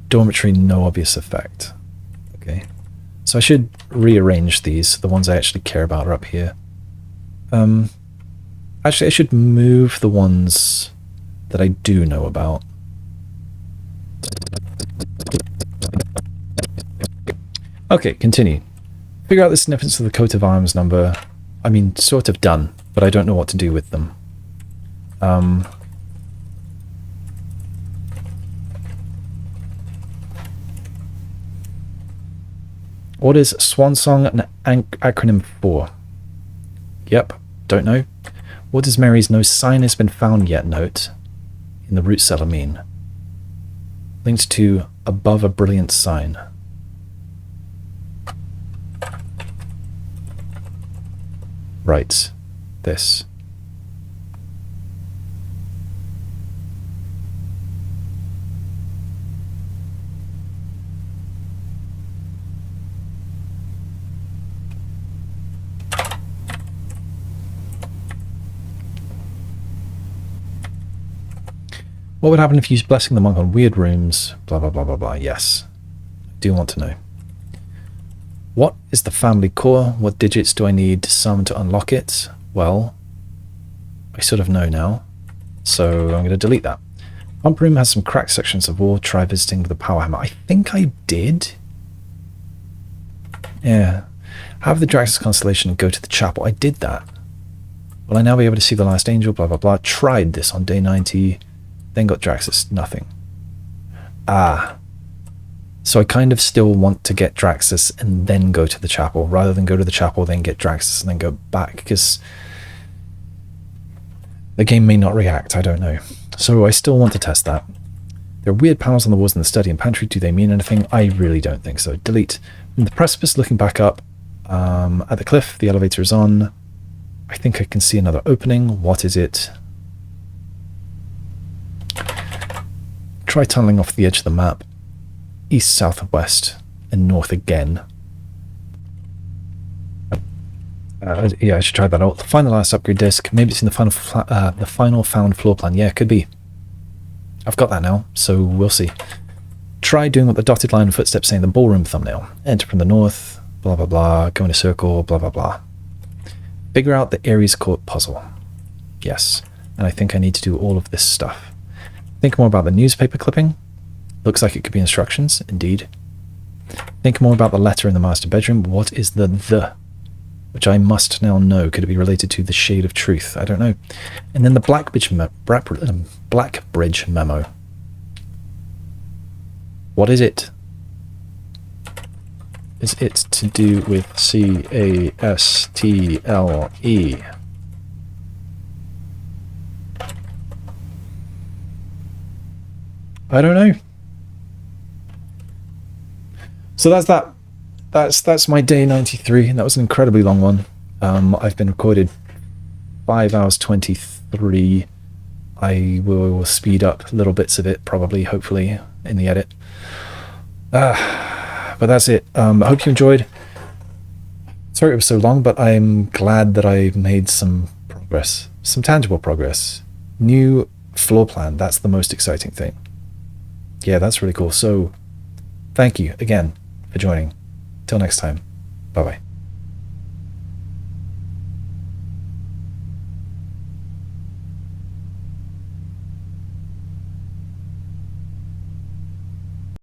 Dormitory, no obvious effect. Okay, so I should rearrange these. The ones I actually care about are up here. Actually, I should move the ones that I do know about. Okay, continue. Figure out the significance of the coat of arms number. I mean, sort of done, but I don't know what to do with them. What is Swan Song an acronym for? Yep, don't know. What does Mary's no sign has been found yet note in the root cellar mean? Linked to above a brilliant sign. Right, this. What would happen if you used Blessing the Monk on weird rooms? Blah, blah, blah, blah, blah. Yes. I do want to know. What is the family core? What digits do I need to sum to unlock it? Well, I sort of know now, so I'm going to delete that. Pump room has some cracked sections of wall. Try visiting with a power hammer. I think I did. Yeah. Have the Draxus constellation and go to the chapel. I did that. Will I now be able to see the last angel? Blah, blah, blah. Tried this on day 90. Then got Draxus. Nothing. Ah. So I kind of still want to get Draxus and then go to the chapel, rather than go to the chapel, then get Draxus, and then go back, because the game may not react, I don't know. So I still want to test that. There are weird panels on the walls in the study and pantry. Do they mean anything? I really don't think so. Delete. From the precipice, looking back up at the cliff, the elevator is on. I think I can see another opening. What is it? Try tunneling off the edge of the map. East, south, west, and north again. Yeah, I should try that out. Find the last upgrade disc. Maybe it's in the final found floor plan. Yeah, it could be. I've got that now, so we'll see. Try doing what the dotted line and footsteps say in the ballroom thumbnail. Enter from the north, blah, blah, blah. Go in a circle, blah, blah, blah. Figure out the Ares Court puzzle. Yes, and I think I need to do all of this stuff. Think more about the newspaper clipping. Looks like it could be instructions, indeed. Think more about the letter in the master bedroom. What is the? which I must now know. Could it be related to the shade of truth? I don't know. And then the Blackbridge memo. What is it? Is it to do with CASTLE? I don't know. So that's that. That's my day 93. That was an incredibly long one. I've been recorded 5 hours 23. I will speed up little bits of it, probably, hopefully, in the edit. But that's it. I hope you enjoyed. Sorry it was so long, but I'm glad that I made some progress, some tangible progress. New floor plan, that's the most exciting thing. Yeah, that's really cool. So, thank you again for joining. Till next time. Bye-bye.